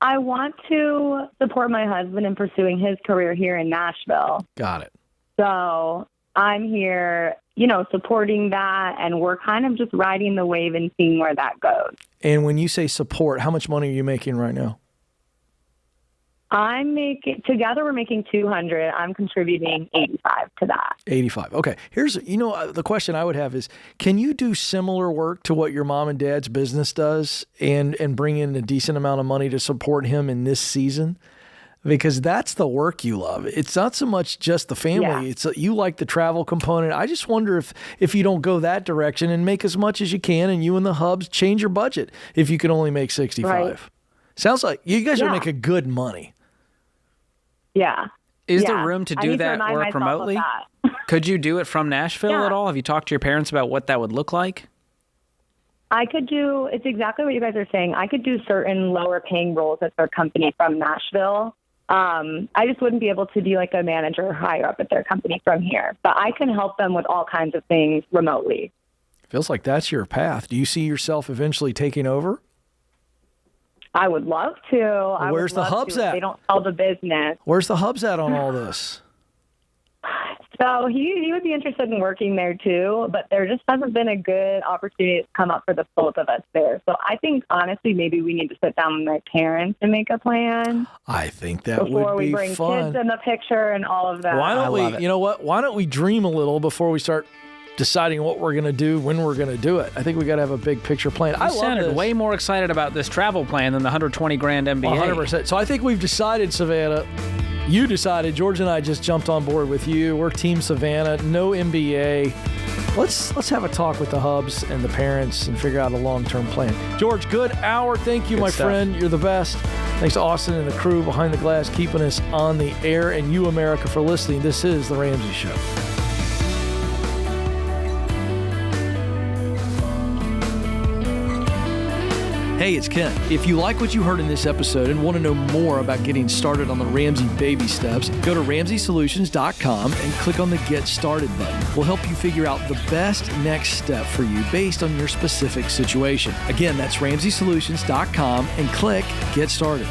I want to support my husband in pursuing his career here in Nashville. Got it. So I'm here, supporting that, and we're kind of just riding the wave and seeing where that goes. And when you say support, how much money are you making right now? Together we're making $200. I'm contributing $85 to that. $85. Okay. Here's, the question I would have is, can you do similar work to what your mom and dad's business does and bring in a decent amount of money to support him in this season? Because that's the work you love. It's not so much just the family. It's you like the travel component. I just wonder if you don't go that direction and make as much as you can, and you and the hubs change your budget if you can only make 65. Right. Sounds like you guys are making good money. Yeah. Is there room to do that work remotely? Could you do it from Nashville at all? Have you talked to your parents about what that would look like? I could do, it's exactly what you guys are saying. I could do certain lower paying roles at their company from Nashville. I just wouldn't be able to be like a manager or higher up at their company from here. But I can help them with all kinds of things remotely. Feels like that's your path. Do you see yourself eventually taking over? I would love to. Where's the hubs at? They don't sell the business. Where's the hubs at on all this? So he would be interested in working there too, but there just hasn't been a good opportunity to come up for the both of us there. So I think honestly, maybe we need to sit down with my parents and make a plan. I think that would be fun. Before we bring kids in the picture and all of that. Why don't we? You know what? Why don't we dream a little before we start deciding what we're going to do, when we're going to do it? I think we got to have a big picture plan. I sounded way more excited about this travel plan than the $120 grand MBA. 100%. So I think we've decided, Savannah. You decided. George and I just jumped on board with you. We're Team Savannah. No MBA. Let's have a talk with the hubs and the parents and figure out a long-term plan. George, good hour. Thank you, my friend. You're the best. Thanks to Austin and the crew behind the glass keeping us on the air, and you, America, for listening. This is The Ramsey Show. Hey, it's Ken. If you like what you heard in this episode and want to know more about getting started on the Ramsey baby steps, go to RamseySolutions.com and click on the Get Started button. We'll help you figure out the best next step for you based on your specific situation. Again, that's RamseySolutions.com and click Get Started.